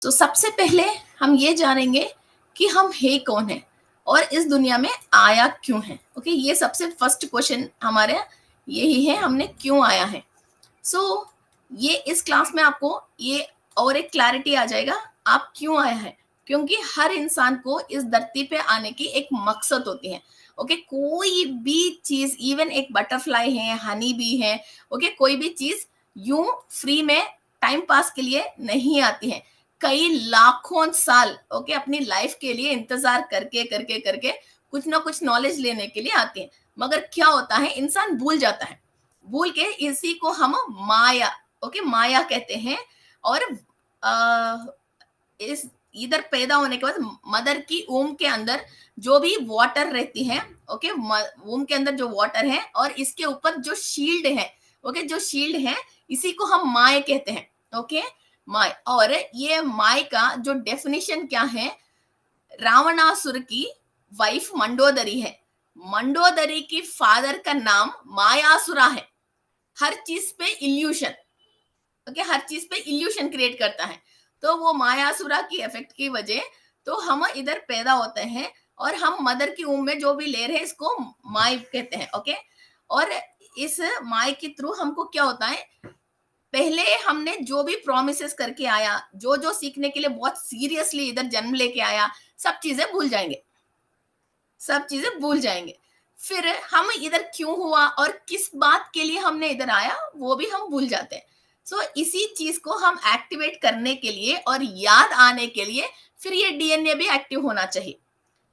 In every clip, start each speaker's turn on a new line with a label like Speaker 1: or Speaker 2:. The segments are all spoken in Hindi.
Speaker 1: तो सबसे पहले हम ये जानेंगे कि हम है कौन है और इस दुनिया में आया क्यों है। ओके, ये सबसे फर्स्ट क्वेश्चन हमारे यही है, हमने क्यों आया है। सो ये इस क्लास में आपको ये और एक क्लैरिटी आ जाएगा आप क्यों आया है, क्योंकि हर इंसान को इस धरती पे आने की एक मकसद होती है। ओके, कोई भी चीज, इवन एक बटरफ्लाई है, हनी बी है, ओके, कोई भी चीज यूं फ्री में टाइम पास के लिए नहीं आती है। कई लाखों साल ओके अपनी लाइफ के लिए इंतजार करके करके करके कुछ ना कुछ नॉलेज लेने के लिए आती है। मगर क्या होता है, इंसान भूल जाता है। भूल के इसी को हम माया ओके माया कहते हैं। और आ, इस इधर पैदा होने के बाद मदर की ऊम के अंदर जो भी वाटर रहती है, ओके, ऊम के अंदर जो वाटर है और इसके ऊपर जो शील्ड है, ओके, जो शील्ड है इसी को हम माय कहते हैं। Okay, my. और ये माय का जो डेफिनेशन क्या है, रावणासुर की वाइफ मंडोदरी है। मंडोदरी की फादर का नाम मायासुरा है। हर चीज पे इल्यूशन, ओके, हर चीज पे इल्यूशन क्रिएट करता है। तो वो मायासुरा की इफेक्ट की वजह तो हम इधर पैदा होते हैं और हम मदर की ऊम में जो भी ले रहे हैं इसको माई कहते हैं। ओके, और इस माई के थ्रू हमको क्या होता है, पहले हमने जो भी प्रोमिस करके आया, जो जो सीखने के लिए बहुत सीरियसली इधर जन्म लेके आया, सब चीजें भूल जाएंगे, सब चीजें भूल जाएंगे। फिर हम इधर क्यों हुआ और किस बात के लिए हमने इधर आया वो भी हम भूल जाते हैं। सो इसी चीज को हम एक्टिवेट करने के लिए और याद आने के लिए फिर ये डीएनए भी एक्टिव होना चाहिए।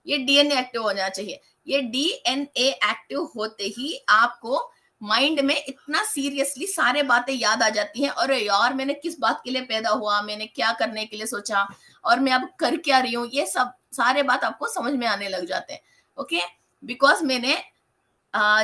Speaker 1: ये डीएनए एक्टिव होना चाहिए। ये डीएनए एक्टिव होते ही आपको माइंड में इतना सीरियसली सारे बातें याद आ जाती हैं, और यार मैंने किस बात के लिए पैदा हुआ, मैंने क्या करने के लिए सोचा और मैं अब कर क्या रही हूँ, ये सब सारे बात आपको समझ में आने लग जाते हैं। ओके, बिकॉज मैंने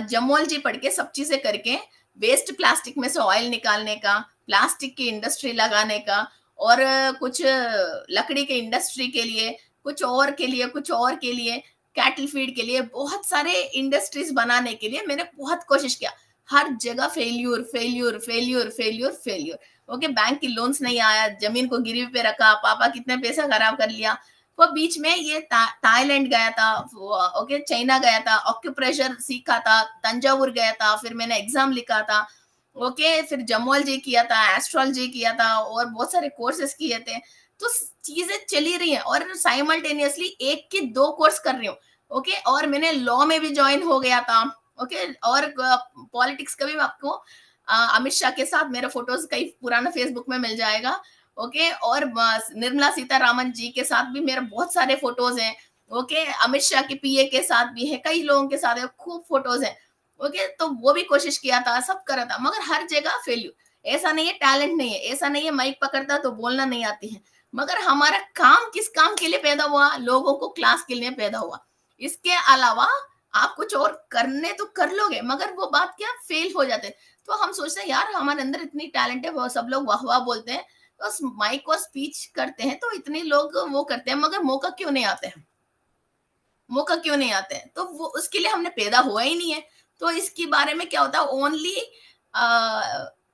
Speaker 1: जमोलॉजी पढ़ के सब चीजें करके वेस्ट प्लास्टिक में से ऑयल निकालने का, प्लास्टिक की इंडस्ट्री लगाने का, और कुछ लकड़ी के इंडस्ट्री के लिए, कुछ और के लिए, कुछ और के लिए, कैटल फीड के लिए, बहुत सारे इंडस्ट्रीज बनाने के लिए मैंने बहुत कोशिश किया। हर जगह failure failure failure failure failure. Okay, bank की लोन्स नहीं आया, जमीन को गिरवी पे रखा, पापा कितने पैसा खराब कर लिया। वो बीच में ये थाईलैंड गया था, ओके, चाइना गया था, ऑक्यूप्रेशर सीखा था, तंजावुर गया था, फिर मैंने एग्जाम लिखा था। ओके, फिर जमोलॉजी किया था, एस्ट्रोलॉजी किया था और बहुत सारे कोर्सेज किए थे। तो चीजें चली रही हैं और साइमल्टेनियसली एक की दो कोर्स कर रही हूँ। ओके, और मैंने लॉ में भी ज्वाइन हो गया था। ओके, और पॉलिटिक्स का भी आपको अमित शाह के साथ मेरे फोटोज कई पुराना फेसबुक में मिल जाएगा। ओके, और निर्मला सीतारामन जी के साथ भी मेरे बहुत सारे फोटोज हैं। ओके, अमित शाह के पीए के साथ भी है, कई लोगों के साथ है, खूब फोटोज हैं। ओके, तो वो भी कोशिश किया था, सब करा था, मगर हर जगह फेल्यूर। ऐसा नहीं है टैलेंट नहीं है, ऐसा नहीं है माइक पकड़ता तो बोलना नहीं आती है, मगर हमारा काम किस काम के लिए पैदा हुआ, लोगों को क्लास के लिए पैदा हुआ। इसके अलावा आप कुछ और करने तो कर लोगे, मगर वो बात क्या, फेल हो जाते हैं। तो हम सोचते हैं यार हमारे अंदर इतनी टैलेंट है, वो सब लोग वाह वाह बोलते हैं, तो माइक और स्पीच करते हैं तो इतने लोग वो करते हैं, मगर मौका क्यों नहीं आते हैं, मौका क्यों नहीं आते हैं, तो वो उसके लिए हमने पैदा हुआ ही नहीं है। तो इसके बारे में क्या होता है, ओनली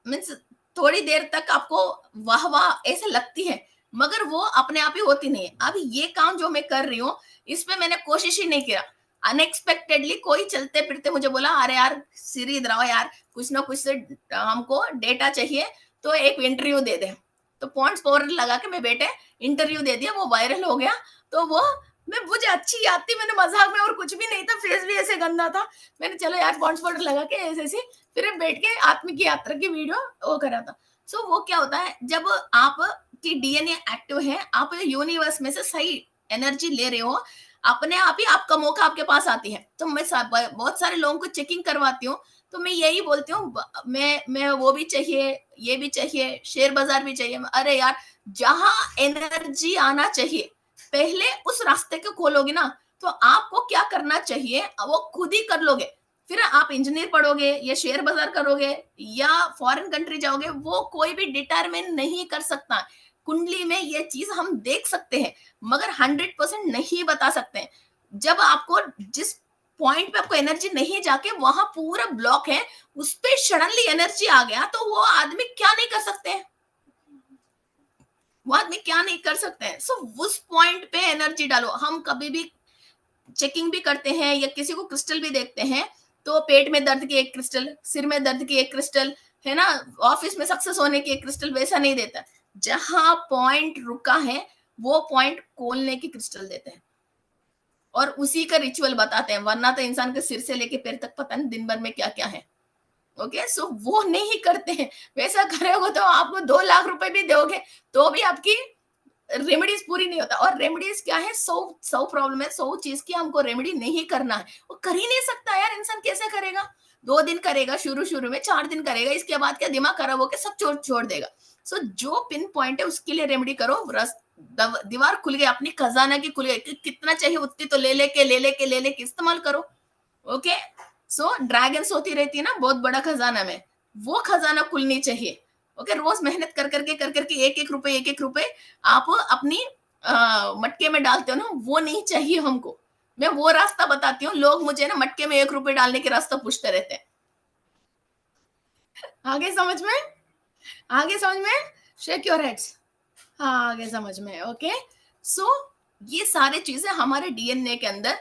Speaker 1: मीन्स थोड़ी देर तक आपको वाह वाह ऐसे लगती है, मगर वो अपने आप ही होती नहीं है। अब ये काम जो मैं कर रही हूँ इस पे मैंने कोशिश ही नहीं किया। अनएक्सपेक्टेडली कोई चलते फिरते मुझे बोला, अरे यार सीरी इधर आओ यार, कुछ ना कुछ से हमको डेटा चाहिए, तो एक इंटरव्यू दे दे। तो पॉइंट्स पाउडर लगा के मैं बेटे इंटरव्यू दे दिया, वो वायरल हो गया। तो वो मैं मुझे अच्छी याद थी, मैंने मजाक में, और कुछ भी नहीं था, फेस भी ऐसे गंदा था। मैंने चलो यार पॉन्ड्स पाउडर लगा के ऐसे ऐसे फिर बैठ के आत्मिक यात्रा की वीडियो वो करा था। सो वो क्या होता है, जब आप की डीएनए एक्टिव है, आप यूनिवर्स में से सही एनर्जी ले रहे हो, अपने आप ही आपका मौका आपके पास आती है। तो मैं बहुत सारे लोगों को चेकिंग करवाती हूँ, तो मैं यही बोलती हूँ, मैं वो भी चाहिए, ये भी चाहिए, शेयर बाजार भी चाहिए। अरे यार, जहां एनर्जी आना चाहिए पहले उस रास्ते को खोलोगे ना, तो आपको क्या करना चाहिए वो खुद ही कर लोगे। फिर आप इंजीनियर पढ़ोगे या शेयर बाजार करोगे या फॉरेन कंट्री जाओगे, वो कोई भी डिटरमिन नहीं कर सकता। कुंडली में ये चीज हम देख सकते हैं, मगर 100% नहीं बता सकते हैं। जब आपको जिस पॉइंट पे आपको एनर्जी नहीं जाके वहां पूरा ब्लॉक है, उस पे सडनली एनर्जी आ गया, तो वो आदमी क्या नहीं कर सकते हैं। वो आदमी क्या नहीं कर सकते हैं। सो उस पॉइंट पे एनर्जी डालो। हम कभी भी चेकिंग भी करते हैं या किसी को क्रिस्टल भी देखते हैं, तो पेट में दर्द की एक क्रिस्टल, सिर में दर्द की एक क्रिस्टल, है ना, ऑफिस में सक्सेस होने की एक क्रिस्टल, वैसा नहीं देता। जहां पॉइंट रुका है वो पॉइंट खोलने की क्रिस्टल देते हैं और उसी का रिचुअल बताते हैं, वरना तो इंसान के सिर से लेके पैर तक पता नहीं दिन भर में क्या क्या है। ओके, सो वो नहीं करते हैं। वैसा करोगे तो आपको 2 लाख रुपए भी दोगे तो भी आपकी रेमेडीज पूरी नहीं होता। और रेमेडीज क्या है, 100 प्रॉब्लम है, 100 चीज की हमको रेमेडी नहीं करना है। वो कर ही नहीं सकता यार, इंसान कैसे करेगा? 2 दिन करेगा, शुरू शुरू में 4 दिन करेगा, इसके बाद क्या दिमाग खराब होकर सब छोड़ छोड़ देगा। सो जो पिन पॉइंट है उसके लिए रेमेडी करो। दीवार खुल गई, अपनी खजाना की खुल गई, कितना चाहिए उतनी तो ले लेके इस्तेमाल करो। ओके, सो ड्रैगन्स होती रहती है ना बहुत बड़ा खजाना में, वो खजाना खुलनी चाहिए। ओके, रोज मेहनत कर करके एक एक रुपए आप अपनी मटके में डालते हो ना, वो नहीं चाहिए हमको। मैं वो रास्ता बताती हूँ, लोग मुझे ना मटके में 1 रुपए डालने के रास्ता पूछते रहते हैं। आगे समझ में? आगे समझ में? Shake your heads. हाँ, आगे समझ में। ओके, सो ये सारी चीजें हमारे डीएनए के अंदर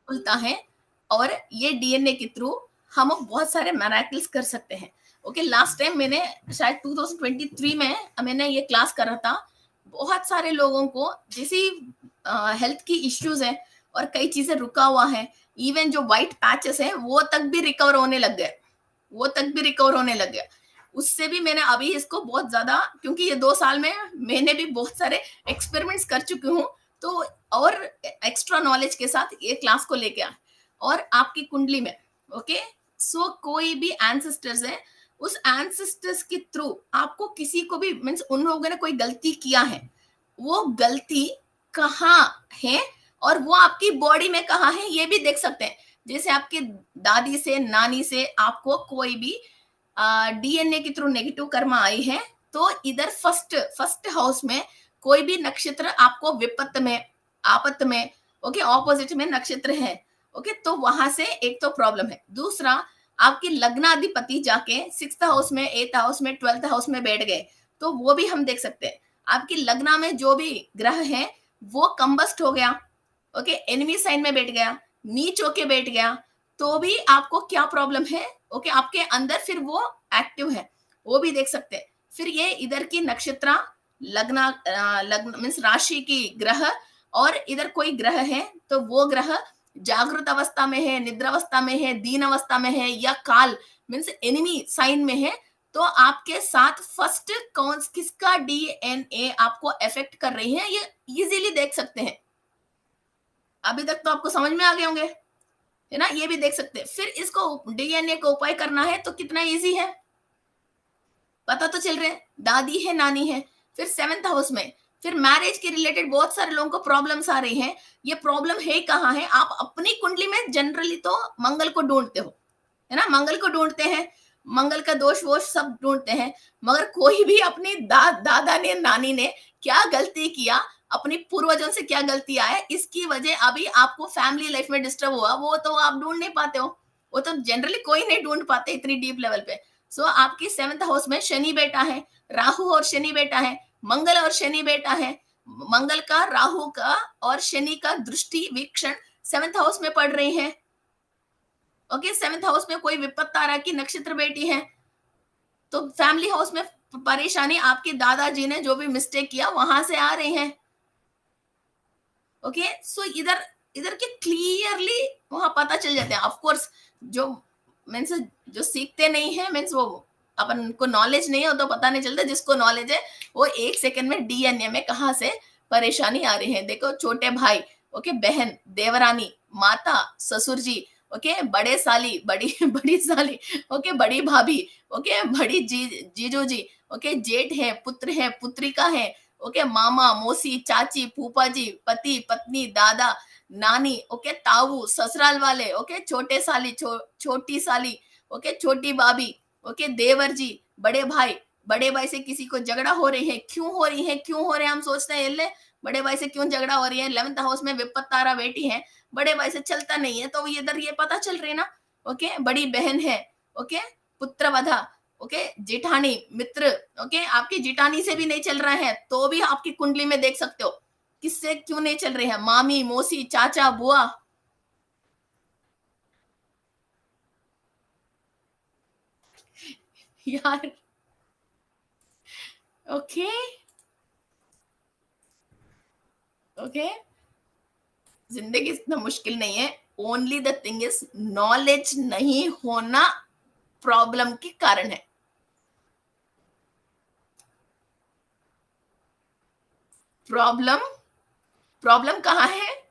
Speaker 1: खुलता है और ये डीएनए के थ्रू हम बहुत सारे मैराकिल्स कर सकते हैं। ओके, लास्ट टाइम मैंने शायद 2023 में मैंने ये क्लास करा था। बहुत सारे लोगों को जैसे हेल्थ की इश्यूज है और कई चीजें रुका हुआ है, इवन जो व्हाइट पैचेस है वो तक भी रिकवर होने लग गए, वो तक भी रिकवर होने लग गया। उससे भी मैंने अभी इसको बहुत ज्यादा, क्योंकि ये 2 साल में मैंने भी बहुत सारे एक्सपेरिमेंट्स कर चुकी हूँ, तो और एक्स्ट्रा नॉलेज के साथ ये क्लास को लेके आ। और आपकी कुंडली में, ओके, सो कोई भी एंसेस्टर्स है, उस एंसेस्टर्स के थ्रू आपको किसी को भी मीन्स उन लोगों ने कोई गलती किया है, वो गलती कहाँ है और वो आपकी बॉडी में कहाँ है ये भी देख सकते हैं। जैसे आपकी दादी से, नानी से आपको कोई भी डीएनए के थ्रू नेगेटिव कर्म आई है, तो इधर फर्स्ट फर्स्ट हाउस में कोई भी नक्षत्र आपको विपत्त में, आपत्त में, ओके, ऑपोजिट में नक्षत्र है, ओके, तो वहां से एक तो प्रॉब्लम है। दूसरा, आपके लग्नाधिपति जाके 6th हाउस में, 8th हाउस में, 12th हाउस में बैठ गए, तो वो भी हम देख सकते हैं। आपकी लग्ना में जो भी ग्रह है वो कंबस्ट हो गया, ओके, एनिमी साइन में बैठ गया, नीच होके बैठ गया, तो भी आपको क्या प्रॉब्लम है, ओके, आपके अंदर फिर वो एक्टिव है, वो भी देख सकते हैं। फिर ये इधर की नक्षत्र, लग्न लग्न मीन्स राशि की ग्रह, और इधर कोई ग्रह है तो वो ग्रह जागृत अवस्था में है, निद्रावस्था में है, दीन अवस्था में है, या काल मीन्स एनिमी साइन में है, तो आपके साथ फर्स्ट कौन किसका डीएनए आपको अफेक्ट कर रही है ये इजीली देख सकते हैं। अभी तक तो आपको समझ में आ गए होंगे, है ना, ये भी देख सकते हैं। फिर इसको डीएनए को उपाय करना है तो कितना इजी है, पता तो चल रहे हैं, दादी है, नानी है। फिर 7th हाउस में फिर मैरिज के रिलेटेड बहुत सारे लोगों को प्रॉब्लम्स आ रही हैं। ये प्रॉब्लम है कहाँ है, आप अपनी कुंडली में जनरली तो मंगल को ढूंढते हो, है ना, मंगल को ढूंढते हैं, मंगल का दोष वोष सब ढूंढते हैं, मगर कोई भी अपनी दादा ने, नानी ने क्या गलती किया, अपनी पूर्वजों से क्या गलती आया, इसकी वजह अभी आपको फैमिली लाइफ में डिस्टर्ब हुआ, वो तो आप ढूंढ नहीं पाते हो। वो तो जनरली कोई नहीं ढूंढ पाते इतनी डीप लेवल पे। सो आपकी 7th हाउस में शनि बेटा है, राहु और शनि बेटा है, मंगल और शनि बेटा है, मंगल का, राहु का और शनि का दृष्टि वीक्षण 7th हाउस में पड़ रही है। ओके, 7th हाउस में कोई विपत्त आ रहा की नक्षत्र बेटी है, तो फैमिली हाउस में परेशानी आपके दादाजी ने जो भी मिस्टेक किया वहां से आ रही है। ओके, सो इधर इधर के क्लियरली वहां पता चल जाते हैं। ऑफ कोर्स जो मीन्स जो सीखते नहीं है, मीन्स वो अपन को नॉलेज नहीं है तो पता नहीं चलता, जिसको नॉलेज है वो 1 सेकंड में डीएनए में कहाँ से परेशानी आ रही है। देखो, छोटे भाई, ओके, बहन, देवरानी, माता, ससुर जी, ओके, बड़े साली, बड़ी बड़ी साली, ओके, बड़ी भाभी, ओके, बड़ी जीजू जी, ओके, जेठ है, पुत्र है, पुत्रिका है, ओके, मामा, मौसी, चाची, फूफा जी, पति, पत्नी, दादा, नानी, ओके, ताऊ, ससुराल वाले, ओके, छोटे साली, छोटी साली, ओके, छोटी भाभी, ओके, देवर जी, बड़े भाई, बड़े भाई से किसी को झगड़ा हो रही है, क्यों हो रही है, क्यों हो रहे हैं, हम सोचते हैं ले बड़े भाई से क्यों झगड़ा हो रही है, 11th हाउस में विपत्त तारा बेटी है, बड़े भाई से चलता नहीं है, तो इधर ये पता चल रही है ना। ओके, बड़ी बहन है, ओके, पुत्र वधा, ओके, जेठानी, मित्र, ओके, आपकी जेठानी से भी नहीं चल रहा है तो भी आपकी कुंडली में देख सकते हो। किससे क्यों नहीं चल रहे हैं? मामी, मौसी, चाचा, बुआ। यार, ओके, ओके, जिंदगी इतना मुश्किल नहीं है। Only the thing is knowledge नहीं होना प्रॉब्लम की कारण है। प्रॉब्लम, प्रॉब्लम कहाँ है?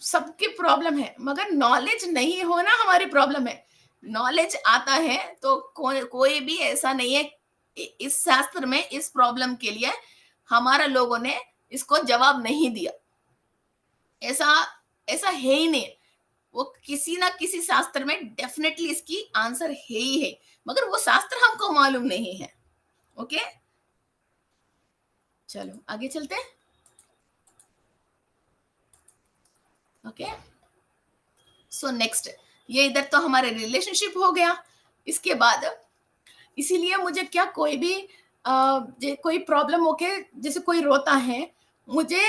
Speaker 1: सबकी प्रॉब्लम है, मगर नॉलेज नहीं होना हमारी प्रॉब्लम है। नॉलेज आता है तो कोई भी ऐसा नहीं है। इस शास्त्र में इस प्रॉब्लम के लिए हमारा लोगों ने इसको जवाब नहीं दिया। ऐसा ऐसा है ही नहीं। वो किसी ना किसी शास्त्र में डेफिनेटली इसकी आंसर है ही है, मगर वो शास्त्र हमको मालूम नहीं है। ओके, चलो आगे चलते हैं। ओके, सो नेक्स्ट, ये इधर तो हमारे रिलेशनशिप हो गया। इसके बाद इसीलिए मुझे क्या कोई भी कोई प्रॉब्लम होके जैसे कोई रोता है, मुझे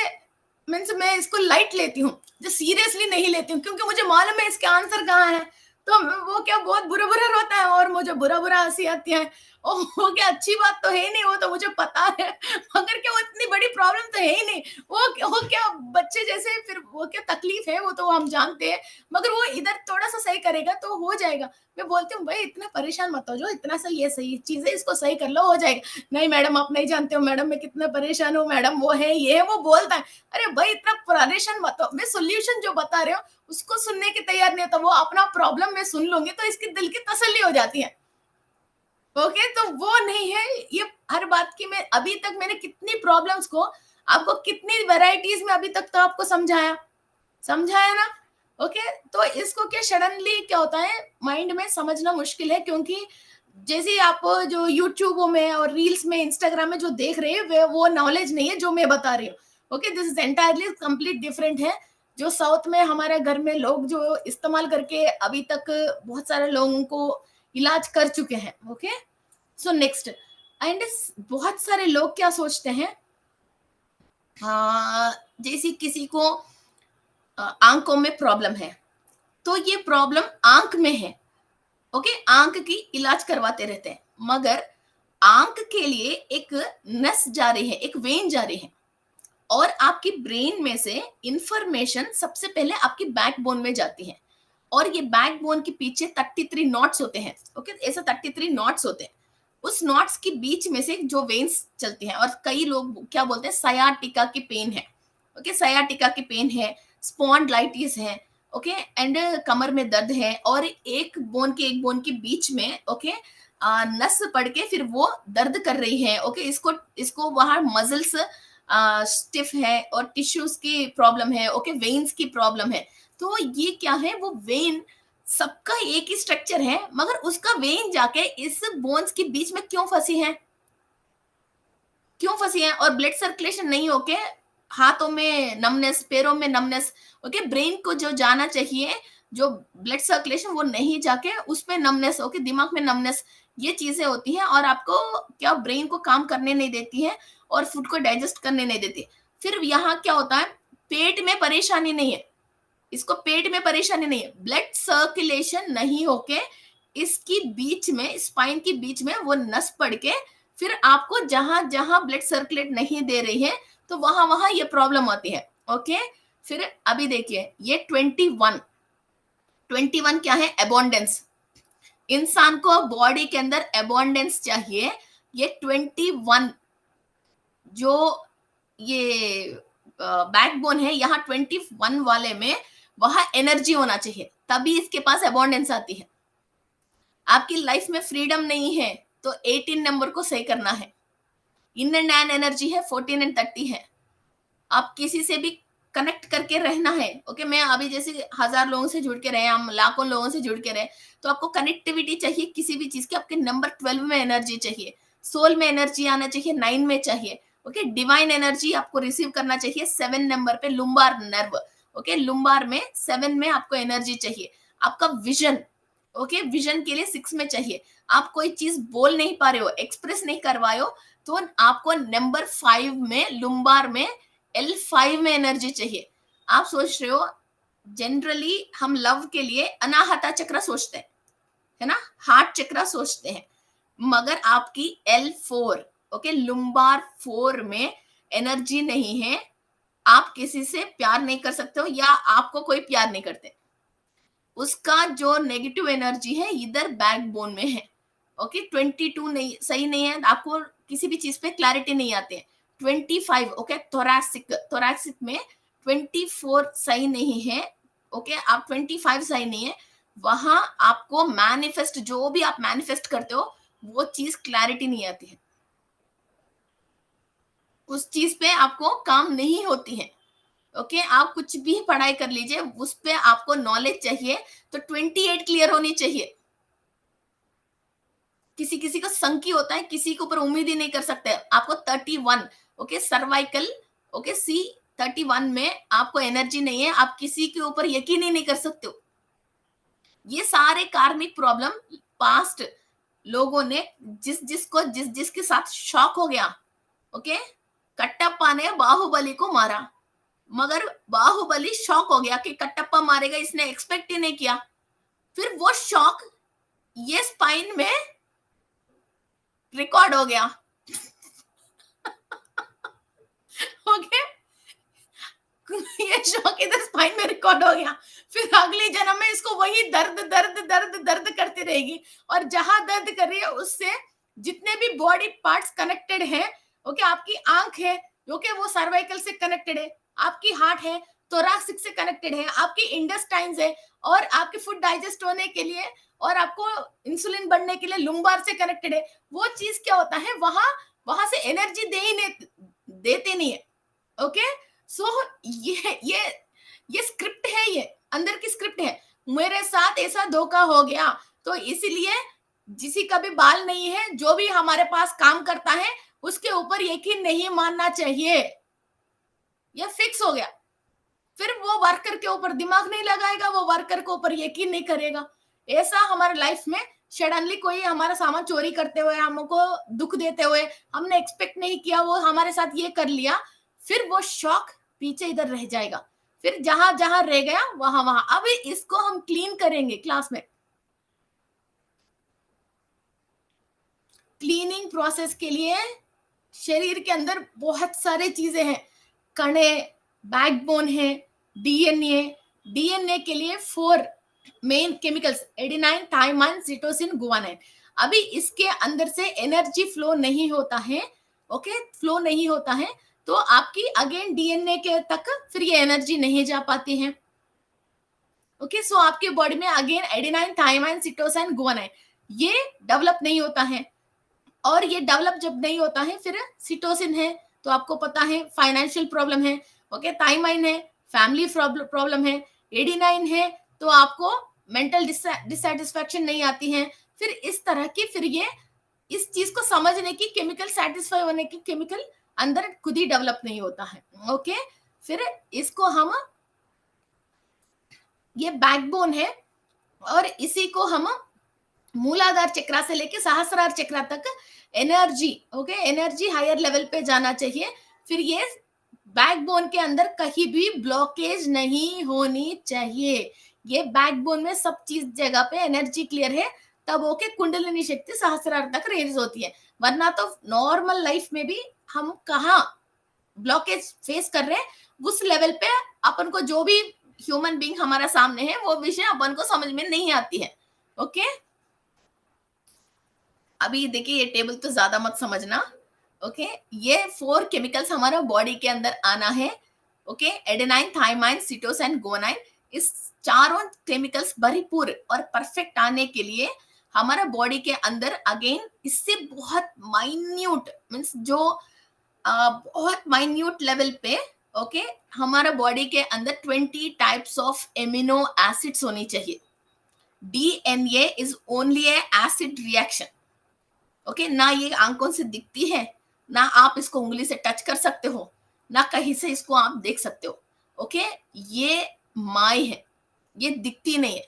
Speaker 1: मीन्स मैं इसको लाइट लेती हूँ, जो सीरियसली नहीं लेती हूँ, क्योंकि मुझे मालूम है इसके आंसर कहाँ है। तो वो क्या बहुत बुरा बुरा रोता है और मुझे बुरा बुरा हंसी आती है। और वो क्या अच्छी बात तो है ही नहीं, वो तो मुझे पता है, मगर क्या वो इतनी बड़ी प्रॉब्लम तो है ही नहीं। वो क्या बच्चे जैसे, फिर वो क्या तकलीफ है वो तो हम जानते हैं, मगर वो इधर थोड़ा सा सही करेगा तो हो जाएगा। मैं बोलती हूँ भाई इतना परेशान मत हो, जो इतना सही है, सही चीजें इसको सही कर लो, हो जाएगा। नहीं मैडम, आप नहीं जानते हो मैडम, मैं कितना परेशान हूँ मैडम, वो है ये है, वो बोलता है। अरे भाई इतना परेशान मत हो, मैं सोल्यूशन जो बता रहे हो उसको सुनने की तैयार नहीं होता। वो अपना प्रॉब्लम मैं सुन लूंगी तो इसकी दिल की तसल्ली हो जाती है। ओके, तो वो नहीं है। ये हर बात की, मैं अभी तक मैंने कितनी प्रॉब्लम्स को आपको कितनी वेराइटीज में अभी तक तो आपको समझाया, समझाया ना। ओके, तो इसको क्या सडनली क्या होता है माइंड में समझना मुश्किल है, क्योंकि जैसे आप जो यूट्यूब में और रील्स में, इंस्टाग्राम में जो देख रहे हैं वो नॉलेज नहीं है जो मैं बता रही हूँ। Okay, this is entirely complete different है। जो साउथ में हमारे घर में लोग जो इस्तेमाल करके अभी तक बहुत सारे लोगों को इलाज कर चुके हैं। ओके, सो नेक्स्ट, एंड बहुत सारे लोग क्या सोचते हैं, जैसे किसी को आंखों में प्रॉब्लम है, तो ये प्रॉब्लम आंख में है। ओके, आंख की इलाज करवाते रहते हैं, मगर आंख के लिए एक नस जा रही है, एक वेन जा रही है, और आपकी ब्रेन में से इंफॉर्मेशन सबसे पहले आपकी बैकबोन में जाती है। और ये बैकबोन के पीछे 33 नॉट्स होते हैं। ओके, ऐसा 33 नॉट्स होते हैं। उस नॉट्स के बीच में से जो वेन्स चलती हैं, और कई लोग क्या बोलते हैं सयाटिका की पेन है। ओके, सयाटिका की पेन है, स्पॉन्डिलाइटिस है। ओके, एंड कमर में दर्द है, और एक बोन के बीच में ओके नस पड़ के फिर वो दर्द कर रही है। ओके, इसको इसको वहां मसल्स स्टिफ है और टिश्यूज की प्रॉब्लम है। ओके, वेन्स की प्रॉब्लम है। तो ये क्या है, वो वेन सबका एक ही स्ट्रक्चर है, मगर उसका वेन जाके इस बोन्स के बीच में क्यों फंसी है, क्यों फंसी है, और ब्लड सर्कुलेशन नहीं होके हाथों में नमनेस, पैरों में नमनेस। ओके, ब्रेन को जो जाना चाहिए, जो ब्लड सर्कुलेशन, वो नहीं जाके उस पे नमनेस। ओके, दिमाग में नमनेस, ये चीजें होती हैं, और आपको क्या ब्रेन को काम करने नहीं देती है, और फूड को डाइजेस्ट करने नहीं देती। फिर यहाँ क्या होता है, पेट में परेशानी नहीं है, इसको पेट में परेशानी नहीं है, ब्लड सर्कुलेशन नहीं होके इसकी बीच में, स्पाइन के बीच में वो नस पड़ के फिर आपको जहां जहां ब्लड सर्कुलेट नहीं दे रही है, तो वहां वहां ये प्रॉब्लम आती है। ओके, फिर अभी देखिए ये 21 क्या है, अबोंडेंस। इंसान को बॉडी के अंदर अबोंडेंस चाहिए। ये 21 जो ये बैकबोन है, यहाँ 21 वाले में वहां एनर्जी होना चाहिए, तभी इसके पास अबोंडेंस आती है। आपकी लाइफ में फ्रीडम नहीं है तो 18 नंबर को सही करना है। इन एंड एन एनर्जी है 14 एंड 30 है। आप किसी से भी कनेक्ट करके रहना है। ओके, मैं अभी जैसे 1000 लोगों से जुड़ के रहे, हम लाखों लोगों से जुड़ के रहे, तो आपको कनेक्टिविटी चाहिए किसी भी चीज की, आपके नंबर 12 में एनर्जी चाहिए, सोल में एनर्जी आना चाहिए 9 में चाहिए। ओके, डिवाइन एनर्जी आपको रिसीव करना चाहिए 7 नंबर पे, लुम्बार नर्व। ओके, लुम्बार में 7 में आपको एनर्जी चाहिए। आपका विजन, ओके, विजन के लिए 6 में चाहिए। आप कोई चीज बोल नहीं पा रहे हो, एक्सप्रेस नहीं करवाए हो, तो आपको नंबर 5 में, लुम्बार में, L5 में एनर्जी चाहिए। आप सोच रहे हो जनरली हम लव के लिए अनाहता चक्र सोचते हैं, है ना, हार्ट चक्र सोचते हैं, मगर आपकी L4, ओके, लुम्बार 4 में एनर्जी नहीं है। आप किसी से प्यार नहीं कर सकते हो या आपको कोई प्यार नहीं करते, उसका जो नेगेटिव एनर्जी है इधर बैकबोन में है। ओके, 22 नहीं, सही नहीं है, आपको किसी भी चीज पे क्लैरिटी नहीं आती है। 25, ओके, थोरैसिक, थोरैसिक में 24 सही नहीं है। ओके, आप 25 सही नहीं है, वहां आपको मैनिफेस्ट, जो भी आप मैनिफेस्ट करते हो वो चीज क्लैरिटी नहीं आती है, उस चीज पे आपको काम नहीं होती है। ओके, आप कुछ भी पढ़ाई कर लीजिए, उस पे आपको नॉलेज चाहिए, तो 28 क्लियर होनी चाहिए। किसी किसी को संकी होता है, किसी के ऊपर उम्मीद ही नहीं कर सकते। आपको 31, ओके, सर्वाइकल, ओके, सी 31 में आपको एनर्जी नहीं है, आप किसी के ऊपर यकीन ही नहीं कर सकते हो। ये सारे कार्मिक प्रॉब्लम पास्ट लोगों ने, जिस जिसको जिस जिसके साथ शॉक हो गया, ओके, कट्टप्पा ने बाहुबली को मारा, मगर बाहुबली शॉक हो गया कि कट्टप्पा मारेगा, इसने एक्सपेक्ट ही नहीं किया। फिर वो शॉक ये स्पाइन में रिकॉर्ड हो गया। ओके, ये शॉक इधर स्पाइन में रिकॉर्ड हो गया, फिर अगले जन्म में इसको वही दर्द दर्द दर्द दर्द करती रहेगी, और जहां दर्द कर रही है उससे जितने भी बॉडी पार्ट्स कनेक्टेड है, ओके, आपकी आंख है, ओके, वो सर्वाइकल से कनेक्टेड है, आपकी हार्ट है, थोरैसिक से कनेक्टेड है, आपकी इंटेस्टाइन्स है, और आपके फूड डाइजेस्ट होने के लिए और आपको इंसुलिन बढ़ने के लिए लुम्बार से कनेक्टेड है। वो चीज क्या होता है, वहां वहां से एनर्जी दे ही नहीं, देते नहीं है। ओके, सो ये स्क्रिप्ट है, ये अंदर की स्क्रिप्ट है। मेरे साथ ऐसा धोखा हो गया, तो इसीलिए जिसी का भी बाल नहीं है, जो भी हमारे पास काम करता है उसके ऊपर यकीन नहीं मानना चाहिए। ये फिक्स हो गया, फिर वो वर्कर के ऊपर दिमाग नहीं लगाएगा, वो वर्कर के ऊपर यकीन नहीं करेगा। ऐसा हमारे लाइफ में सडनली कोई हमारा सामान चोरी करते हुए, हमको दुख देते हुए, हमने एक्सपेक्ट नहीं किया, वो हमारे साथ ये कर लिया, फिर वो शॉक पीछे इधर रह जाएगा, फिर जहां जहां रह गया वहां वहां। अब इसको हम क्लीन करेंगे क्लास में। क्लीनिंग प्रोसेस के लिए शरीर के अंदर बहुत सारे चीजें हैं, कणे, बैकबोन है, डीएनए। डीएनए के लिए 4 main chemicals, adenine, thymine, cytosine, guanine. अभी इसके अंदर से एनर्जी फ्लो नहीं होता है, ओके, फ्लो नहीं होता है, तो आपकी अगेन डीएनए के तक फिर ये एनर्जी नहीं जा पाती है। ओके, सो आपके बॉडी में again adenine, thymine, cytosine, guanine ये डेवलप नहीं होता है, और ये डेवलप जब नहीं होता है, फिर सिटोसिन है तो आपको पता है फाइनेंशियल प्रॉब्लम है, ओके, थाइमाइन है फैमिली प्रॉब्लम है, एडिनाइन है तो आपको मेंटल डिससेटिस्फैक्शन नहीं आती है। फिर इस तरह की, फिर ये इस चीज को समझने की, केमिकल सेटिस्फाई होने की केमिकल अंदर खुद ही डेवलप नहीं होता है। ओके, फिर इसको हम, ये बैकबोन है, और इसी को हम मूलाधार चक्र से लेके सहस्रार चक्र तक energy, okay, energy higher level पे जाना चाहिए। फिर ये बैकबोन के अंदर कहीं भी ब्लॉकेज नहीं होनी चाहिए। ये बैकबोन में सब चीज जगह पे एनर्जी क्लियर है, तब ओके कुंडलिनी शक्ति सहस्रार तक रेज होती है। वरना तो नॉर्मल लाइफ में भी हम कहा ब्लॉकेज फेस कर रहे हैं, उस लेवल पे अपन को जो भी ह्यूमन बीइंग हमारा सामने है वो विषय अपन को समझ में नहीं आती है। ओके, अभी देखिए ये टेबल तो ज्यादा मत समझना। ओके, ये 4 केमिकल्स हमारा बॉडी के अंदर आना है। Okay, adenine, thymine, cytosine, guanine, इस चारों केमिकल्स भरपूर और परफेक्ट आने के लिए हमारा बॉडी के अंदर अगेन इससे बहुत माइन्यूट, मीन्स जो बहुत माइन्यूट लेवल पे, ओके, हमारा बॉडी के अंदर 20 टाइप्स ऑफ एमिनो एसिड्स होनी चाहिए। DNA is only A acid reaction. Okay, ना ये आंखों से दिखती है, ना आप इसको उंगली से टच कर सकते हो, ना कहीं से इसको आप देख सकते हो। ओके, ये माई है, ये दिखती नहीं है,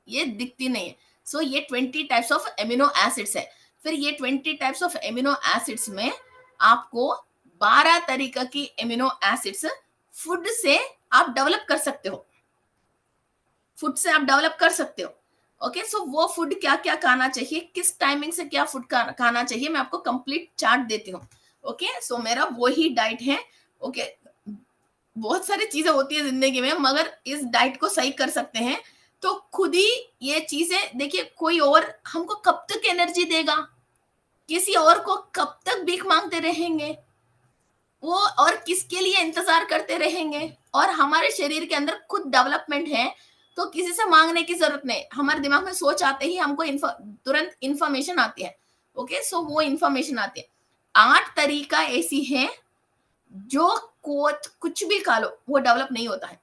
Speaker 1: ये दिखती नहीं है। सो ये 20 टाइप्स ऑफ एमिनो एसिड्स है। फिर ये 20 टाइप्स ऑफ एमिनो एसिड्स में आपको 12 तरीका की एमिनो एसिड्स फूड से आप डेवलप कर सकते हो, फूड से आप डेवलप कर सकते हो। ओके, सो वो फूड क्या क्या खाना चाहिए, किस टाइमिंग से क्या फूड खाना चाहिए, मैं आपको कंप्लीट चार्ट देती हूँ। ओके, सो मेरा वो ही डाइट है। ओके, बहुत सारी चीजें होती है जिंदगी में, मगर इस डाइट को सही कर सकते हैं तो खुद ही ये चीजें देखिए, कोई और हमको कब तक एनर्जी देगा, किसी और को कब तक भीख मांगते रहेंगे, वो और किसके लिए इंतजार करते रहेंगे। और हमारे शरीर के अंदर खुद डेवलपमेंट है, तो किसी से मांगने की जरूरत नहीं। हमारे दिमाग में सोच आते ही हमको तुरंत इंफॉर्मेशन आती है। ओके, सो वो इंफॉर्मेशन आती है। 8 तरीका ऐसी है जो कुछ भी खा लो वो डेवलप नहीं होता है,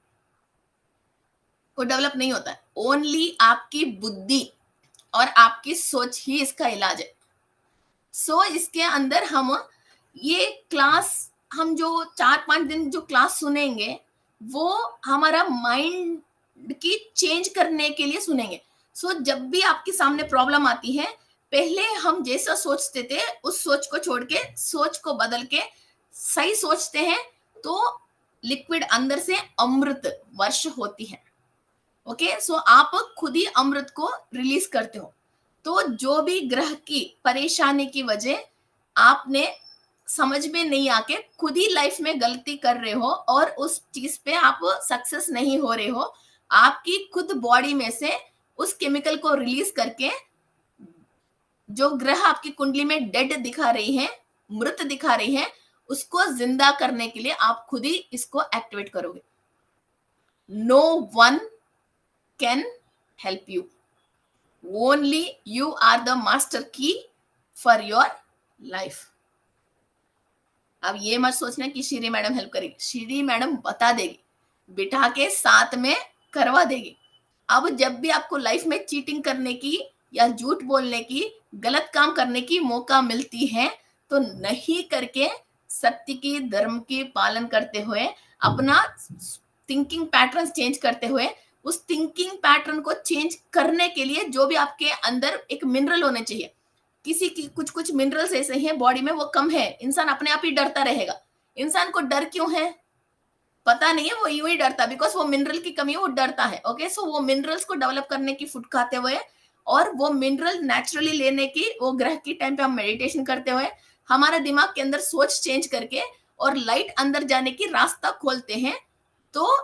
Speaker 1: वो डेवलप नहीं होता है। ओनली आपकी बुद्धि और आपकी सोच ही इसका इलाज है। सो इसके अंदर हम ये क्लास, हम जो 4-5 दिन जो क्लास सुनेंगे वो हमारा माइंड की चेंज करने के लिए सुनेंगे। सो जब भी आपके सामने प्रॉब्लम आती है, पहले हम जैसा सोचते थे उस सोच को छोड़ के सोच को बदल के सही सोचते हैं, तो लिक्विड अंदर से अमृत वर्ष होती है। ओके, सो आप खुद ही अमृत को रिलीज करते हो। तो जो भी ग्रह की परेशानी की वजह आपने समझ में नहीं आके खुद ही लाइफ में गलती कर रहे हो और उस चीज पे आप सक्सेस नहीं हो रहे हो, आपकी खुद बॉडी में से उस केमिकल को रिलीज करके जो ग्रह आपकी कुंडली में डेड दिखा रही है, मृत दिखा रही है, उसको जिंदा करने के लिए आप खुद ही इसको एक्टिवेट करोगे। No one can help you, only you are the master key for your life. अब ये मत सोचना कि श्री मैडम हेल्प करेगी, श्री मैडम बता देगी, बिठा के साथ में करवा देगी। अब जब भी आपको लाइफ में चीटिंग करने की या झूठ बोलने की, गलत काम करने की मौका मिलती है, तो नहीं करके सत्य की, धर्म की पालन करते हुए, अपना थिंकिंग पैटर्न चेंज करते हुए, उस थिंकिंग पैटर्न को चेंज करने के लिए जो भी आपके अंदर एक मिनरल होने चाहिए। किसी की कुछ कुछ मिनरल्स ऐसे हैं बॉडी में वो कम है, इंसान अपने आप ही डरता रहेगा। इंसान को डर क्यों है पता नहीं है, वो यूं ही डरता, बिकॉज वो मिनरल की कमी है, वो डरता है। ओके, सो वो मिनरल्स को डेवलप करने की फूड खाते हुए और वो मिनरल नेचुरली लेने की, वो ग्रह की टाइम पे हम मेडिटेशन करते हुए हमारे दिमाग के अंदर सोच चेंज करके और लाइट अंदर जाने की रास्ता खोलते हैं, तो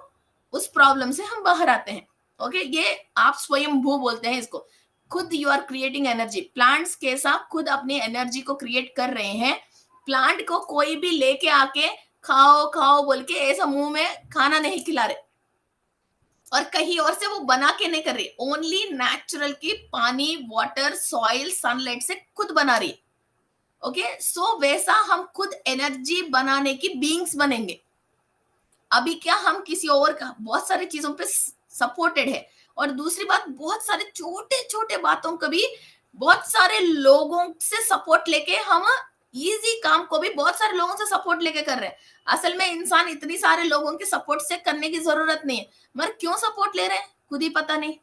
Speaker 1: उस प्रॉब्लम से हम बाहर आते हैं। ओके, ये आप स्वयं भू बोलते हैं इसको। खुद you are creating energy, plants के साथ खुद अपनी एनर्जी को क्रिएट कर रहे हैं। प्लांट को कोई भी लेके आके खाओ खाओ बोल के ऐसा मुंह में खाना नहीं खिला रहे, और कहीं और से वो बना के नहीं कर रही, ओनली नेचुरल की पानी, वाटर, सॉइल, सनलाइट से खुद बना रही। ओके, सो वैसा हम खुद एनर्जी बनाने की बीइंग्स बनेंगे। अभी क्या हम किसी और का बहुत सारी चीजों पे सपोर्टेड है, और दूसरी बात बहुत सारे छोटे छोटे बातों को भी बहुत सारे लोगों से सपोर्ट लेके हम इजी काम को भी बहुत सारे लोगों से सपोर्ट लेके कर रहे हैं। असल में इंसान इतनी सारे लोगों के सपोर्ट से करने की जरूरत नहीं है, मगर क्यों सपोर्ट ले रहे हैं खुद ही पता नहीं।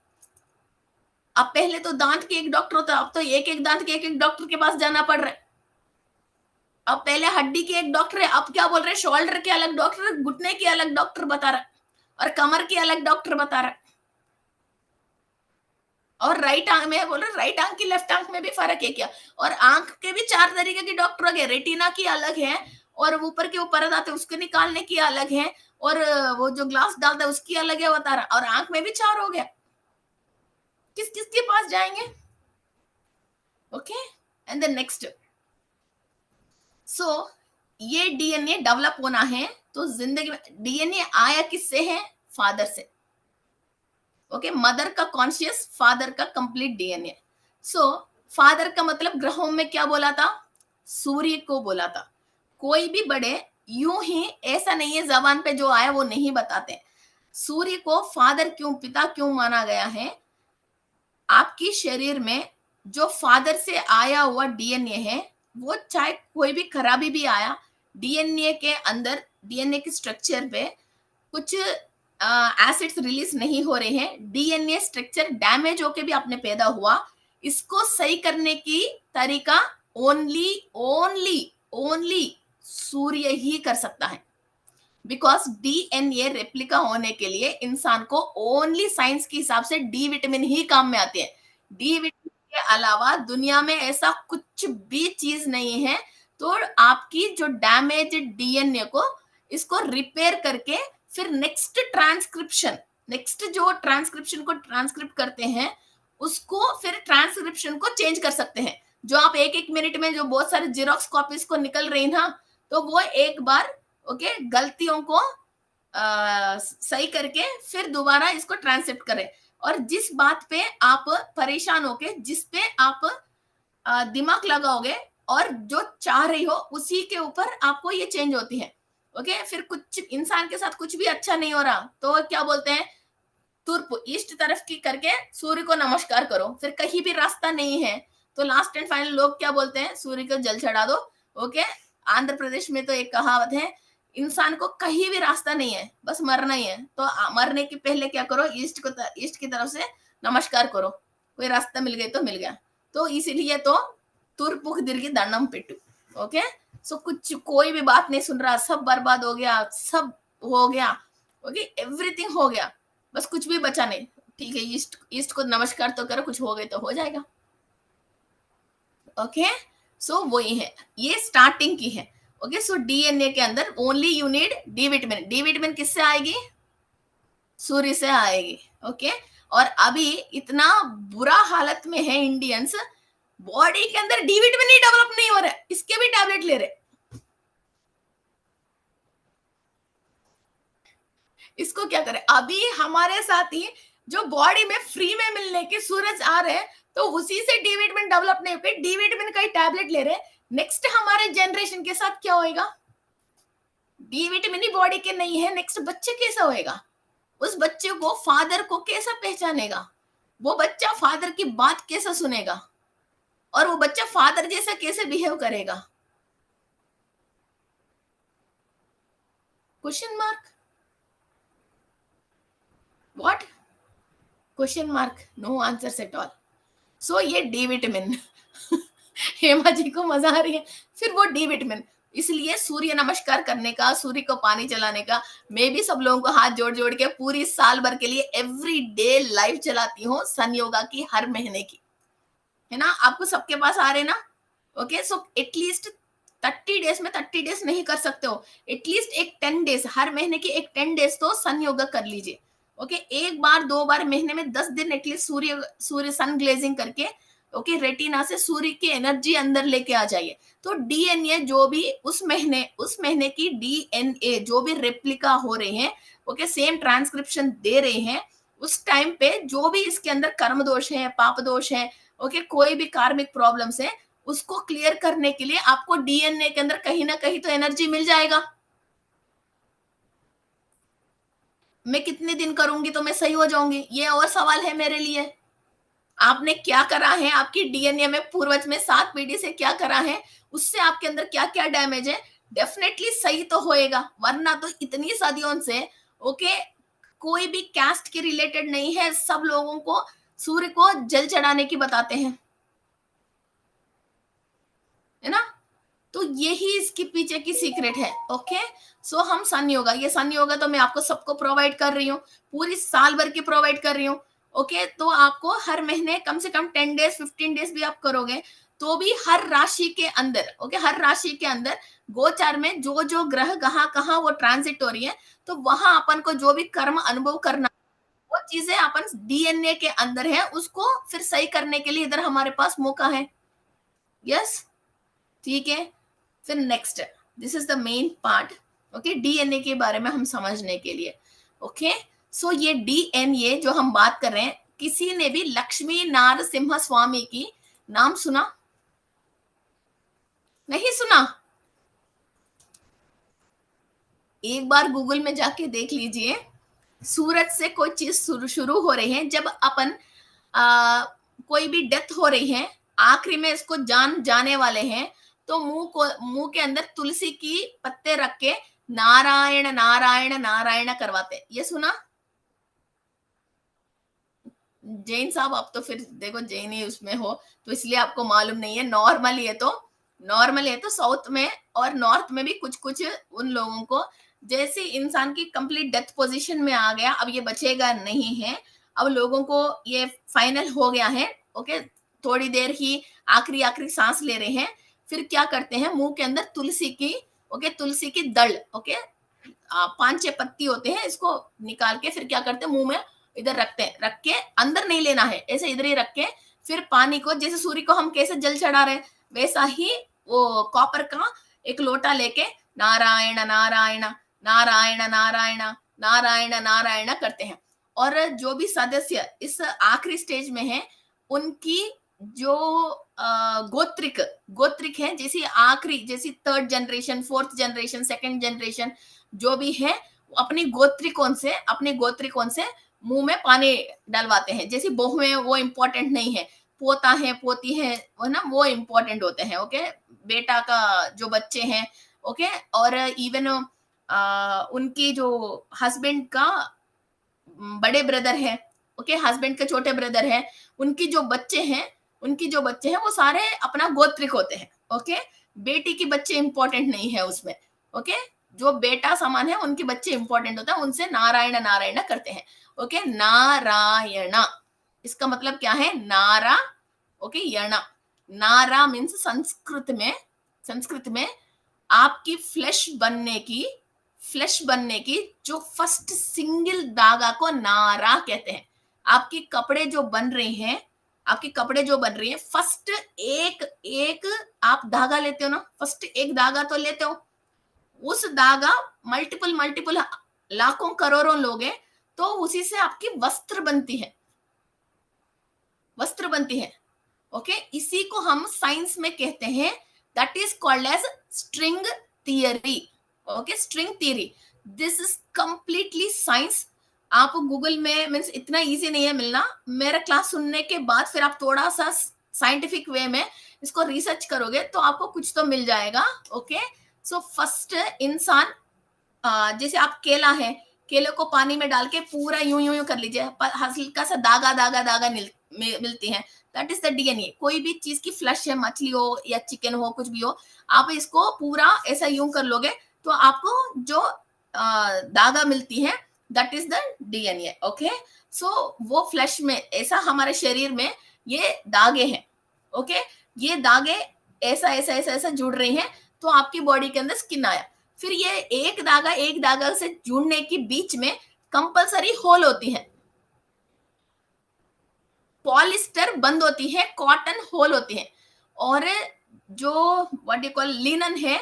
Speaker 1: अब पहले तो दांत के एक डॉक्टर होता, अब तो एक एक दांत के एक एक डॉक्टर के पास जाना पड़ रहा है। अब पहले हड्डी के एक डॉक्टर है, अब क्या बोल रहे हैं, शोल्डर के अलग डॉक्टर, घुटने के अलग डॉक्टर बता रहा है, और कमर के अलग डॉक्टर बता रहा है। और राइट आंख में बोल रहे, राइट आंख की लेफ्ट आंख में भी फर्क है क्या। और आंख के भी 4 तरीके की डॉक्टर हो गए, रेटिना की अलग है, और ऊपर के ऊपर आते उसके निकालने की अलग है, और वो जो ग्लास डालता है उसकी अलग है बता रहा, और आंख में भी 4 हो गया। किस किस के पास जाएंगे। ओके, एंड देन नेक्स्ट, सो ये डीएनए डेवलप होना है, तो जिंदगी में डीएनए आया किससे है, फादर से। ओके, मदर का कॉन्शियस, फादर का कंप्लीट डीएनए। सो फादर का मतलब ग्रहों में क्या बोला था, सूर्य को बोला था। कोई भी बड़े यूं ही ऐसा नहीं है जबान पे जो आया वो नहीं बताते। सूर्य को फादर क्यों, पिता क्यों माना गया है, आपकी शरीर में जो फादर से आया हुआ डीएनए है, वो चाहे कोई भी खराबी भी आया, डीएनए के अंदर, डीएनए के स्ट्रक्चर पे कुछ एसिड्स रिलीज नहीं हो रहे हैं, डीएनए स्ट्रक्चर डैमेज होके भी आपने पैदा हुआ, इसको सही करने की तरीका ओनली ओनली ओनली सूर्य ही कर सकता है। बिकॉज डीएनए रेप्लिका होने के लिए इंसान को ओनली साइंस के हिसाब से डी विटामिन ही काम में आते हैं। डी विटामिन के अलावा दुनिया में ऐसा कुछ भी चीज नहीं है। तो आपकी जो डैमेज डीएनए को इसको रिपेयर करके फिर नेक्स्ट जो ट्रांसक्रिप्शन को ट्रांसक्रिप्ट करते हैं उसको फिर ट्रांसक्रिप्शन को चेंज कर सकते हैं। जो आप एक एक मिनट में जो बहुत सारे जीरोक्स कॉपीज को निकल रही ना, तो वो एक बार ओके गलतियों को सही करके फिर दोबारा इसको ट्रांसक्रिप्ट करें। और जिस बात पे आप परेशान होके जिस पे आप दिमाग लगाओगे और जो चाह रही हो उसी के ऊपर आपको ये चेंज होती है। ओके फिर कुछ इंसान के साथ कुछ भी अच्छा नहीं हो रहा तो क्या बोलते हैं, तुर्प ईस्ट तरफ की करके सूर्य को नमस्कार करो। फिर कहीं भी रास्ता नहीं है तो लास्ट एंड फाइनल लोग क्या बोलते हैं, सूर्य को जल चढ़ा दो। ओके आंध्र प्रदेश में तो एक कहावत है, इंसान को कहीं भी रास्ता नहीं है बस मरना ही है, तो मरने के पहले क्या करो, ईस्ट की तरफ से नमस्कार करो, कोई रास्ता मिल गया तो मिल गया। तो इसीलिए तो तुर्पुक दीर्घ दंडम पिट्टू। ओके सो कुछ कोई भी बात नहीं सुन रहा, सब बर्बाद हो गया, सब हो गया। ओके एवरीथिंग हो गया, बस कुछ भी बचा नहीं। ठीक है ईस्ट को नमस्कार तो करो, कुछ हो गए तो हो जाएगा। ओके सो वही है, ये स्टार्टिंग की है। ओके सो डीएनए के अंदर only you need D vitamin. D vitamin किससे आएगी, सूर्य से आएगी। ओके और अभी इतना बुरा हालत में है इंडियंस, बॉडी के अंदर डी विटामिन ही डेवलप नहीं हो रहा है, इसके भी टैबलेट ले रहे। इसको क्या करें, अभी हमारे साथ ही जो बॉडी में फ्री में मिलने के सूरज आ रहे हैं तो उसी से डी विटामिन डेवलप नहीं होते, डी विटामिन का ही टैबलेट ले रहे हैं। नेक्स्ट हमारे जनरेशन के साथ क्या होएगा, डी विटामिन ही बॉडी के नहीं है, नेक्स्ट बच्चे कैसा होएगा, उस बच्चे को फादर को कैसा पहचानेगा, वो बच्चा फादर की बात कैसा सुनेगा, और वो बच्चा फादर जैसा कैसे बिहेव करेगा। Question mark, what, question mark, no answer at all. So ये डी विटामिन हेमा जी को मजा आ रही है। फिर वो डी विटामिन, इसलिए सूर्य नमस्कार करने का, सूर्य को पानी चलाने का, मैं भी सब लोगों को हाथ जोड़ जोड़ के पूरी साल भर के लिए एवरी डे लाइव चलाती हूँ सन योगा की, हर महीने की, है ना। आपको सबके पास आ रहे ना। ओके सो एटलीस्ट 30 डेज में 30 डेज नहीं कर सकते हो, एटलीस्ट एक 10 डेज, हर महीने की एक 10 डेज तो सन योगा कर लीजिए। ओके एक बार 2 बार महीने में 10 दिन एटलीस्ट सूर्य सन ग्लेजिंग करके ओके रेटिना से सूर्य की एनर्जी अंदर लेके आ जाइए। तो डीएनए जो भी उस महीने की डीएनए जो भी रेप्लिका हो रहे हैं, ओके सेम ट्रांसक्रिप्शन दे रहे हैं, उस टाइम पे जो भी इसके अंदर कर्म दोष है, पाप दोष है, ओके कोई भी कार्मिक प्रॉब्लम्स है, उसको क्लियर करने के लिए आपको डीएनए के अंदर कहीं ना कहीं तो एनर्जी मिल जाएगा। मैं कितने दिन करूंगी तो मैं सही हो जाऊंगी, ये और सवाल है मेरे लिए। आपने क्या करा है, आपकी डीएनए में पूर्वज में 7 पीढ़ी से क्या करा है, उससे आपके अंदर क्या क्या डैमेज है, डेफिनेटली सही तो होएगा। वरना तो इतनी सदियों से ओके कोई भी कास्ट के रिलेटेड नहीं है, सब लोगों को सूर्य को जल चढ़ाने की बताते हैं, है ना। तो यही इसके पीछे की सीक्रेट है। ओके सो हम सन योगा, ये सन योगा तो मैं आपको सबको प्रोवाइड कर रही हूँ, पूरी साल भर की प्रोवाइड कर रही हूँ। ओके तो आपको हर महीने कम से कम 10 डेज 15 डेज भी आप करोगे तो भी हर राशि के अंदर, ओके हर राशि के अंदर गोचार में जो जो ग्रह कहाँ कहाँ वो ट्रांजिट हो रही है, तो वहां अपन को जो भी कर्म अनुभव करना, वो चीजें अपन डीएनए के अंदर है, उसको फिर सही करने के लिए इधर हमारे पास मौका है। यस ठीक है। फिर next, this is the main part. Okay DNA के बारे में हम समझने के लिए, ओके सो ये डीएनए जो हम बात कर रहे हैं, किसी ने भी लक्ष्मी नारसिम्हा स्वामी की नाम सुना, नहीं सुना? एक बार गूगल में जाके देख लीजिए, सूरज से कोई चीज शुरू हो रही है, जब अपन कोई भी डेथ हो रही है, आखिरी में इसको जान जाने वाले हैं, तो मुंह के अंदर तुलसी की पत्ते रख के नारायण नारायण नारायण करवाते, ये सुना? जैन साहब, आप तो फिर देखो जैन ही उसमें हो, तो इसलिए आपको मालूम नहीं है। नॉर्मल है तो साउथ में और नॉर्थ में भी कुछ कुछ उन लोगों को, जैसे इंसान की कंप्लीट डेथ पोजीशन में आ गया, अब ये बचेगा नहीं है, अब लोगों को ये फाइनल हो गया है, ओके, थोड़ी देर ही आखिरी आखिरी सांस ले रहे हैं, फिर क्या करते हैं, मुंह के अंदर तुलसी की, ओके, तुलसी की दल, ओके, 5-6 पत्ती होते हैं, इसको निकाल के फिर क्या करते हैं, मुंह में इधर रखते हैं, रख के अंदर नहीं लेना है, ऐसे इधर ही रख के फिर पानी को, जैसे सूर्य को हम कैसे जल चढ़ा रहे हैं, वैसा ही वो कॉपर का एक लोटा लेके नारायण नारायण नारायण नारायण नारायण नारायण करते हैं। और जो भी सदस्य इस आखिरी स्टेज में है, उनकी जो गोत्रिक गोत्रिक है, जैसी आखिरी, जैसी third generation, fourth generation, second generation जो भी है, अपने गोत्रिकों से मुंह में पानी डलवाते हैं। जैसे बहू है वो इम्पोर्टेंट नहीं है, पोता है पोती है वो ना, वो इम्पोर्टेंट होते हैं, ओके, बेटा का जो बच्चे हैं, ओके, और इवन उनकी जो हस्बैंड का बड़े ब्रदर है, ओके, हस्बैंड के छोटे ब्रदर है, उनकी जो बच्चे हैं उनकी जो बच्चे हैं वो सारे अपना गोत्रिक होते हैं, ओके। बेटी की बच्चे इंपॉर्टेंट नहीं है उसमें, ओके, जो बेटा समान है उनके बच्चे इंपॉर्टेंट होता है, उनसे नारायण नारायण करते हैं, ओके। नारायण, इसका मतलब क्या है, नारा, ओके, यण, नारा मीन्स संस्कृत में आपकी फ्लैश बनने की जो फर्स्ट सिंगल धागा को नारा कहते हैं। आपके कपड़े जो बन रहे हैं, आपके कपड़े जो बन रही है, फर्स्ट एक एक आप धागा लेते हो ना, फर्स्ट एक धागा तो लेते हो, उस धागा मल्टीपल मल्टीपल लाखों करोड़ों लोग हैं, तो उसी से आपकी वस्त्र बनती है, ओके। इसी को हम साइंस में कहते हैं, that is called as string theory, okay, string theory, this is completely science. आप गूगल में, मीन्स इतना इजी नहीं है मिलना, मेरा क्लास सुनने के बाद फिर आप थोड़ा सा साइंटिफिक वे में इसको रिसर्च करोगे तो आपको कुछ तो मिल जाएगा, ओके। सो फर्स्ट इंसान, जैसे आप केला है, केले को पानी में डाल के पूरा यूं यूं यूं कर लीजिए, हल्का सा दागा दागा दागा मिलती है, दैट इज द डीएनए। कोई भी चीज की फ्लैश है, मछली हो या चिकन हो, कुछ भी हो, आप इसको पूरा ऐसा यूं कर लोगे तो आपको जो दागा मिलती है, that is the DNA, okay. So वो फ्लैश में, ऐसा हमारे शरीर में ये दागे हैं, ओके, ये दागे ऐसा ऐसा ऐसा ऐसा जुड़ रही हैं, तो आपकी बॉडी के अंदर स्किन आया। फिर ये एक धागा से जुड़ने के बीच में कंपलसरी होल होती है, पॉलिस्टर बंद होती है, कॉटन होल होती है, और जो व्हाट यू कॉल लिनन है,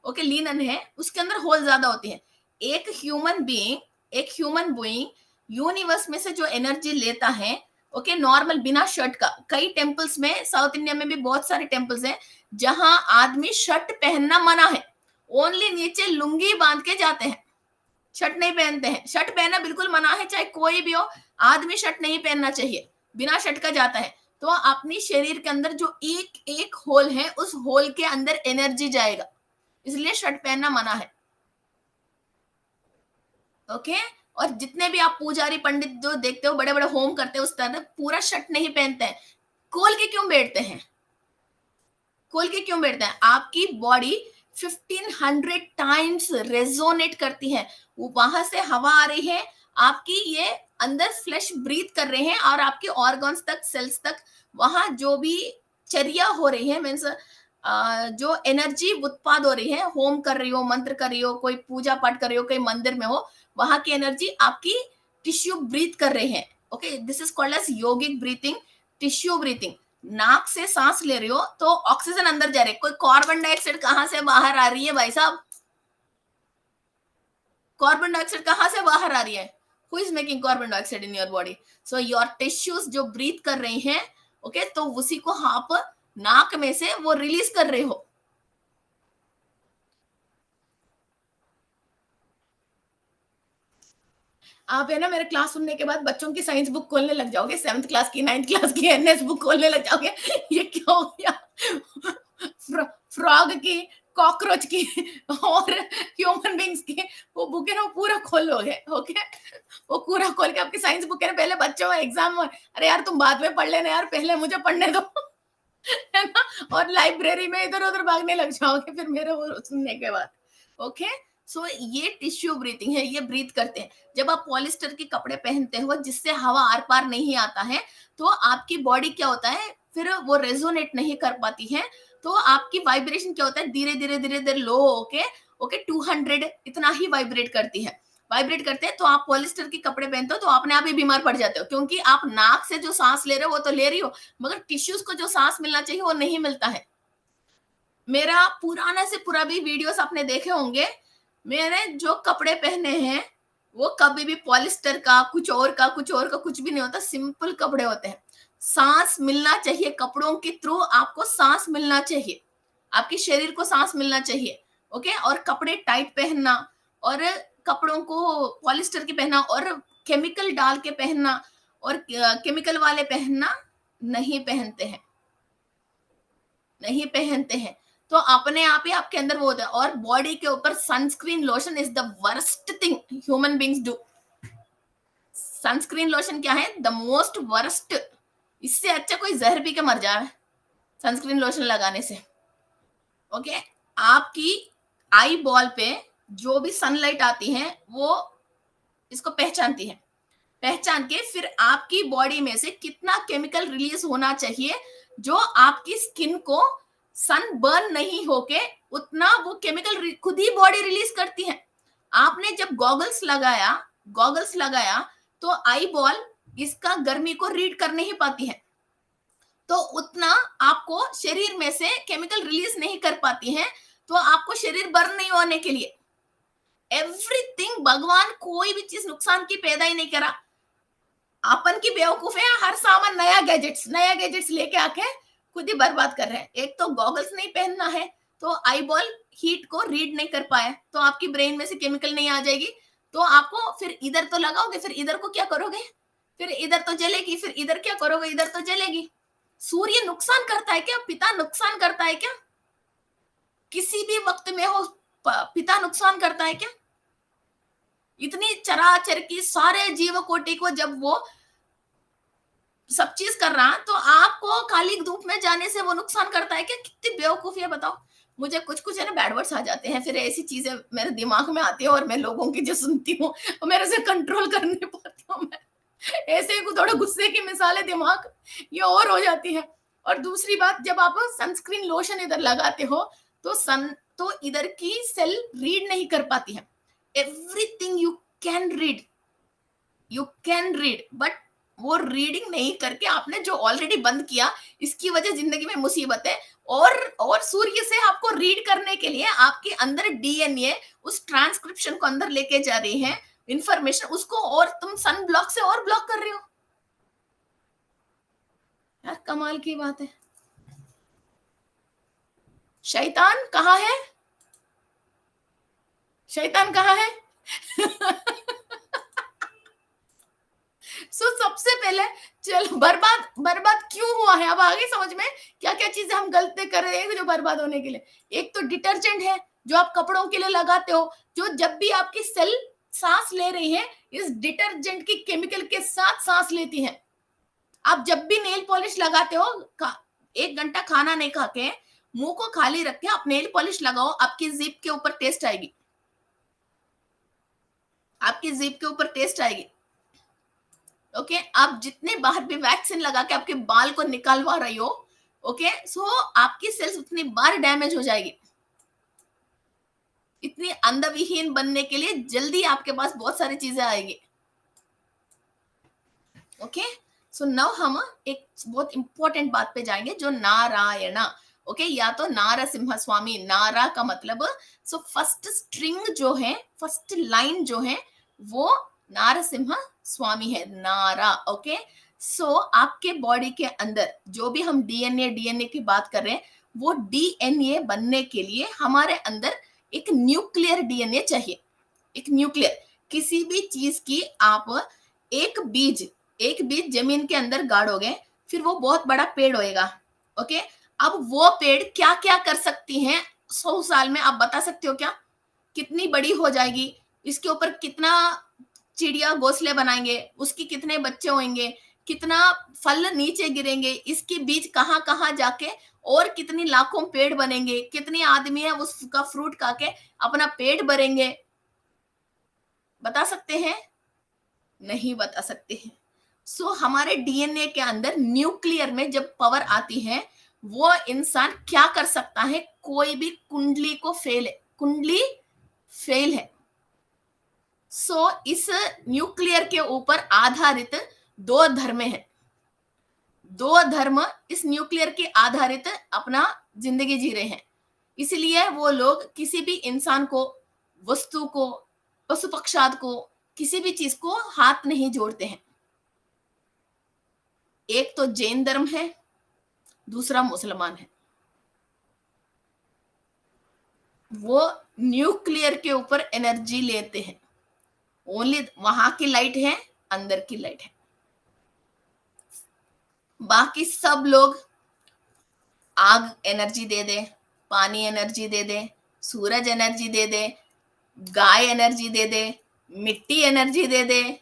Speaker 1: ओके, लिनन है, उसके अंदर होल ज्यादा होती है। एक ह्यूमन बीइंग यूनिवर्स में से जो एनर्जी लेता है, ओके, नॉर्मल बिना शर्ट का, कई टेम्पल्स में, साउथ इंडिया में भी बहुत सारे टेम्पल्स हैं जहां आदमी शर्ट पहनना मना है, ओनली नीचे लुंगी बांध के जाते हैं, शर्ट नहीं पहनते हैं, शर्ट पहनना बिल्कुल मना है, चाहे कोई भी हो, आदमी शर्ट नहीं पहनना चाहिए, बिना शर्ट का जाता है, तो अपनी शरीर के अंदर जो एक एक होल है, उस होल के अंदर एनर्जी जाएगा, इसलिए शर्ट पहनना मना है, ओके। और जितने भी आप पुजारी पंडित जो देखते हो, बड़े बड़े होम करते हो, उस तरह पूरा शर्ट नहीं पहनते हैं, खोल के क्यों बैठते हैं, खोल के क्यों बैठते हैं, आपकी बॉडी 1500 टाइम्स रेजोनेट करती है, वहां से हवा आ रही है, आपकी ये अंदर फ्लैश ब्रीथ कर रहे हैं, और आपके ऑर्गन्स तक, सेल्स तक, वहां जो भी चर्या हो रही है, मीन्स जो एनर्जी उत्पाद हो रही है, होम कर रही हो, मंत्र कर रही हो, कोई पूजा पाठ कर रही हो, कोई मंदिर में हो, वहां की एनर्जी आपकी टिश्यू ब्रीथ कर रहे हैं, okay, this is called as yogic breathing, tissue breathing. नाक से सांस ले रही हो तो ऑक्सीजन अंदर जा रही है, कोई कार्बन डाइऑक्साइड कहां से बाहर आ रही है भाई साहब, कार्बन डाइऑक्साइड कहां से बाहर आ रही है, who is making carbon dioxide in your body, so your tissues जो ब्रीथ कर रही हैं, ओके, तो उसी को आप नाक में से वो रिलीज कर रहे हो। आप है ना मेरे क्लास सुनने के बाद बच्चों की साइंस बुक खोलने लग जाओगे, 7th क्लास की, 9th क्लास की एनएस बुक खोलने लग जाओगे, ये क्या हो गया, फ्रॉग की, कॉकरोच की और ह्यूमन बींग्स की वो बुक है ना, वो पूरा खोलोगे, ओके। वो पूरा खोल के आपकी साइंस बुक है ना, पहले बच्चों में एग्जाम में, अरे यार तुम बाद में पढ़ लेना यार, पहले मुझे पढ़ने दो है ना, और लाइब्रेरी में इधर उधर भागने लग जाओगे फिर मेरे वो सुनने के बाद। ओके, सो ये टिश्यू ब्रीथिंग है, ये ब्रीथ करते हैं। जब आप पॉलिस्टर के कपड़े पहनते हो जिससे हवा आर पार नहीं आता है, तो आपकी बॉडी क्या होता है, फिर वो रेजोनेट नहीं कर पाती है, तो आपकी वाइब्रेशन क्या होता है, धीरे धीरे धीरे धीरे लो होके ओके 200 इतना ही वाइब्रेट करती है, वाइब्रेट करते हैं। तो आप पॉलिस्टर के कपड़े पहनते हो तो अपने आप ही बीमार पड़ जाते हो, क्योंकि आप नाक से जो सांस ले रहे हो वो तो ले रही हो, मगर टिश्यूज को जो सांस मिलना चाहिए वो नहीं मिलता है। मेरा पुराना से पूरा भी वीडियोस आपने देखे होंगे, मैंने जो कपड़े पहने हैं वो कभी भी पॉलिस्टर का कुछ और का कुछ और का कुछ भी नहीं होता, सिंपल कपड़े होते हैं। सांस मिलना चाहिए, कपड़ों के थ्रू आपको सांस मिलना चाहिए, आपके शरीर को सांस मिलना चाहिए। ओके, और कपड़े टाइट पहनना और कपड़ों को पॉलिस्टर के पहनना और केमिकल डाल के पहनना और केमिकल वाले पहनना नहीं पहनते हैं, नहीं पहनते हैं। तो अपने आप ही आपके अंदर वो होता है। और बॉडी के ऊपर sunscreen lotion is the worst thing human beings do. Sunscreen lotion क्या है, द मोस्ट वर्स्ट। इससे अच्छा कोई जहर पी के मर जाए सनस्क्रीन लोशन लगाने से। ओके, आपकी आई बॉल पे जो भी सनलाइट आती है वो इसको पहचानती है, पहचान के फिर आपकी बॉडी में से कितना केमिकल रिलीज होना चाहिए जो आपकी स्किन को सन बर्न नहीं होके उतना वो केमिकल खुद ही बॉडी रिलीज करती है। आपने जब गॉगल्स लगाया तो आई बॉल इसका गर्मी को रीड कर नहीं पाती है, तो उतना आपको शरीर में से केमिकल रिलीज नहीं कर पाती है, तो आपको शरीर बर्न नहीं होने के लिए एवरीथिंग, भगवान कोई भी चीज नुकसान की पैदा ही नहीं करा। अपन की बेवकूफ है, हर सामान नया गैजेट्स लेके आके खुद ही बर्बाद कर रहे हैं। एक तो गॉगल्स नहीं पहनना है, तो आई बॉल हीट को रीड नहीं कर पाए, तो आपकी ब्रेन में से केमिकल नहीं आ जाएगी, तो आपको फिर इधर तो लगाओगे, फिर इधर को क्या करोगे, फिर इधर तो जलेगी, फिर इधर क्या करोगे, इधर तो जलेगी। सूर्य नुकसान करता है क्या, पिता नुकसान करता है क्या, किसी भी वक्त में हो पिता नुकसान करता है क्या? इतनी चराचर की सारे जीव कोटि को जब वो सब चीज कर रहा, तो आपको खाली धूप में जाने से वो नुकसान करता है क्या? कितनी बेवकूफी है बताओ। मुझे कुछ कुछ है ना बैड वर्ड्स आ जाते हैं, फिर ऐसी चीजें मेरे दिमाग में आती है और मैं लोगों की जो सुनती हूँ मेरे से कंट्रोल कर नहीं पाती हूँ मैं। ऐसे ही थोड़ा गुस्से की मिसालें दिमाग ये और हो जाती है। और दूसरी बात, जब आप सनस्क्रीन लोशन इधर लगाते हो तो तो इधर की सेल रीड नहीं कर पाती है। Everything you can read but वो रीडिंग नहीं करके आपने जो ऑलरेडी बंद किया, इसकी वजह जिंदगी में मुसीबत है। और सूर्य से आपको रीड करने के लिए आपके अंदर डीएनए उस ट्रांसक्रिप्शन को अंदर लेके जा रही है इंफॉर्मेशन उसको, और तुम सन ब्लॉक से और ब्लॉक कर रहे हो यार, कमाल की बात है। शैतान कहाँ है, शैतान कहाँ है सो सबसे पहले चल बर्बाद बर्बाद क्यों हुआ है, अब आगे समझ में क्या क्या चीजें हम गलती कर रहे हैं जो बर्बाद होने के लिए। एक तो डिटर्जेंट है जो आप कपड़ों के लिए लगाते हो, जो जब भी आपकी सेल सांस ले रही है इस डिटर्जेंट की केमिकल के साथ सांस लेती है। आप जब भी नेल पॉलिश लगाते हो, 1 घंटा खाना नहीं खा के मुंह को खाली रख के आप नेल पॉलिश लगाओ, आपकी जीभ के ऊपर टेस्ट आएगी, आपकी जीभ के ऊपर टेस्ट आएगी। ओके, आप जितने बाहर भी वैक्सीन लगा के आपके बाल को निकालवा रही हो, ओके, सो आपकी सेल्स उतनी बार डैमेज हो जाएगी। इतनी अंधविहीन बनने के लिए जल्दी आपके पास बहुत सारी चीजें आएगी। ओके, सो नाउ हम एक बहुत इंपॉर्टेंट बात पे जाएंगे जो नारायणा। ओके, या तो नारसिम्हा स्वामी, नारा का मतलब, सो फर्स्ट स्ट्रिंग जो है, फर्स्ट लाइन जो है वो नारसिम्हा स्वामी है, नारा। ओके, सो आपके बॉडी के अंदर जो भी हम डीएनए की बात कर रहे हैं, वो डीएनए बनने के लिए हमारे अंदर एक न्यूक्लियर डीएनए चाहिए। एक न्यूक्लियर, किसी भी चीज की आप एक बीज जमीन के अंदर गाड़ोगे, फिर वो बहुत बड़ा पेड़ होएगा। ओके, अब वो पेड़ क्या क्या कर सकती हैं 100 साल में, आप बता सकते हो क्या? कितनी बड़ी हो जाएगी, इसके ऊपर कितना चिड़िया घोंसले बनाएंगे, उसकी कितने बच्चे होंगे, कितना फल नीचे गिरेंगे, इसके बीज कहाँ कहाँ जाके और कितनी लाखों पेड़ बनेंगे, कितने आदमी है उसका फ्रूट खा के अपना पेट भरेंगे, बता सकते हैं? नहीं बता सकते हैं। सो हमारे डीएनए के अंदर न्यूक्लियर में जब पावर आती है, वो इंसान क्या कर सकता है? कोई भी कुंडली को फेल है, कुंडली फेल है। सो इस न्यूक्लियर के ऊपर आधारित दो धर्म हैं, दो धर्म इस न्यूक्लियर के आधारित अपना जिंदगी जी रहे हैं। इसलिए वो लोग किसी भी इंसान को, वस्तु को, पशु पक्षाद को, किसी भी चीज को हाथ नहीं जोड़ते हैं। एक तो जैन धर्म है, दूसरा मुसलमान है। वो न्यूक्लियर के ऊपर एनर्जी लेते हैं, ओनली वहां की लाइट है, अंदर की लाइट है। बाकी सब लोग आग एनर्जी दे दे, पानी एनर्जी दे दे, सूरज एनर्जी दे दे, गाय एनर्जी दे दे, मिट्टी एनर्जी दे दे,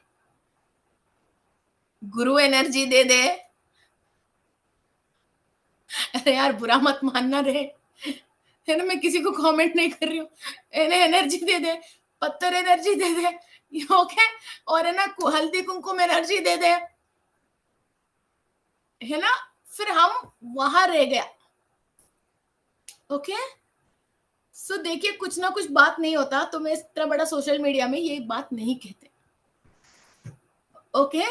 Speaker 1: गुरु एनर्जी दे दे। अरे यार बुरा मत मानना रे, है ना, मैं किसी को कमेंट नहीं कर रही हूँ। इन्हें एनर्जी दे दे, पत्थर एनर्जी दे दे, ओके, और है ना हल्दी कुमकुम एनर्जी दे दे, है ना, फिर हम वहां रह गया। ओके, सो देखिए कुछ ना कुछ बात नहीं होता तो मैं इतना बड़ा सोशल मीडिया में ये बात नहीं कहते। ओके,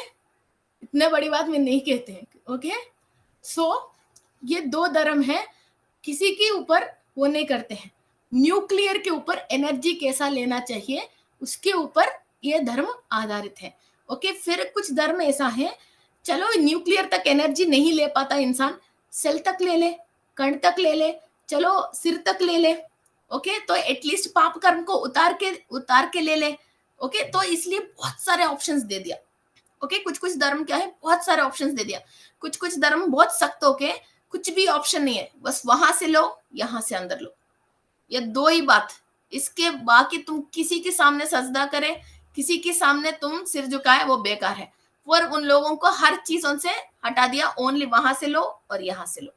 Speaker 1: इतने बड़ी बात में नहीं कहते हैं। ओके, सो ये दो धर्म है, किसी के ऊपर वो नहीं करते हैं। न्यूक्लियर के ऊपर एनर्जी कैसा लेना चाहिए उसके ऊपर ये धर्म आधारित है। ओके, फिर कुछ धर्म ऐसा है, चलो न्यूक्लियर तक एनर्जी नहीं ले पाता इंसान, सेल तक ले ले, कण तक ले ले, चलो सिर तक ले ले। ओके, तो एटलीस्ट पाप कर्म को उतार के ले ले। ओके, तो इसलिए बहुत सारे ऑप्शंस दे दिया। ओके, कुछ कुछ धर्म क्या है, बहुत सारे ऑप्शंस दे दिया। कुछ कुछ धर्म बहुत सख्त होके कुछ भी ऑप्शन नहीं है, बस वहां से लो, यहां से अंदर लो, ये दो ही बात। इसके बाकी तुम किसी के सामने सजदा करे, किसी के सामने तुम सिर झुकाए, वो बेकार है। पर उन लोगों को हर चीज उनसे हटा दिया, ओनली वहां से लो और यहां से लो।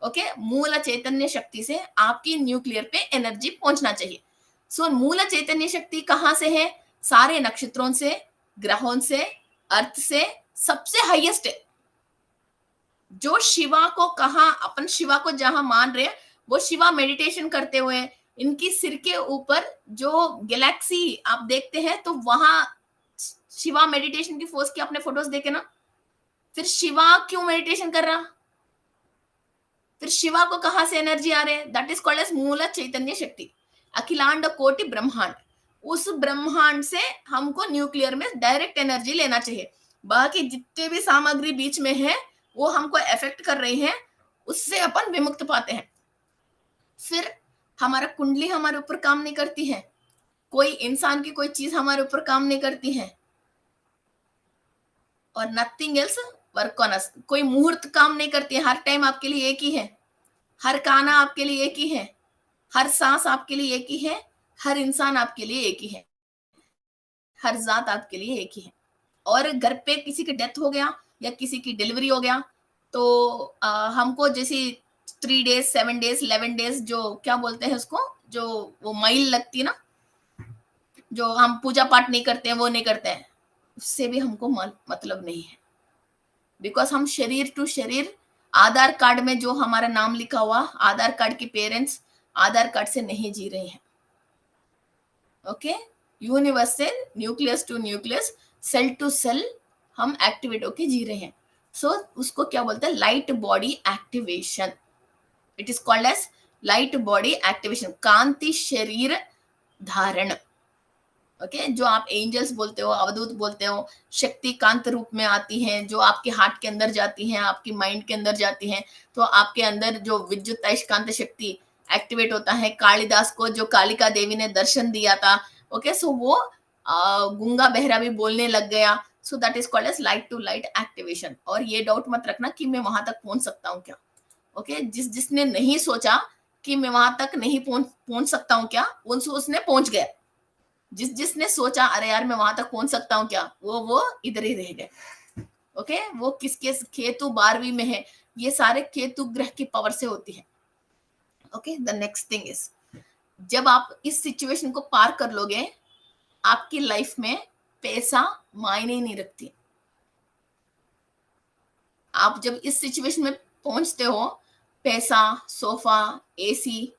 Speaker 1: ओके, मूल चैतन्य शक्ति से आपकी न्यूक्लियर पे एनर्जी पहुंचना चाहिए। सो मूल चैतन्य शक्ति कहां से है? सारे नक्षत्रों से, ग्रहों से, अर्थ से, सबसे हाईएस्ट है। जो शिवा को कहा, अपन शिवा को जहां मान रहे हैं, वो शिवा मेडिटेशन करते हुए इनकी सिर के ऊपर जो गैलेक्सी आप देखते हैं, तो वहां शिवा मेडिटेशन की फोर्स की आपने फोटोज देखे ना। फिर शिवा क्यों मेडिटेशन कर रहा? फिर शिवा को कहां से एनर्जी आ रहे हैं? दैट इज कॉल्ड एज मूल चैतन्य शक्ति, अखिलांड कोटि ब्रह्मांड। उस ब्रह्मांड से हमको न्यूक्लियर में डायरेक्ट एनर्जी लेना चाहिए। बाकी जितने भी सामग्री बीच में है वो हमको इफेक्ट कर रही है, उससे अपन विमुक्त पाते हैं। फिर हमारा कुंडली हमारे ऊपर काम नहीं करती है, कोई इंसान की कोई चीज हमारे ऊपर काम नहीं करती है, और nothing else work on us. कोई मुहूर्त काम नहीं करती है, हर टाइम आपके लिए एक ही है, हर गाना आपके लिए एक ही है, हर सांस आपके लिए एक ही है, हर इंसान आपके लिए एक ही है, हर जात आपके लिए एक ही है। और घर पे किसी की डेथ हो गया या किसी की डिलीवरी हो गया, तो हमको जैसे 3 डेज, 7 डेज, 11 डेज, जो क्या बोलते हैं उसको, जो वो माइल लगती है ना, जो हम पूजा पाठ नहीं करते हैं, वो नहीं करते हैं, उससे भी हमको मतलब नहीं है। बिकॉज हम शरीर टू शरीर, आधार कार्ड में जो हमारा नाम लिखा हुआ, आधार कार्ड के पेरेंट्स आधार कार्ड से नहीं जी रहे हैं। ओके, यूनिवर्स से nucleus to nucleus, cell to cell हम एक्टिवेट होके जी रहे हैं। सो उसको क्या बोलते हैं? Light body activation. It is called as light body activation, कांति शरीर धारण। ओके, जो आप एंजल्स बोलते हो, अवधूत बोलते हो, शक्ति कांत रूप में आती हैं, जो आपके हार्ट के अंदर जाती हैं, आपकी माइंड के अंदर जाती हैं, तो आपके अंदर जो विद्युत अयस्कांत शक्ति एक्टिवेट होता है। कालिदास को जो कालिका देवी ने दर्शन दिया था, ओके, सो वो गूंगा बहरा भी बोलने लग गया। So that is called as light to light activation. और ये डाउट मत रखना कि मैं वहां तक पहुंच सकता हूँ क्या। ओके, जिसने नहीं सोचा कि मैं वहां तक नहीं पहुंच सकता हूँ क्या, उसने पहुंच गया। जिसने सोचा अरे यार मैं वहां तक पहुंच सकता हूँ क्या, वो इधर ही रह गए। ओके, वो किसके, केतु 12वीं में है, ये सारे केतु ग्रह की पावर से होती है। Okay, the next thing is, जब आप इस सिचुएशन को पार कर लोगे, आपकी लाइफ में पैसा मायने ही नहीं रखती। आप जब इस सिचुएशन में पहुंचते हो, पैसा, सोफा, एसी,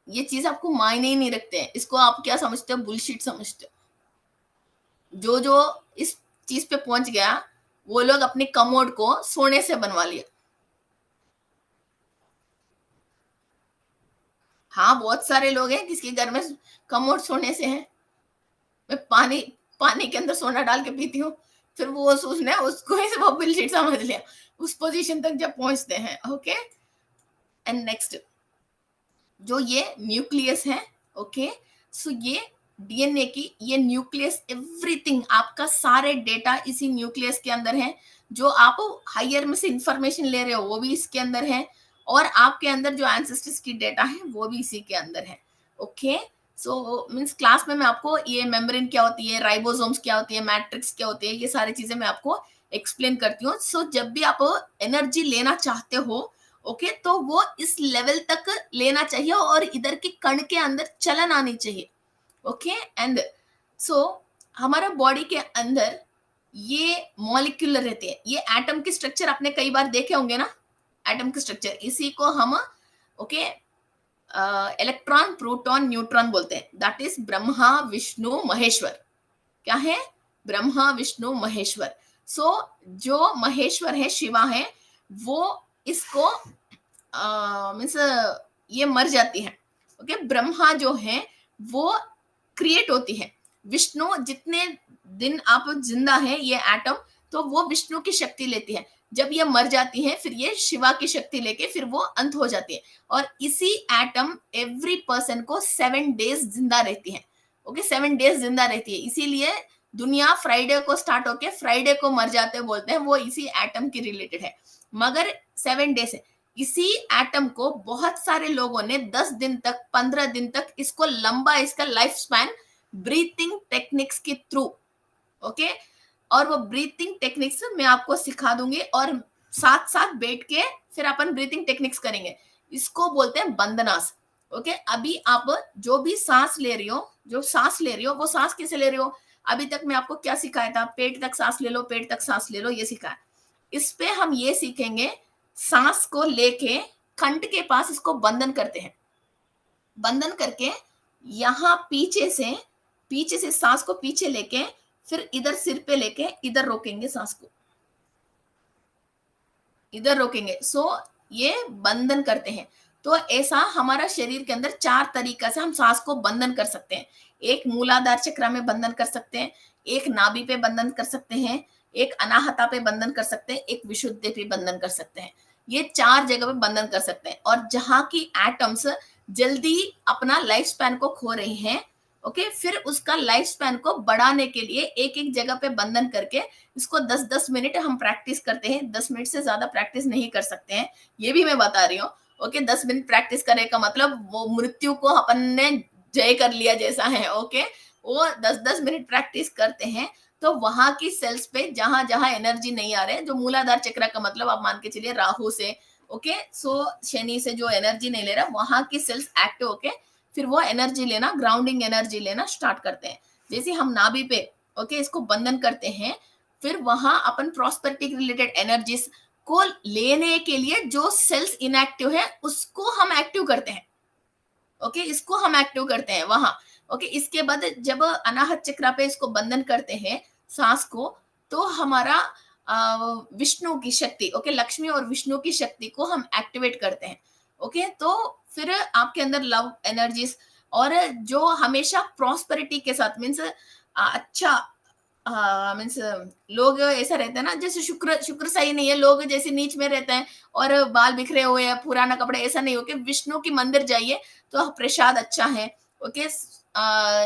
Speaker 1: ये चीज आपको मायने ही नहीं रखते हैं। इसको आप क्या समझते हो, बुलशिट समझते हो। जो जो इस चीज पे पहुंच गया, वो लोग अपने कमोड को सोने से बनवा लिया। हाँ, बहुत सारे लोग हैं जिसके घर में कमोड सोने से है। मैं पानी पानी के अंदर सोना डाल के पीती हूँ, फिर वो सोचना है उसको ही वो बुलशिट समझ लिया, उस पोजीशन तक जब पहुंचते हैं। ओके, एंड नेक्स्ट, जो ये न्यूक्लियस है, ओके, सो ये डीएनए की ये न्यूक्लियस, एवरीथिंग आपका सारे डेटा इसी न्यूक्लियस के अंदर है। जो आप हायर में से इंफॉर्मेशन ले रहे हो वो भी इसके अंदर है, और आपके अंदर जो एंसेस्टर्स की डेटा है वो भी इसी के अंदर है। ओके, सो मीन्स क्लास में मैं आपको ये मेम्ब्रेन क्या होती है, राइबोसोम्स क्या होती है, मैट्रिक्स क्या होती है, ये सारी चीजें मैं आपको एक्सप्लेन करती हूँ। सो जब भी आप एनर्जी लेना चाहते हो, ओके, तो वो इस लेवल तक लेना चाहिए और इधर के कण के अंदर चलन आनी चाहिए। ओके, एंड सो हमारा बॉडी के अंदर ये मॉलिक्यूलर रहते हैं, ये एटम की स्ट्रक्चर आपने कई बार देखे होंगे ना, एटम की स्ट्रक्चर, इसी को हम ओके इलेक्ट्रॉन, प्रोटॉन, न्यूट्रॉन बोलते हैं। That is Brahma Vishnu Maheshwar. क्या है, ब्रह्मा विष्णु महेश्वर। सो जो महेश्वर है, शिवा है, वो इसको मीन्स ये मर जाती है। ओके, ब्रह्मा जो है वो क्रिएट होती है, विष्णु जितने दिन आप जिंदा है ये एटम, तो वो विष्णु की शक्ति लेती है। जब ये मर जाती है फिर ये शिवा की शक्ति लेके फिर वो अंत हो जाती है। और इसी एटम एवरी पर्सन को 7 डेज जिंदा रहती है। ओके, 7 डेज जिंदा रहती है, इसीलिए दुनिया फ्राइडे को स्टार्ट होके फ्राइडे को मर जाते बोलते हैं, वो इसी एटम की रिलेटेड है। मगर 7 डेज है, इसी एटम को बहुत सारे लोगों ने 10 दिन तक, 15 दिन तक इसको लंबा, इसका लाइफ स्पैन ब्रीथिंग टेक्निक्स के थ्रू। ओके, और वो ब्रीथिंग टेक्निक्स मैं आपको सिखा दूंगी, और साथ साथ बैठ के फिर अपन ब्रीथिंग टेक्निक्स करेंगे। इसको बोलते हैं बंदनास। ओके, अभी आप जो भी सांस ले रही हो, जो सांस ले रही हो, वो सांस कैसे ले रही हो, अभी तक मैं आपको क्या सिखाया था, पेट तक सांस ले लो, पेट तक सांस ले लो, ये सिखाया। इस पे हम ये सीखेंगे, सांस को लेके कंठ के पास इसको बंधन करते हैं, बंधन करके यहाँ पीछे से सांस को पीछे लेके फिर इधर सिर पे लेके इधर रोकेंगे सांस को, इधर रोकेंगे। सो ये बंधन करते हैं। तो ऐसा हमारा शरीर के अंदर 4 तरीका से हम सांस को बंधन कर सकते हैं। एक मूलाधार चक्र में बंधन कर सकते हैं, एक नाभि पे बंधन कर सकते हैं, एक अनाहता पे बंधन कर सकते हैं, एक विशुद्धि पे बंधन कर सकते हैं। ये 4 जगह पे बंधन कर सकते हैं। और जहां की एटम्स जल्दी अपना लाइफ स्पैन को खो रहे हैं, ओके, फिर उसका लाइफ स्पैन को बढ़ाने के लिए एक एक जगह पे बंधन करके इसको 10-10 मिनट हम प्रैक्टिस करते हैं। 10 मिनट से ज्यादा प्रैक्टिस नहीं कर सकते हैं, ये भी मैं बता रही हूँ। ओके, 10 मिनट प्रैक्टिस करने का मतलब वो मृत्यु को अपन ने जय कर लिया जैसा है। ओके, वो 10-10 मिनट प्रैक्टिस करते हैं, तो वहां की सेल्स पे जहां जहां एनर्जी नहीं आ रहे, जो मूलाधार चक्र का मतलब आप मान के चलिए राहु से, ओके, सो शनि से जो एनर्जी नहीं ले रहा, वहां की सेल्स एक्टिव होके फिर वो एनर्जी लेना, ग्राउंडिंग एनर्जी लेना स्टार्ट करते हैं। जैसे हम नाभि पे ओके इसको बंधन करते हैं, फिर वहां अपन प्रॉस्पेरिटी रिलेटेड एनर्जीज को लेने के लिए जो सेल्स इनएक्टिव है उसको हम एक्टिव करते हैं। ओके, इसको हम एक्टिव करते हैं वहां। ओके, इसके बाद जब अनाहत चक्र पे इसको बंधन करते हैं सांस को, तो हमारा विष्णु की शक्ति, ओके, लक्ष्मी और विष्णु की शक्ति को हम एक्टिवेट करते हैं। ओके, तो फिर आपके अंदर लव एनर्जीज, और जो हमेशा प्रॉस्पेरिटी के साथ मीन्स अच्छा, मीन्स लोग ऐसा रहते हैं ना, जैसे शुक्र शुक्र सही नहीं है, लोग जैसे नीच में रहते हैं और बाल बिखरे हुए हैं, पुराना कपड़े, ऐसा नहीं हो कि विष्णु की मंदिर जाइए तो प्रसाद अच्छा है। ओके,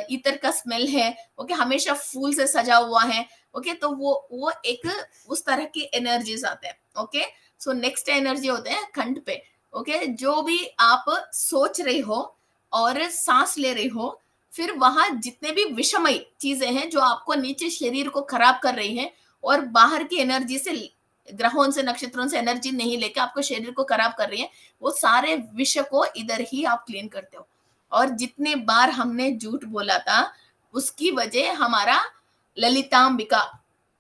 Speaker 1: इतर का स्मेल है, ओके, हमेशा फूल से सजा हुआ है। ओके, तो वो एक उस तरह की एनर्जीज आते हैं। ओके, सो नेक्स्ट एनर्जी होते हैं कंठ पे। ओके, जो भी आप सोच रहे हो और सांस ले रहे हो, फिर वहां जितने भी विषमय चीजें हैं जो आपको नीचे शरीर को खराब कर रही हैं और बाहर की एनर्जी से, ग्रहों से, नक्षत्रों से एनर्जी नहीं लेके आपको शरीर को खराब कर रही है, वो सारे विष को इधर ही आप क्लीन करते हो। और जितने बार हमने झूठ बोला था उसकी वजह हमारा ललितांबिका,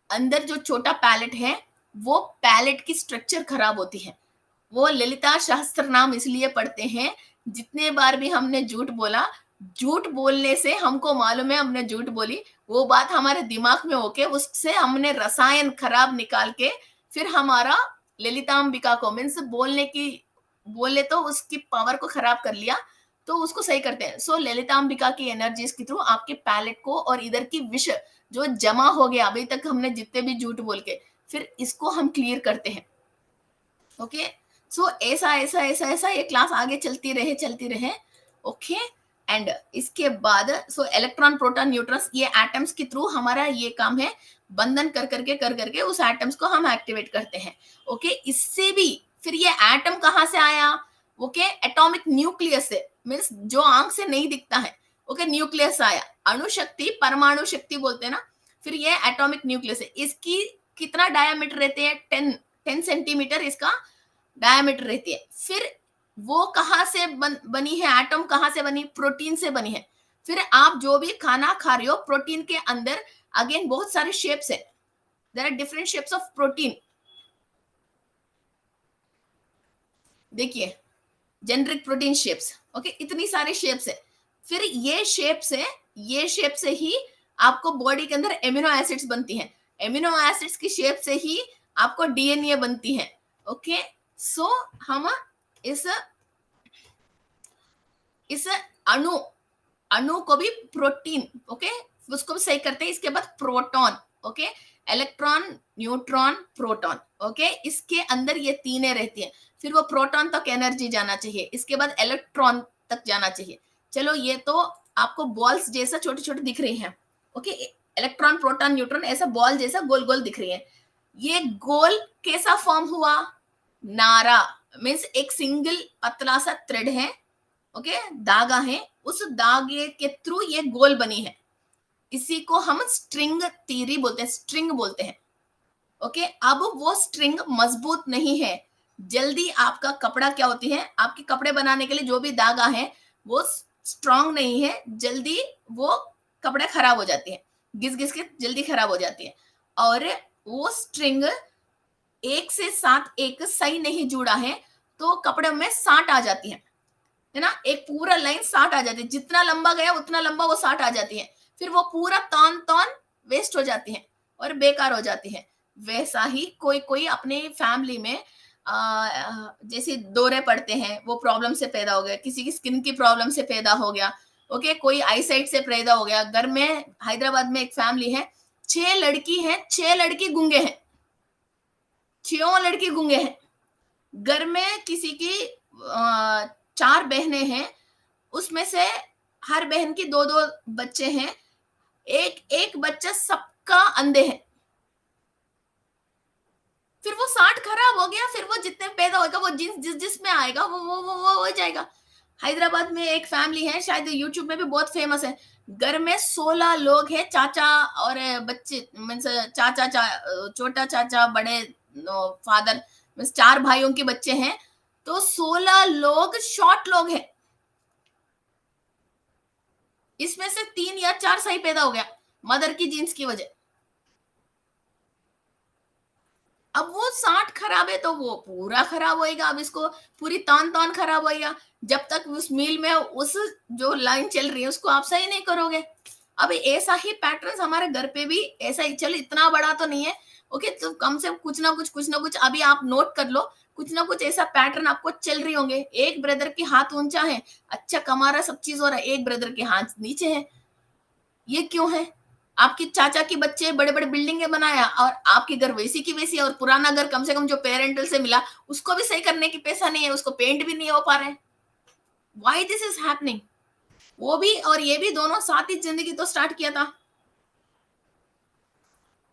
Speaker 1: अंदर जो छोटा पैलेट है वो पैलेट की स्ट्रक्चर खराब होती है। वो ललिता शास्त्र नाम इसलिए पढ़ते हैं, जितने बार भी हमने झूठ बोला, झूठ बोलने से हमको मालूम है हमने झूठ बोली, वो बात हमारे दिमाग में होके उससे हमने रसायन खराब निकाल के फिर हमारा ललितांबिका को मीन्स बोलने की, बोले तो उसकी पावर को खराब कर लिया, तो उसको सही करते हैं। सो ललितांबिका की एनर्जीज के थ्रू आपके पैलेट को और इधर की विष जो जमा हो गया अभी तक हमने जितने भी झूठ बोल के, फिर इसको हम क्लियर करते हैं। ओके, सो ऐसा ऐसा ऐसा ऐसा ये क्लास आगे चलती रहे। ओके, एंड इसके बाद सो इलेक्ट्रॉन प्रोटॉन न्यूट्रॉन्स ये एटम्स के थ्रू हमारा ये काम है, बंधन कर करके उस एटम्स को हम एक्टिवेट करते हैं। ओके, इससे भी फिर ये एटम कहाँ से आया? ओके, एटॉमिक न्यूक्लियस से, मीन्स जो आंख से नहीं दिखता है। ओके, न्यूक्लियस आया, अणु शक्ति परमाणु शक्ति बोलते हैं ना, फिर ये एटॉमिक न्यूक्लियस है। इसकी कितना डायमीटर रहते हैं? 10 सेंटीमीटर इसका डायमीटर रहती है। फिर वो कहाँ से बनी है? एटम कहाँ से बनी? प्रोटीन से बनी है। फिर आप जो भी खाना खा रहे हो प्रोटीन के अंदर अगेन बहुत सारे शेप्स है, there are different shapes of protein. देखिए जेनरिक प्रोटीन शेप्स, ओके, इतनी सारे शेप्स है। फिर ये शेप्स है, ये शेप से ही आपको बॉडी के अंदर एमिनो एसिड्स बनती हैं, एमिनो एसिड्स की शेप से ही आपको डीएनए बनती है। ओके, सो हम इस इस अणु अणु को भी प्रोटीन, ओके, उसको भी सही करते हैं। इसके बाद proton, okay, electron neutron proton, okay, इसके अंदर ये तीनों रहती हैं। फिर वो प्रोटॉन तक एनर्जी जाना चाहिए, इसके बाद इलेक्ट्रॉन तक जाना चाहिए। चलो ये तो आपको बॉल्स जैसा छोटे छोटे दिख रही हैं। ओके, इलेक्ट्रॉन प्रोटॉन न्यूट्रॉन ऐसा बॉल जैसा गोल गोल दिख रही है। ये गोल कैसा फॉर्म हुआ? नारा, मीन्स एक सिंगल पतला सा थ्रेड है, ओके, धागा है, उस धागे के थ्रू ये गोल बनी है। इसी को हम स्ट्रिंग थ्योरी बोलते हैं, स्ट्रिंग बोलते हैं। ओके, अब वो स्ट्रिंग मजबूत नहीं है, जल्दी आपका कपड़ा क्या होती है, आपके कपड़े बनाने के लिए जो भी धागा है वो स्ट्रांग नहीं है, जल्दी वो कपड़े खराब हो जाती है, घिस घिस के जल्दी खराब हो जाती है। और वो स्ट्रिंग एक से साथ एक सही नहीं जुड़ा है तो कपड़े में साट आ जाती है ना, एक पूरा लाइन साट आ जाती है, जितना लंबा गया उतना लंबा वो साट आ जाती है। फिर वो पूरा तौन तौन वेस्ट हो जाती है और बेकार हो जाती है। वैसा ही कोई कोई अपने फैमिली में जैसे दौरे पड़ते हैं, वो प्रॉब्लम से पैदा हो गया, किसी की स्किन की प्रॉब्लम से पैदा हो गया, ओके, कोई आई साइट से पैदा हो गया। घर में हैदराबाद में एक फैमिली है, 6 लड़की है, 6 लड़की गूंगे हैं, 6 लड़की गूंगे हैं। घर में किसी की 4 बहनें हैं, उसमें से हर बहन की 2-2 बच्चे हैं, एक एक बच्चा सबका अंधे है। फिर वो 60 खराब हो गया, फिर वो जितने पैदा होगा वो जिसमें आएगा वो हो जाएगा। हैदराबाद में एक फैमिली है, शायद यूट्यूब में भी बहुत फेमस है, घर में 16 लोग हैं, चाचा और बच्चे, मीन्स छोटा चाचा, बड़े फादर, मीन्स 4 भाइयों के बच्चे हैं, तो 16 लोग शॉर्ट लोग हैं। इसमें से 3 या 4 सही पैदा हो गया मदर की जीन्स की वजह। अब वो 60 खराब है तो वो पूरा खराब होएगा, अब इसको पूरी तान तान खराब होएगा, जब तक उस मील में उस जो लाइन चल रही है उसको आप सही नहीं करोगे। अब ऐसा ही पैटर्न हमारे घर पे भी ऐसा ही, चल इतना बड़ा तो नहीं है, ओके, तो कम से कुछ ना कुछ अभी आप नोट कर लो, कुछ ना कुछ ऐसा पैटर्न आपको चल रही होंगे। एक ब्रदर के हाथ ऊंचा है, अच्छा कमा रहा, सब चीज हो रहा है, एक ब्रदर के हाथ नीचे है, ये क्यों है? आपके चाचा के बच्चे बड़े बड़े बिल्डिंगे बनाया और आपके घर वैसी की वैसी, और पुराना घर कम से कम जो पेरेंटल से मिला उसको भी सही करने की पैसा नहीं है, उसको पेंट भी नहीं हो पा रहे हैं। Why this is happening? वो भी और ये भी दोनों साथ ही जिंदगी तो स्टार्ट किया था।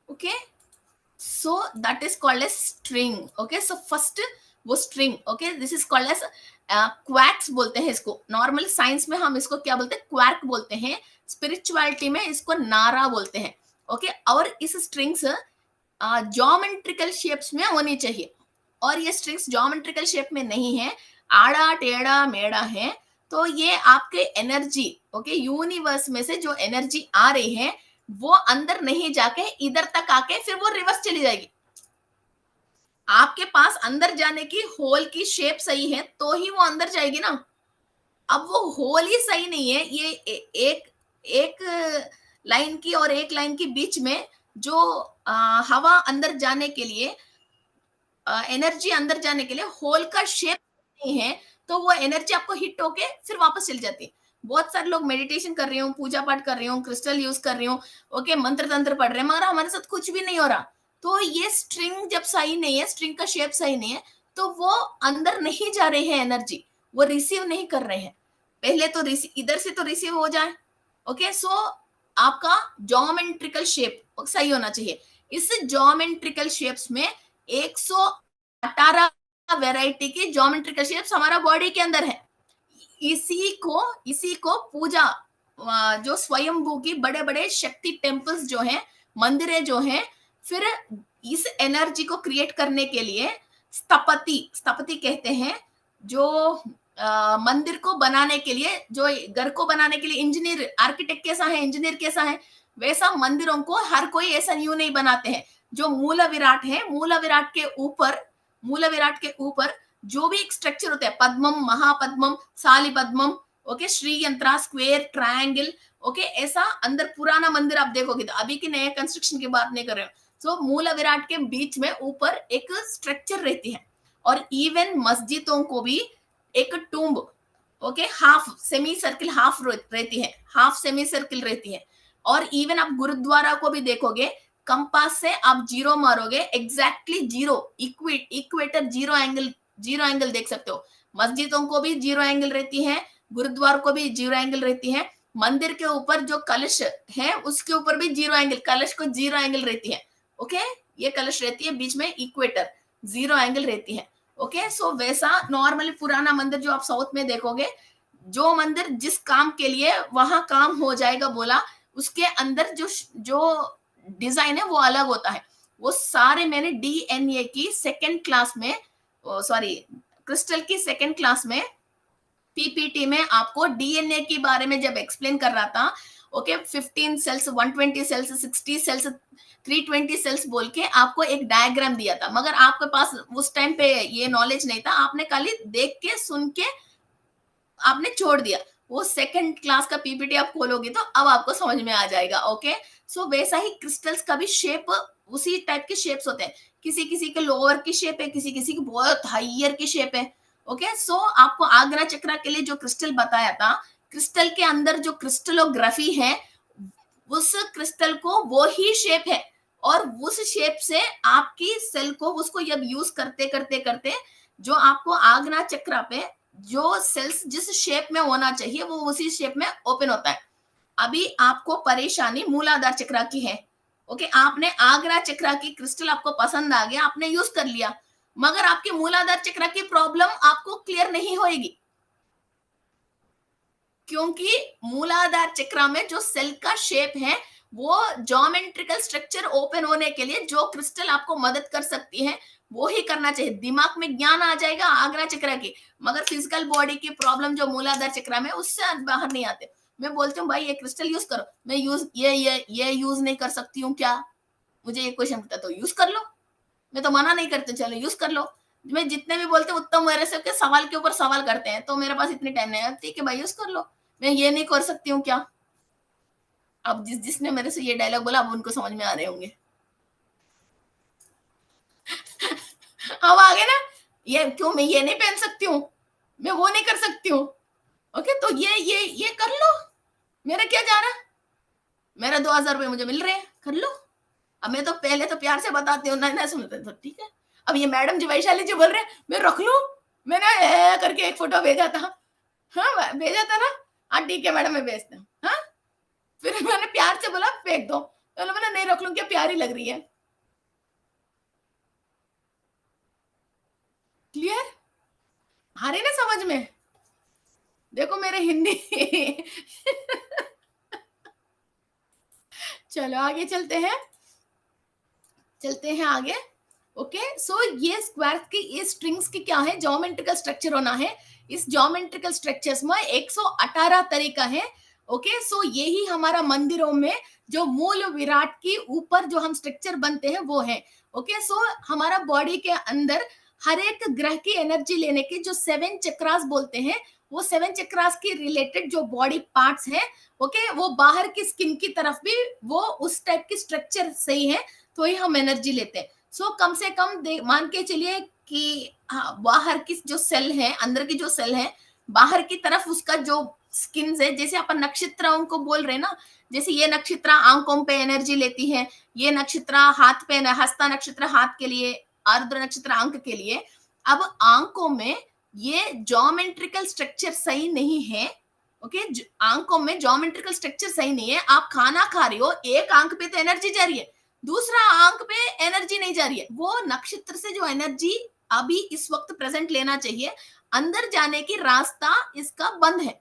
Speaker 1: Okay, so that is called a string. Okay, so first वो string, okay, this is called as quarks बोलते हैं इसको। नॉर्मल साइंस में हम इसको क्या बोलते हैं, क्वैर्क बोलते हैं। स्पिरिचुअलिटी में इसको नारा बोलते हैं, ओके। और इस स्ट्रिंग्स ज्योमेट्रिकल शेप्स में होनी चाहिए, और ये स्ट्रिंग्स ज्योमेट्रिकल शेप में नहीं है, आड़ा टेढ़ा मेढ़ा है। तो ये आपके एनर्जी, ओके, यूनिवर्स में से जो एनर्जी आ रही है वो अंदर नहीं जाके इधर तक आके फिर वो रिवर्स चली जाएगी। आपके पास अंदर जाने की होल की शेप सही है तो ही वो अंदर जाएगी ना। अब वो होल ही सही नहीं है, ये एक एक लाइन की और एक लाइन के बीच में जो हवा अंदर जाने के लिए, एनर्जी अंदर जाने के लिए होल का शेप नहीं है, तो वो एनर्जी आपको हिट होके फिर वापस चली जाती है। बहुत सारे लोग मेडिटेशन कर रही हूँ, पूजा पाठ कर रही हूँ, क्रिस्टल यूज कर रही हूँ, ओके, मंत्र तंत्र पढ़ रहे हैं, मगर हमारे साथ कुछ भी नहीं हो रहा। तो ये स्ट्रिंग जब सही नहीं है, स्ट्रिंग का शेप सही नहीं है, तो वो अंदर नहीं जा रही है एनर्जी, वो रिसीव नहीं कर रहे हैं। पहले तो इधर से तो रिसीव हो जाए, ओके। सो आपका ज्योमेट्रिकल शेप सही होना चाहिए। इस ज्योमेट्रिकल शेप्स में 118 वैरायटी की ज्योमेट्रिकल शेप्स हमारा बॉडी के अंदर है। इसी को पूजा, जो स्वयंभू की बड़े बड़े शक्ति टेम्पल्स जो हैं, मंदिरें जो हैं, फिर इस एनर्जी को क्रिएट करने के लिए स्थपति स्थपति कहते हैं। जो मंदिर को बनाने के लिए, जो घर को बनाने के लिए इंजीनियर, आर्किटेक्ट कैसा है, इंजीनियर कैसा है, वैसा मंदिरों को हर कोई ऐसा यूं नहीं बनाते हैं। जो मूल विराट है, मूल विराट के ऊपर जो भी एक स्ट्रक्चर होता है, पद्मम, महापद्मम, सालिपद्मम, ओके, श्री यंत्रा, स्क्वेयर, ट्रायंगल, ओके, ऐसा अंदर पुराना मंदिर आप देखोगे, तो अभी के नए कंस्ट्रक्शन की बात नहीं कर रहे हो। सो मूल विराट के बीच में ऊपर एक स्ट्रक्चर रहती है। और इवन मस्जिदों को भी एक tomb, okay, half semi circle, half रहती है, हाफ सेमी सर्किल रहती है। और इवन आप गुरुद्वारा को भी देखोगे, कंपास से आप जीरो मारोगे, exactly zero, equator zero angle, zero angle देख सकते हो। मस्जिदों को भी जीरो एंगल रहती है, गुरुद्वार को भी जीरो एंगल रहती है। मंदिर के ऊपर जो कलश है उसके ऊपर भी जीरो एंगल, कलश को जीरो एंगल रहती है, ओके। ये कलश रहती है, बीच में इक्वेटर, जीरो एंगल रहती है, ओके। सो वैसा नॉर्मली पुराना मंदिर जो आप साउथ में देखोगे, जो मंदिर जिस काम के लिए वहां काम हो जाएगा बोला, उसके अंदर जो जो डिजाइन है वो अलग होता है। वो सारे मैंने डीएनए की सेकेंड क्लास में, सॉरी, क्रिस्टल की सेकेंड क्लास में, पीपीटी में आपको डीएनए के बारे में जब एक्सप्लेन कर रहा था, okay, 15 cells, 120 cells, 60 cells, 320 cells बोल के आपको एक डायग्राम दिया था, मगर आपके पास उस टाइम पे ये नॉलेज नहीं था, आपने खाली देख के सुन के आपने छोड़ दिया। वो सेकंड क्लास का पीपीटी आप खोलोगे तो अब आपको समझ में आ जाएगा, ओके। सो वैसा ही क्रिस्टल्स का भी शेप, उसी टाइप के शेप्स होते हैं। किसी किसी के लोअर की शेप है, किसी किसी की बहुत हाइयर की शेप है, ओके। सो आपको आग्रा चक्रा के लिए जो क्रिस्टल बताया था, क्रिस्टल के अंदर जो क्रिस्टलोग्राफी है, उस क्रिस्टल को वो ही शेप है। और उस शेप से आपकी सेल को, उसको जब यूज करते करते करते, जो आपको आग्रा चक्रा पे जो सेल्स जिस शेप में होना चाहिए वो उसी शेप में ओपन होता है। अभी आपको परेशानी मूलाधार चक्रा की है, ओके। आपने आग्रा चक्रा की क्रिस्टल आपको पसंद आ गया, आपने यूज कर लिया, मगर आपकी मूलाधार चक्रा की प्रॉब्लम आपको क्लियर नहीं होएगी, क्योंकि मूलाधार चक्रा में जो सेल का शेप है, वो ज्योमेट्रिकल स्ट्रक्चर ओपन होने के लिए जो क्रिस्टल आपको मदद कर सकती है वो ही करना चाहिए। दिमाग में ज्ञान आ जाएगा आग्रा चक्रा की, मगर फिजिकल बॉडी की प्रॉब्लम जो मूलाधार चक्रा में, उससे बाहर नहीं आते। मैं बोलती हूँ भाई ये क्रिस्टल यूज करो, मैं यूज ये यूज नहीं कर सकती हूँ क्या? मुझे ये क्वेश्चन पूछता तो यूज कर लो, मैं तो मना नहीं करती, चलो यूज कर लो। मैं जितने भी बोलते उत्तम मेरे से के सवाल के ऊपर सवाल करते हैं, तो मेरे पास इतनी टाइम नहीं है, ठीक है भाई यूज कर लो, मैं ये नहीं कर सकती हूँ क्या? अब जिसने मेरे से ये डायलॉग बोला अब उनको समझ में आ रहे होंगे। अब आगे ना, ये क्यों मैं ये नहीं पहन सकती हूँ, मैं वो नहीं कर सकती हूँ, ओके, तो ये कर लो, मेरा क्या जा रहा, मेरा 2,000 रुपये मुझे मिल रहे हैं, कर लो। अब मैं तो पहले तो प्यार से बताती हूँ, नहीं सुनते तो ठीक है। अब ये मैडम जी, वैशाली जी बोल रहे हैं मैं रख लू, मैंने करके एक फोटो भेजा था, हाँ भेजा था ना, हाँ ठीक है मैडम मैं भेजता हूँ, हाँ। फिर मैंने प्यार से बोला फेंक दो, तो मैंने नहीं रख लूँ, क्या प्यारी लग रही है, क्लियर। आ रही ना समझ में? देखो मेरे हिंदी चलो आगे चलते हैं आगे। ओके, सो ये स्क्वायर की, ये स्ट्रिंग्स की क्या है, ज्योमेट्रिकल स्ट्रक्चर होना है। इस ज्योमेट्रिकल स्ट्रक्चर्स में 118 तरीका है। ओके, सो यही हमारा मंदिरों में जो मूल विराट की ऊपर जो हम स्ट्रक्चर बनते हैं वो है। ओके, सो हमारा बॉडी के अंदर हर एक ग्रह की एनर्जी लेने के जो 7 चक्रास बोलते हैं, वो 7 चक्रास की रिलेटेड जो बॉडी पार्ट्स है, ओके, वो बाहर की स्किन की तरफ भी वो उस टाइप की स्ट्रक्चर सही है, तो ही हम एनर्जी लेते हैं। सो कम से कम मान के चलिए कि हाँ, बाहर की जो सेल है, अंदर की जो सेल है, बाहर की तरफ उसका जो स्किन है, जैसे अपन नक्षत्रों को बोल रहे हैं ना, जैसे ये नक्षत्र आंखों पे एनर्जी लेती है, ये नक्षत्र हाथ पे, हस्ता नक्षत्र हाथ के लिए, आर्द्र नक्षत्र आंख के लिए। अब आंखों में ये ज्योमेट्रिकल स्ट्रक्चर सही नहीं है। ओके, आंखों में ज्योमेट्रिकल स्ट्रक्चर सही नहीं है। आप खाना खा रही हो, एक आंख पे तो एनर्जी जा रही है, दूसरा आंख पे एनर्जी नहीं जा रही है। वो नक्षत्र से जो एनर्जी अभी इस वक्त प्रेजेंट लेना चाहिए, अंदर जाने की रास्ता इसका बंद है,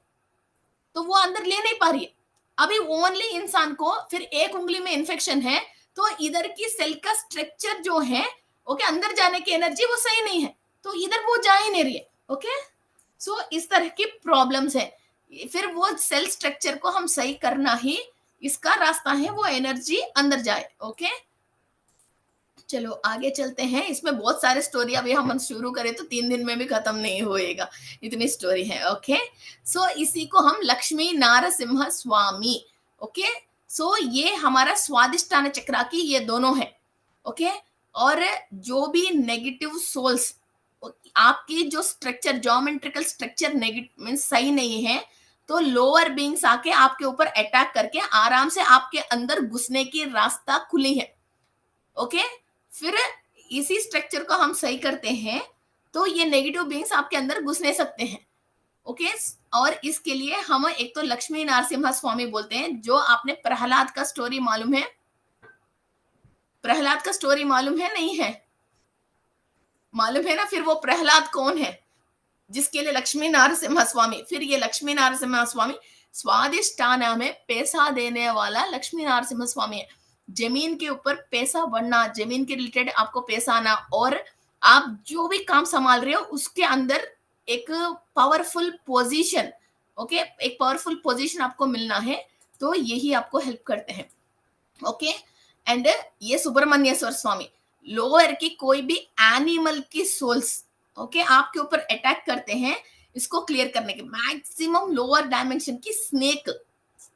Speaker 1: तो वो अंदर ले नहीं पा रही है। अभी ओनली इंसान को फिर एक उंगली में इन्फेक्शन है, तो इधर की सेल का स्ट्रक्चर जो है, ओके, अंदर जाने की एनर्जी वो सही नहीं है, तो इधर वो जा ही नहीं रही है। ओके, सो इस तरह की प्रॉब्लम्स है। फिर वो सेल स्ट्रक्चर को हम सही करना ही इसका रास्ता है, वो एनर्जी अंदर जाए। ओके, चलो आगे चलते हैं। इसमें बहुत सारे स्टोरी, अभी हम शुरू करें तो 3 दिन में भी खत्म नहीं होएगा, इतनी स्टोरी है। ओके, सो इसी को हम लक्ष्मी नारसिम्हा स्वामी। ओके, सो ये हमारा स्वादिष्टान चक्रा की ये दोनों है। ओके, और जो भी नेगेटिव सोल्स, आपकी जो structure, geometrical structure negative mean सही नहीं है, तो लोअर बींग्स आके आपके ऊपर अटैक करके आराम से आपके अंदर घुसने की रास्ता खुली है। ओके, फिर इसी स्ट्रक्चर को हम सही करते हैं, तो ये नेगेटिव बींग्स आपके अंदर घुस नहीं सकते हैं। ओके, और इसके लिए हम एक तो लक्ष्मी नरसिम्हा स्वामी बोलते हैं। जो आपने प्रहलाद का स्टोरी मालूम है? प्रहलाद का स्टोरी मालूम है, नहीं है? मालूम है ना? फिर वो प्रहलाद कौन है जिसके लिए लक्ष्मी नरसिम्हा स्वामी? फिर ये लक्ष्मी नरसिम्हा स्वामी स्वादिष्टाना में पैसा देने वाला लक्ष्मी नरसिम्हा स्वामी है। जमीन के ऊपर पैसा बढ़ना, जमीन के रिलेटेड आपको पैसा आना, और आप जो भी काम संभाल रहे हो उसके अंदर एक पावरफुल पोजीशन, ओके, एक पावरफुल पोजीशन आपको मिलना है, तो यही आपको हेल्प करते हैं। ओके, एंड ये सुब्रमण्येश्वर स्वामी, लोअर की कोई भी एनिमल की सोल्स, ओके, आपके ऊपर अटैक करते हैं, इसको क्लियर करने के मैक्सिमम लोअर डायमेंशन की स्नेक,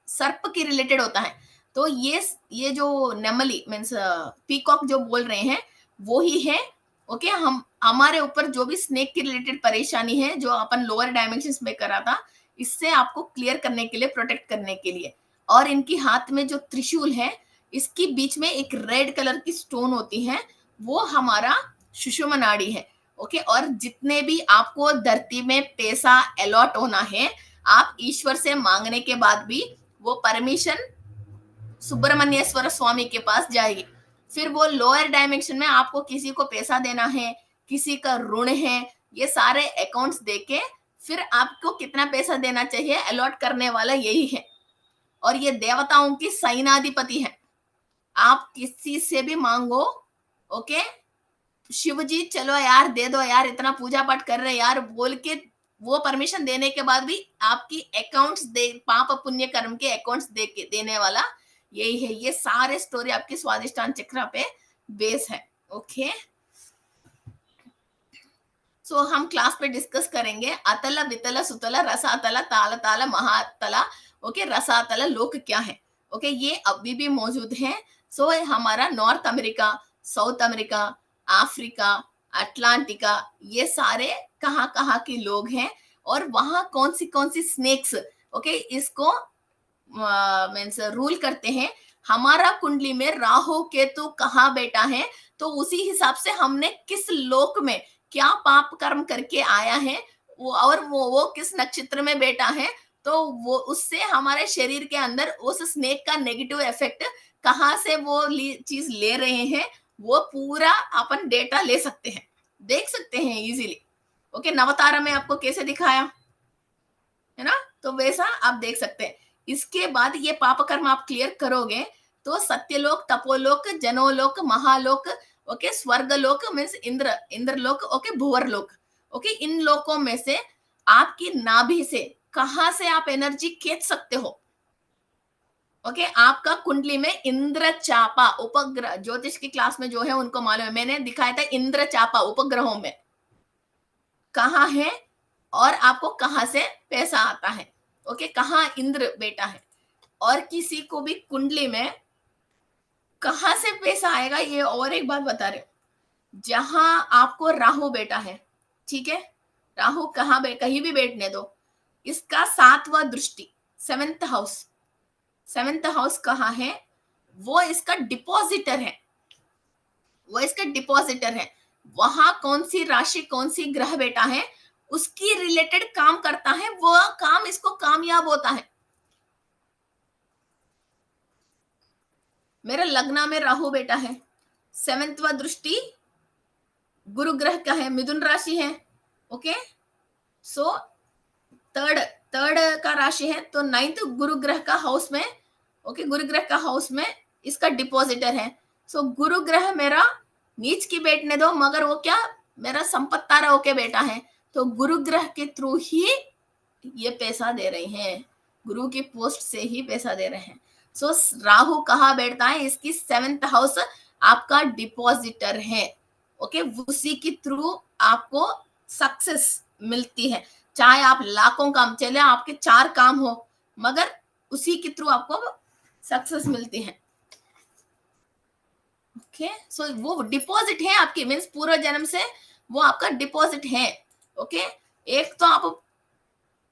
Speaker 1: सर्प के रिलेटेड होता है, तो ये जो नेमली मीन्स पीकॉक जो बोल रहे हैं वो ही है। ओके, हम हमारे ऊपर जो भी स्नेक के रिलेटेड परेशानी है जो अपन लोअर डायमेंशन में करा था, इससे आपको क्लियर करने के लिए, प्रोटेक्ट करने के लिए। और इनकी हाथ में जो त्रिशूल है, इसकी बीच में एक रेड कलर की स्टोन होती है, वो हमारा सुषुम्ना नाड़ी है। ओके, और जितने भी आपको धरती में पैसा अलॉट होना है, आप ईश्वर से मांगने के बाद भी वो परमिशन सुब्रमण्येश्वर स्वामी के पास जाएगी। फिर वो लोअर डायमेंशन में आपको किसी को पैसा देना है, किसी का ऋण है, ये सारे अकाउंट्स देके फिर आपको कितना पैसा देना चाहिए अलॉट करने वाला यही है। और ये देवताओं की सैनाधिपति है। आप किसी से भी मांगो, ओके, शिव जी चलो यार दे दो यार, इतना पूजा पाठ कर रहे यार बोल के वो परमिशन देने के बाद भी आपकी अकाउंट्स दे, पाप पुण्य कर्म के अकाउंट्स दे के देने वाला यही है। ये सारे स्टोरी आपकी स्वादिष्टान चक्र पे बेस है। ओके, सो हम क्लास पे डिस्कस करेंगे अतल वितल सुतल रसातल ताल ताल महातला। ओके, रसातल लोक क्या है? ओके, ये अभी भी मौजूद है। सो हमारा north America, south America, Africa, Atlantica, ये सारे कहाँ कहाँ के लोग हैं, और वहां कौन सी स्नेक्स, ओके, इसको मीन्स रूल करते हैं। हमारा कुंडली में राहु केतु कहाँ बैठा है, तो उसी हिसाब से हमने किस लोक में क्या पाप कर्म करके आया है, वो और वो किस नक्षत्र में बैठा है, तो वो उससे हमारे शरीर के अंदर उस स्नेक का नेगेटिव इफेक्ट कहाँ से वो चीज ले रहे हैं, वो पूरा अपन डेटा ले सकते हैं, देख सकते हैं इजीली। ओके, नवतारा में आपको कैसे दिखाया है ना, तो वैसा आप देख सकते हैं। इसके बाद ये पाप कर्म आप क्लियर करोगे तो Satyalok, Tapolok, Janolok, Mahalok, okay, Swargalok means Indra, Indralok, okay, Bhuvarlok, okay, इन लोकों में से आपकी नाभि से कहां से आप एनर्जी खींच सकते हो। ओके, आपका कुंडली में इंद्र चापा उपग्रह, ज्योतिष की क्लास में जो है उनको मालूम है, मैंने दिखाया था इंद्र चापा उपग्रहों में कहाँ है और आपको कहाँ से पैसा आता है। ओके, कहाँ इंद्र बेटा है, और किसी को भी कुंडली में कहाँ से पैसा आएगा, ये और एक बात बता रहे हो। जहां आपको राहु बेटा है, ठीक है, राहु कहीं भी बैठने दो, इसका 7वां दृष्टि, 7th हाउस, 7th हाउस कहाँ है, वो इसका डिपॉजिटर है, वो इसका डिपॉजिटर है। वहां कौन सी राशि, कौन सी ग्रह बेटा है, उसकी रिलेटेड काम करता है, वो काम इसको कामयाब होता है। मेरा लग्न में राहु बेटा है, 7वां दृष्टि गुरु ग्रह का है, मिथुन राशि है, ओके, सो थर्ड थर्ड का राशि है, तो 9th गुरु ग्रह का हाउस में, ओके, गुरु ग्रह का हाउस में इसका डिपॉजिटर है। सो गुरु ग्रह मेरा नीच की बैठने दो, मगर वो क्या, मेरा संपत्ति तारा होके बैठा है, तो गुरु ग्रह के थ्रू ही ये पैसा दे रहे हैं, गुरु की पोस्ट से ही पैसा दे रहे हैं। सो राहु कहाँ बैठता है, इसकी 7th हाउस आपका डिपॉजिटर है, ओके, उसी के थ्रू आपको सक्सेस मिलती है। चाहे आप लाखों काम चले, आपके 4 काम हो, मगर उसी के थ्रू आपको सक्सेस मिलती है। ओके, सो वो डिपॉजिट है आपकी, मीन्स पूर्व जन्म से वो आपका डिपॉजिट है। ओके, एक तो आप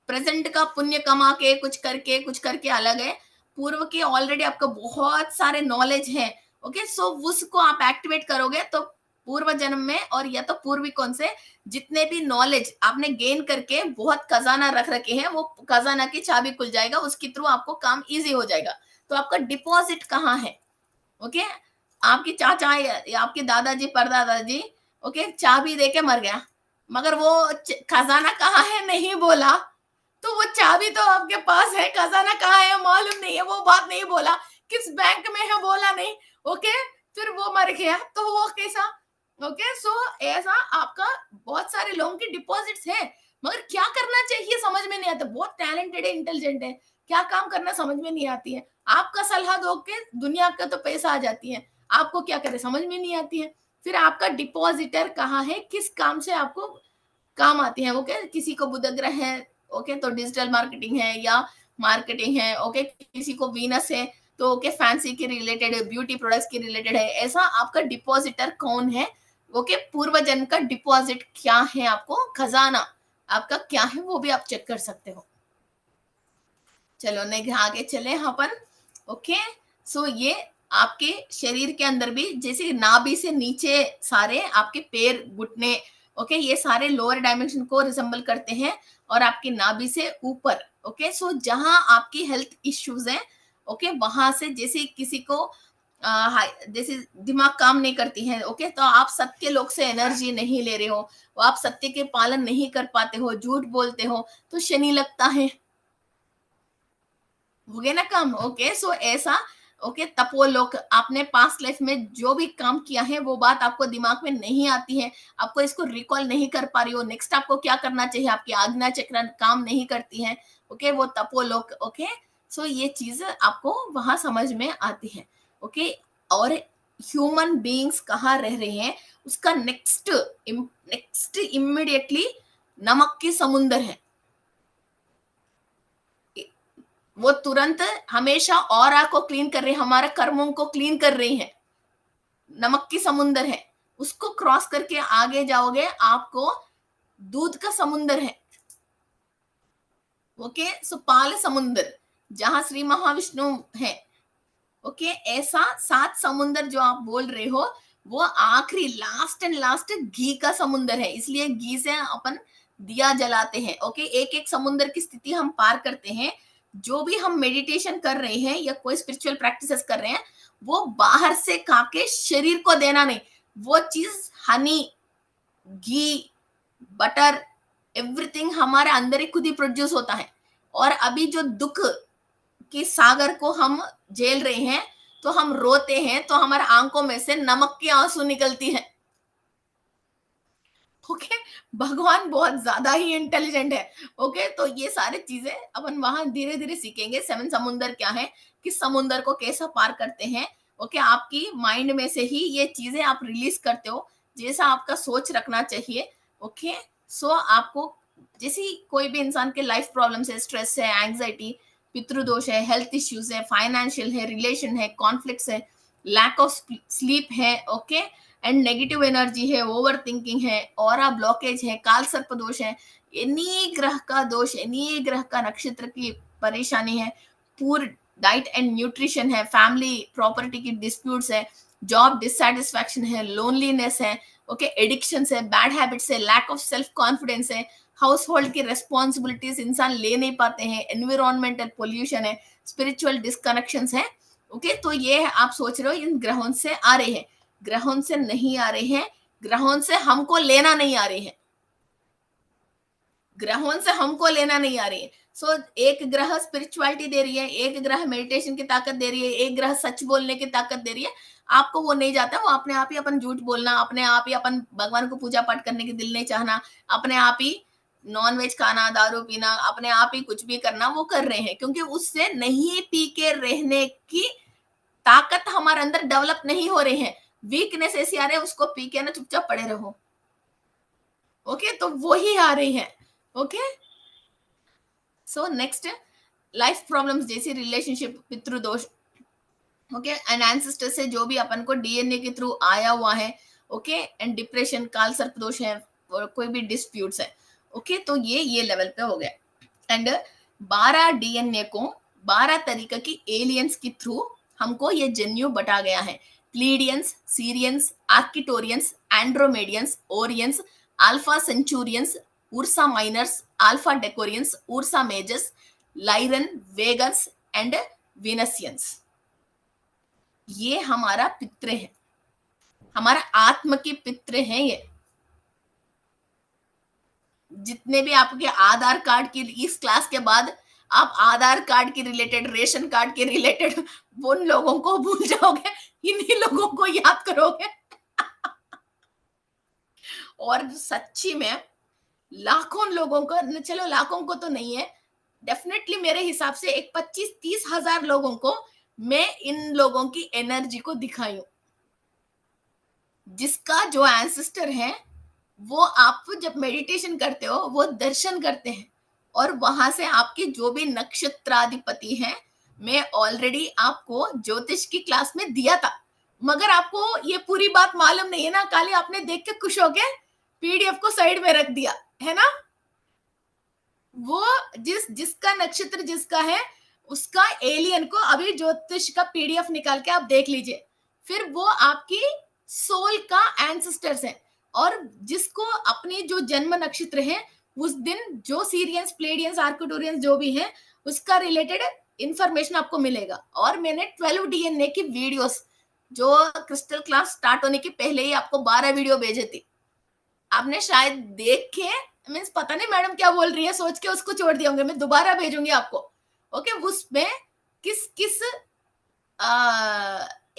Speaker 1: प्रेजेंट का पुण्य कमा के कुछ करके अलग है, पूर्व के ऑलरेडी आपको बहुत सारे नॉलेज है। ओके, सो उसको आप एक्टिवेट करोगे तो पूर्व जन्म में, और या तो पूर्विकों से जितने भी नॉलेज आपने गेन करके बहुत खजाना रख रखे हैं, वो खजाना की चाबी खुल जाएगा, उसके थ्रू आपको काम इजी हो जाएगा। तो आपका डिपॉजिट कहाँ है, ओके, आपकी चाचा या आपके दादाजी परदादाजी, ओके, चाबी दे के मर गया, मगर वो खजाना कहाँ है नहीं बोला, तो वो चाबी तो आपके पास है, खजाना कहाँ है मालूम नहीं है, वो बात नहीं बोला, किस बैंक में है बोला नहीं, ओके, फिर वो मर गया, तो वो कैसा। ओके, सो ऐसा आपका बहुत सारे लोगों की डिपॉजिट्स है, मगर क्या करना चाहिए समझ में नहीं आता, बहुत टैलेंटेड है, इंटेलिजेंट है, क्या काम करना समझ में नहीं आती है। आपका सलाह दो के दुनिया का तो पैसा आ जाती है, आपको क्या करे समझ में नहीं आती है। फिर आपका डिपॉजिटर कहाँ है, किस काम से आपको काम आती है, ओके, किसी को बुध ग्रह है, ओके, तो डिजिटल मार्केटिंग है या मार्केटिंग है, ओके, किसी को वीनस है तो ओके, फैंसी के रिलेटेड है, ब्यूटी प्रोडक्ट्स के रिलेटेड है, ऐसा आपका डिपॉजिटर कौन है, ओके, पूर्व जन्म का डिपॉजिट क्या है, आपको खजाना आपका क्या है वो भी आप चेक कर सकते हो। चलो नहीं आगे चले अपन, ओके, सो ये आपके शरीर के अंदर भी, जैसे नाभि से नीचे सारे आपके पैर, घुटने, ओके, ये सारे लोअर डायमेंशन को रिसेंबल करते हैं, और आपकी नाभि से ऊपर, ओके, सो जहां आपकी हेल्थ इश्यूज हैं, ओके, वहां से जैसे किसी को जैसे दिमाग काम नहीं करती है, ओके, तो आप सत्य लोग से एनर्जी नहीं ले रहे हो, आप सत्य के पालन नहीं कर पाते हो, झूठ बोलते हो, तो शनि लगता है, हो गया ना काम। ओके, सो ऐसा, ओके, तपोलोक, आपने पास्ट लाइफ में जो भी काम किया है वो बात आपको दिमाग में नहीं आती है, आपको इसको रिकॉल नहीं कर पा रही हो, नेक्स्ट आपको क्या करना चाहिए, आपकी आज्ञा चक्र काम नहीं करती है, ओके, वो तपोलोक, ओके, सो ये चीज आपको वहां समझ में आती है। ओके, और ह्यूमन बीइंग्स कहाँ रह रहे हैं, उसका नेक्स्ट इमीडिएटली नमक की समुंदर है, वो तुरंत हमेशा ऑरा को क्लीन कर रही है, हमारे कर्मों को क्लीन कर रही है, नमक की समुंदर है, उसको क्रॉस करके आगे जाओगे आपको दूध का समुंदर है, ओके, सो पाल समुंदर जहां श्री महाविष्णु है, ओके, ऐसा 7 समुंदर जो आप बोल रहे हो, वो आखिरी लास्ट एंड लास्ट घी का समुंदर है, इसलिए घी से अपन दिया जलाते हैं। ओके, एक एक समुंदर की स्थिति हम पार करते हैं, जो भी हम मेडिटेशन कर रहे हैं या कोई स्पिरिचुअल प्रैक्टिसेस कर रहे हैं, वो बाहर से खा के शरीर को देना नहीं, वो चीज हनी, घी, बटर, एवरीथिंग हमारे अंदर ही खुद ही प्रोड्यूस होता है। और अभी जो दुख की सागर को हम झेल रहे हैं, तो हम रोते हैं तो हमारे आंखों में से नमक की आंसू निकलती है। ओके, भगवान बहुत ज्यादा ही इंटेलिजेंट है। ओके, तो ये सारी चीजें अपन वहां धीरे धीरे सीखेंगे। सेवन समुंदर क्या है, किस समुंदर को कैसा पार करते हैं। ओके, आपकी माइंड में से ही ये चीजें आप रिलीज करते हो, जैसा आपका सोच रखना चाहिए। ओके, सो आपको जैसी कोई भी इंसान के लाइफ प्रॉब्लम है, स्ट्रेस है, एंग्जाइटी, पितृदोष है, हेल्थ इश्यूज है, फाइनेंशियल है, रिलेशन है, कॉन्फ्लिक्ट्स है, लैक ऑफ स्लीप है, ओके, एंड नेगेटिव एनर्जी है, ओवर थिंकिंग है, ऑरा ब्लॉकेज है, काल सर्प दोष है, एनी ग्रह का दोष, एनी ग्रह का नक्षत्र की परेशानी है, पूर डाइट एंड न्यूट्रिशन है, फैमिली प्रॉपर्टी की डिस्प्यूट्स है, जॉब डिससेटिस्फैक्शन है, लोनलीनेस है, ओके, एडिक्शन है, बैड हैबिट्स है, लैक ऑफ सेल्फ कॉन्फिडेंस है, हाउस होल्ड की रेस्पॉन्सिबिलिटीज इंसान ले नहीं पाते हैं, एनवायरमेंटल पोल्यूशन है, स्पिरिचुअल डिस्कनेक्शन है। ओके, तो ये आप सोच रहे हो इन ग्रहों से आ रहे हैं, ग्रहों से नहीं आ रहे हैं, ग्रहों से हमको लेना नहीं आ रहे हैं, ग्रहों से हमको लेना नहीं आ रही है। सो एक ग्रह स्पिरिचुअलिटी दे रही है, एक ग्रह मेडिटेशन की ताकत दे रही है, एक ग्रह सच बोलने की ताकत दे रही है। आपको वो नहीं जाता, वो अपने आप ही अपन झूठ बोलना, अपने आप ही अपन भगवान को पूजा पाठ करने की दिल नहीं चाहना, अपने आप ही नॉन वेज खाना, दारू पीना, अपने आप ही कुछ भी करना वो कर रहे हैं, क्योंकि उससे नहीं पी के रहने की ताकत हमारे अंदर डेवलप नहीं हो रही है। वीकनेस ऐसी आ रही है, उसको पी के ना चुपचाप पड़े रहो। ओके, तो वो ही आ रही है। Okay, so next, life problems जैसी रिलेशनशिप, पितृदोष, ओके, एंड एंसेस्टर से जो भी अपन को डीएनए के थ्रू आया हुआ है, ओके, एंड डिप्रेशन, काल सर्प दोष है, और कोई भी डिस्प्यूट्स है। ओके, तो ये लेवल पे हो गया। एंड 12 डीएनए को 12 तरीके की एलियंस के थ्रू हमको ये जन्यू बटा गया है। Pleiadians, Sirians, Arcturians, Andromedans, Orions, Alpha Centaurians, Ursa Minors, Alpha Draconians, Ursa Majors, Lyran, Vegas and Venusians. ये हमारा पित्र है, हमारा आत्म के पित्र हैं ये। जितने भी आपके आधार कार्ड की इस क्लास के बाद आप आधार कार्ड के रिलेटेड, रेशन कार्ड के रिलेटेड उन लोगों को भूल जाओगे, इन्हीं लोगों को याद करोगे। और सच्ची में लाखों लोगों को, चलो लाखों को तो नहीं है, डेफिनेटली मेरे हिसाब से एक 25-30 हजार लोगों को मैं इन लोगों की एनर्जी को दिखाई हूं। जिसका जो एंसेस्टर है, वो आप जब मेडिटेशन करते हो वो दर्शन करते हैं, और वहां से आपके जो भी नक्षत्राधिपति हैं, मैं ऑलरेडी आपको ज्योतिष की क्लास में दिया था, मगर आपको ये पूरी बात मालूम नहीं है ना, खाली आपने देख के खुश हो गए, पीडीएफ को साइड में रख दिया है ना। वो जिसका नक्षत्र जिसका है, उसका एलियन को अभी ज्योतिष का पीडीएफ निकाल के आप देख लीजिए, फिर वो आपकी सोल का एंसेस्टर्स है। और जिसको अपनी जो जन्म नक्षत्र है, उस दिन जो सीरियंस, प्लेडियंस, आर्किटोरियंस जो भी है, उसका रिलेटेड इंफॉर्मेशन आपको मिलेगा। और मैंने 12 डीएनए की वीडियोस जो क्रिस्टल क्लास स्टार्ट होने के पहले ही आपको 12 वीडियो भेजे थे, आपने शायद देख के, मीन्स पता नहीं मैडम क्या बोल रही है सोच के उसको छोड़ दिया होंगे, मैं दोबारा भेजूंगी आपको। ओके, उसमें किस किस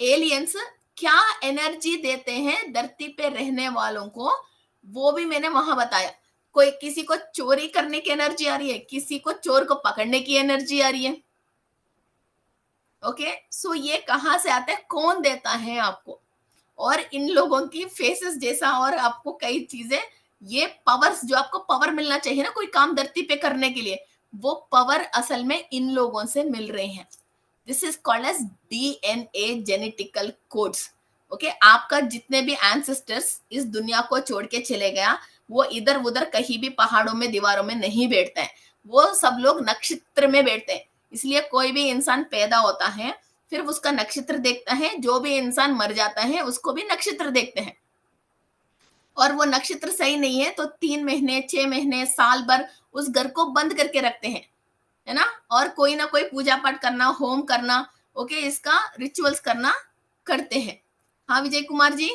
Speaker 1: एलियंस क्या एनर्जी देते हैं धरती पे रहने वालों को, वो भी मैंने वहां बताया। कोई किसी को चोरी करने की एनर्जी आ रही है, किसी को चोर को पकड़ने की एनर्जी आ रही है। ओके, सो ये कहाँ से आता है, कौन देता है आपको, और इन लोगों की फेसेस जैसा, और आपको कई चीजें, ये पावर्स जो आपको पावर मिलना चाहिए ना कोई काम धरती पे करने के लिए, वो पावर असल में इन लोगों से मिल रहे हैं। This is called as DNA genetical codes. Okay, आपका जितने भी एंसेस्टर्स इस दुनिया को छोड़ के चले गया, वो इधर उधर कहीं भी पहाड़ों में, दीवारों में नहीं बैठते हैं, वो सब लोग नक्षत्र में बैठते हैं। इसलिए कोई भी इंसान पैदा होता है, फिर उसका नक्षत्र देखता है, जो भी इंसान मर जाता है उसको भी नक्षत्र देखते हैं। और वो नक्षत्र सही नहीं है तो 3 महीने, 6 महीने, साल भर उस घर को बंद करके रखते हैं, है ना। और कोई ना कोई पूजा पाठ करना, होम करना, ओके, इसका रिचुअल्स करना करते हैं। हाँ विजय कुमार जी,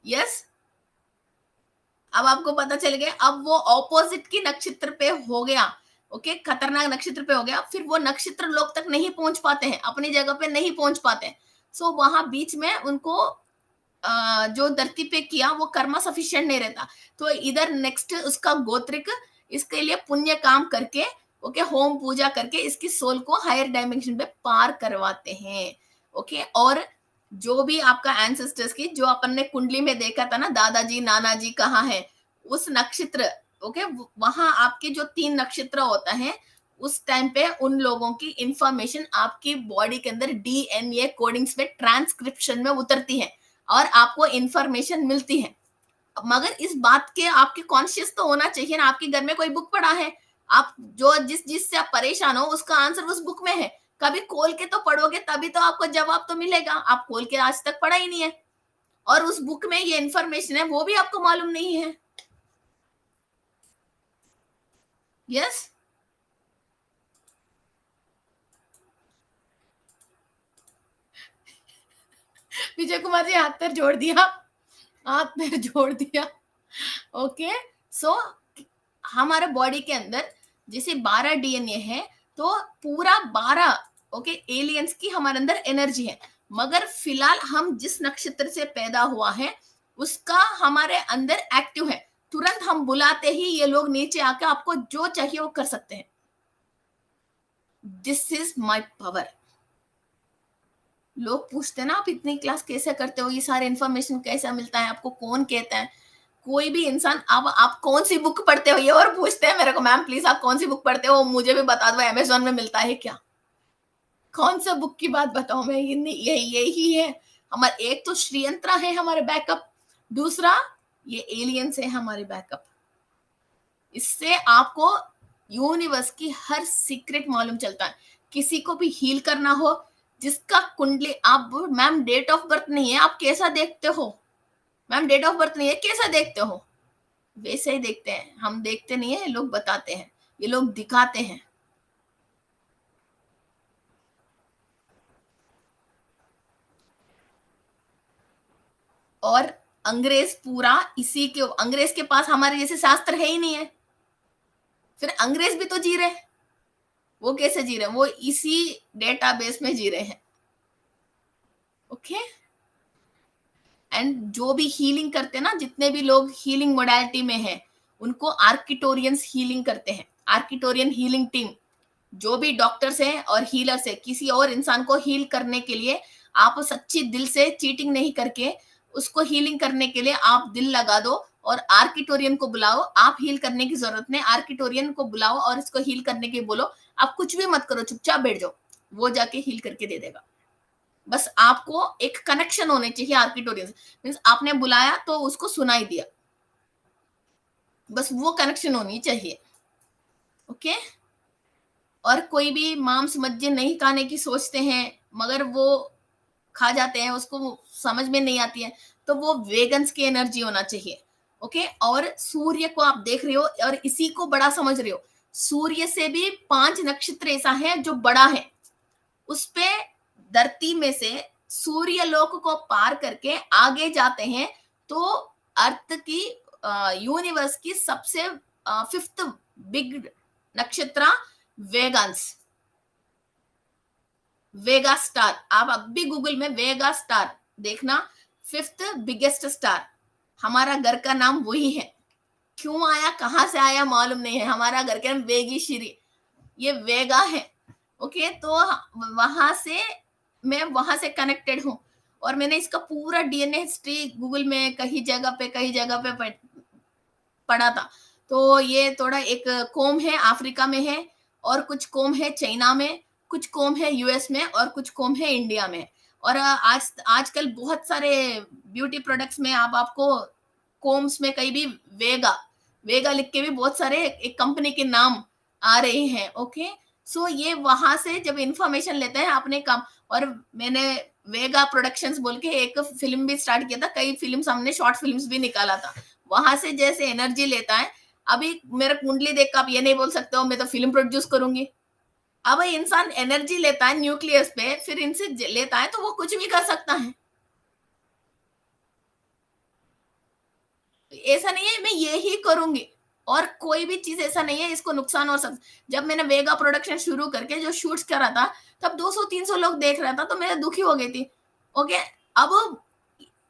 Speaker 1: यस। अब आपको पता चल गया, अब वो ऑपोजिट की नक्षत्र पे हो गया, ओके, खतरनाक नक्षत्र पे हो गया, फिर वो नक्षत्र लोग तक नहीं पहुंच पाते हैं, अपनी जगह पे नहीं पहुंच पाते हैं। सो वहां बीच में उनको जो धरती पे किया वो कर्मा सफिशिएंट नहीं रहता, तो इधर नेक्स्ट उसका गोत्रिक इसके लिए पुण्य काम करके, ओके, होम पूजा करके इसकी सोल को हायर डायमेंशन पे पार करवाते हैं, ओके। और जो भी आपका एंसेस्टर्स की जो अपन ने कुंडली में देखा था ना, दादाजी नाना जी कहाँ है, उस नक्षत्र, ओके, वहां आपके जो 3 नक्षत्र होता है, उस टाइम पे उन लोगों की इंफॉर्मेशन आपकी बॉडी के अंदर डीएनए कोडिंग्स में ट्रांसक्रिप्शन में उतरती है और आपको इंफॉर्मेशन मिलती है। मगर इस बात के आपके कॉन्शियस तो होना चाहिए ना, आपके घर में कोई बुक पड़ा है, आप जो जिस जिससे आप परेशान हो उसका आंसर उस बुक में है, कभी खोल के तो पढ़ोगे तभी तो आपको जवाब तो मिलेगा, आप खोल के आज तक पढ़ा ही नहीं है, और उस बुक में ये इंफॉर्मेशन है वो भी आपको मालूम नहीं है। यस, विजय कुमार जी हाथ पैर जोड़ दिया, हाथ पैर जोड़ दिया, ओके। सो हमारे बॉडी के अंदर जैसे 12 डीएनए है, तो पूरा 12, ओके, एलियंस की हमारे अंदर एनर्जी है, मगर फिलहाल हम जिस नक्षत्र से पैदा हुआ है उसका हमारे अंदर एक्टिव है, तुरंत हम बुलाते ही ये लोग नीचे आके आपको जो चाहिए वो कर सकते हैं। This is my power. लोग पूछते हैं ना आप इतनी क्लास कैसे करते हो, ये सारे इन्फॉर्मेशन कैसा मिलता है आपको, कौन कहता है, कोई भी इंसान, अब आप कौन सी बुक पढ़ते हो ये और पूछते हैं मेरे को, मैम प्लीज आप कौन सी बुक पढ़ते हो, मुझे भी बता दो अमेजोन में मिलता है क्या, कौन सा बुक की बात बताऊं मैं, यही है हमारे, एक तो श्रीयंत्रा है हमारे बैकअप, दूसरा ये एलियंस है हमारे बैकअप। इससे आपको यूनिवर्स की हर सीक्रेट मालूम चलता है। किसी को भी हील करना हो, जिसका कुंडली, आप मैम डेट ऑफ बर्थ नहीं है, आप कैसा देखते हो, मैम डेट ऑफ बर्थ नहीं है कैसा देखते हो, वैसे ही देखते हैं हम, देखते नहीं है, लोग बताते हैं, ये लोग दिखाते हैं। और अंग्रेज पूरा इसी के, अंग्रेज के पास हमारे जैसे शास्त्र है ही नहीं है, फिर अंग्रेज भी तो जी रहे हैं, वो कैसे जी रहे हैं, वो इसी डेटाबेस में जी रहे हैं, ओके। एंड जो भी हीलिंग करते हैं ना, जितने भी लोग हीलिंग मोडालिटी में है, उनको आर्किटोरियंस हीलिंग करते हैं, आर्किटोरियन हीलिंग टीम, जो भी डॉक्टर्स हैं और हीलर्स है, किसी और इंसान को हील करने के लिए आप सच्ची दिल से चीटिंग नहीं करके उसको हीलिंग करने के लिए आप दिल लगा दो और आर्किटोरियन को बुलाओ, आप हील करने की जरूरत नहीं, आर्किटोरियन को बुलाओ और इसको हील करने के बोलो, आप कुछ भी मत करो, चुपचाप बैठ जाओ, वो जाके हील करके दे देगा। बस आपको एक कनेक्शन होने चाहिए आर्किटोरियन से, मीन्स आपने बुलाया तो उसको सुनाई दिया, बस वो कनेक्शन होनी चाहिए, ओके। और कोई भी मांस मज्जे नहीं खाने की सोचते हैं मगर वो खा जाते हैं, उसको समझ में नहीं आती है, तो वो वेगन्स की एनर्जी होना चाहिए, ओके। और सूर्य को आप देख रहे हो और इसी को बड़ा समझ रहे हो, सूर्य से भी 5 नक्षत्र ऐसा है जो बड़ा है, उस पे धरती में से सूर्य लोक को पार करके आगे जाते हैं, तो अर्थ की, यूनिवर्स की सबसे 5th बिग नक्षत्र वेगांस, वेगा स्टार, आप अब भी गूगल में वेगा स्टार देखना, 5th बिगेस्ट स्टार, हमारा घर का नाम वही है, क्यों आया कहां से आया मालूम नहीं है, हमारा घर का नाम वेगी श्री, ये वेगा है, ओके। तो वहां से मैं वहां से कनेक्टेड हूँ, और मैंने इसका पूरा डीएनए हिस्ट्री गूगल में कई जगह पे पढ़ा था। तो ये थोड़ा एक कौम है अफ्रीका में है, और कुछ कौम है चाइना में, कुछ कौम है यूएस में, और कुछ कौम है इंडिया में। और आज आजकल बहुत सारे ब्यूटी प्रोडक्ट्स में आप आपको कॉम्स में कहीं भी वेगा, वेगा लिख के भी बहुत सारे एक कंपनी के नाम आ रहे हैं, ओके। सो ये वहां से जब इंफॉर्मेशन लेते हैं अपने काम, और मैंने वेगा प्रोडक्शंस बोल के एक फिल्म भी स्टार्ट किया था, कई फिल्म हमने शॉर्ट फिल्म्स भी निकाला था, वहां से जैसे एनर्जी लेता है। अभी मेरा कुंडली देख कर आप ये नहीं बोल सकते हो मैं तो फिल्म प्रोड्यूस करूंगी। अब इंसान एनर्जी लेता है न्यूक्लियस पे, फिर इनसे लेता है तो वो कुछ भी कर सकता है। ऐसा नहीं है मैं ये ही करूंगी और कोई भी चीज ऐसा नहीं है इसको नुकसान हो सकता। जब मैंने वेगा प्रोडक्शन शुरू करके जो शूट्स करा था तब 200-300 लोग देख रहा था तो मैं दुखी हो गई थी। ओके, अब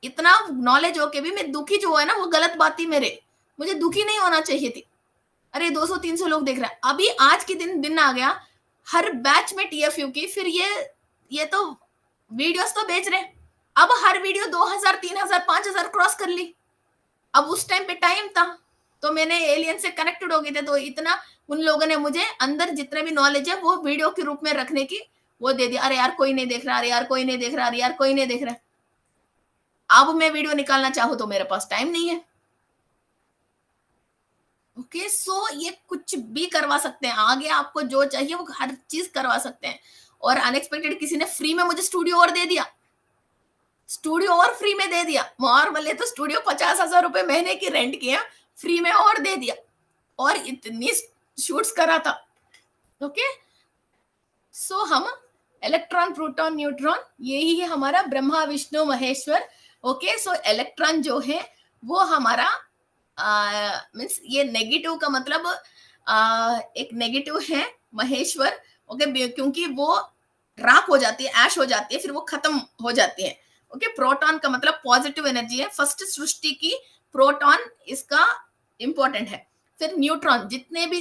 Speaker 1: इतना नॉलेज होके भी मैं दुखी जो है ना वो गलत बात थी मेरे, मुझे दुखी नहीं होना चाहिए थी। अरे 200-300 लोग देख रहे हैं, अभी आज के दिन आ गया हर बैच में टीएफयू की, फिर ये तो वीडियोस तो बेच रहे हैं। अब हर वीडियो 2000 3000 5000 क्रॉस कर ली। अब उस टाइम पे टाइम था तो मैंने एलियन से कनेक्टेड हो गए थे तो इतना उन लोगों ने मुझे अंदर जितने भी नॉलेज है वो वीडियो के रूप में रखने की वो दे दिया। अरे यार कोई नहीं देख रहा, अरे यार कोई नहीं देख रहा, अरे यार कोई नहीं देख रहा। अब मैं वीडियो निकालना चाहूँ तो मेरे पास टाइम नहीं है। ओके, सो ये कुछ भी करवा सकते हैं, आगे आपको जो चाहिए वो हर चीज करवा सकते हैं। और अनएक्सपेक्टेड किसी ने फ्री में मुझे स्टूडियो और दे दिया, स्टूडियो और फ्री में दे दिया। और बोले तो स्टूडियो 50,000 रुपए महीने की रेंट किया, फ्री में और दे दिया और इतनी शूट्स करा था। ओके, सो हम इलेक्ट्रॉन प्रोटॉन न्यूट्रॉन यही है हमारा ब्रह्मा विष्णु महेश्वर। ओके, सो इलेक्ट्रॉन जो है वो हमारा मीन्स ये नेगेटिव का मतलब एक नेगेटिव है महेश्वर। ओके, क्योंकि वो राख हो जाती है, ऐश हो जाती है, फिर वो खत्म हो जाती है। ओके, प्रोटॉन का मतलब पॉजिटिव एनर्जी है, फर्स्ट सृष्टि की प्रोटॉन इसका इंपॉर्टेंट है। फिर न्यूट्रॉन, जितने भी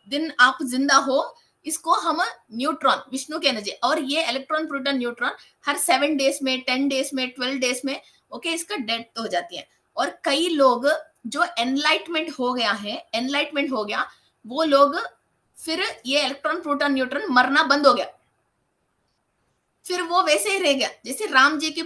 Speaker 1: दिन आप जिंदा हो इसको हम न्यूट्रॉन विष्णु की एनर्जी, और ये इलेक्ट्रॉन प्रोटॉन न्यूट्रॉन हर 7 डेज में 10 डेज में 12 डेज में ओके इसका डेथ हो जाती है। और कई लोग जो एनलाइटमेंट हो गया है, एनलाइटमेंट हो गया, वो लोग फिर ये इलेक्ट्रॉन प्रोटॉन न्यूट्रॉन मरना बंद हो गया, फिर वो वैसे ही रह गया। जैसे राम जी की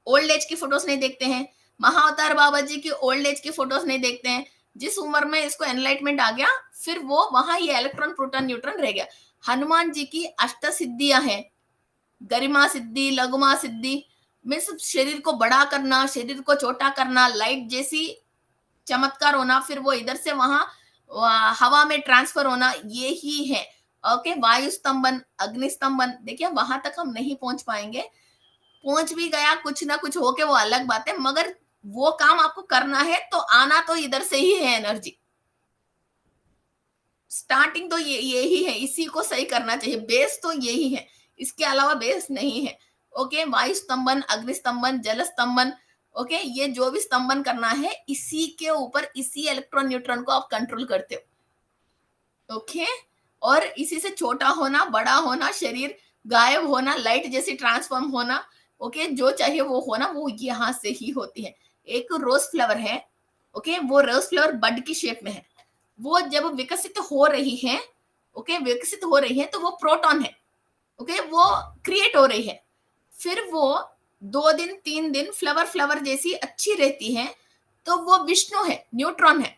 Speaker 1: ओल्ड एज की फोटोज नहीं देखते हैं, महाअवतार बाबा जी की ओल्ड एज की फोटोज नहीं देखते हैं, जिस उम्र में इसको एनलाइटमेंट आ गया फिर वो वहां ये इलेक्ट्रॉन प्रोटॉन न्यूट्रॉन रह गया। हनुमान जी की अष्ट सिद्धियां हैं, गरिमा सिद्धि, लघुमा सिद्धि में सब शरीर को बड़ा करना, शरीर को छोटा करना, लाइट जैसी चमत्कार होना, फिर वो इधर से वहां हवा में ट्रांसफर होना, ये ही है। ओके, वायु स्तंभन, अग्नि स्तंभन, देखिए वहां तक हम नहीं पहुंच पाएंगे, पहुंच भी गया कुछ ना कुछ होके वो अलग बात है, मगर वो काम आपको करना है तो आना तो इधर से ही है एनर्जी। स्टार्टिंग तो ये ही है, इसी को सही करना चाहिए, बेस तो यही है, इसके अलावा बेस नहीं है। ओके, वायु स्तंभन, अग्नि स्तंभन, जल स्तंभन, ओके ये जो भी स्तंभन करना है इसी के ऊपर, इसी इलेक्ट्रॉन न्यूट्रॉन को आप कंट्रोल करते हो। ओके, और इसी से छोटा होना, बड़ा होना, शरीर गायब होना, लाइट जैसी ट्रांसफॉर्म होना, ओके जो चाहिए वो होना, वो यहाँ से ही होती है। एक रोज फ्लावर है, ओके वो रोज फ्लावर बड की शेप में है, वो जब विकसित हो रही है, ओके विकसित हो रही है तो वो प्रोटॉन है, ओके वो क्रिएट हो रही है, फिर वो 2 दिन 3 दिन फ्लावर फ्लावर जैसी अच्छी रहती है तो वो विष्णु है, न्यूट्रॉन है।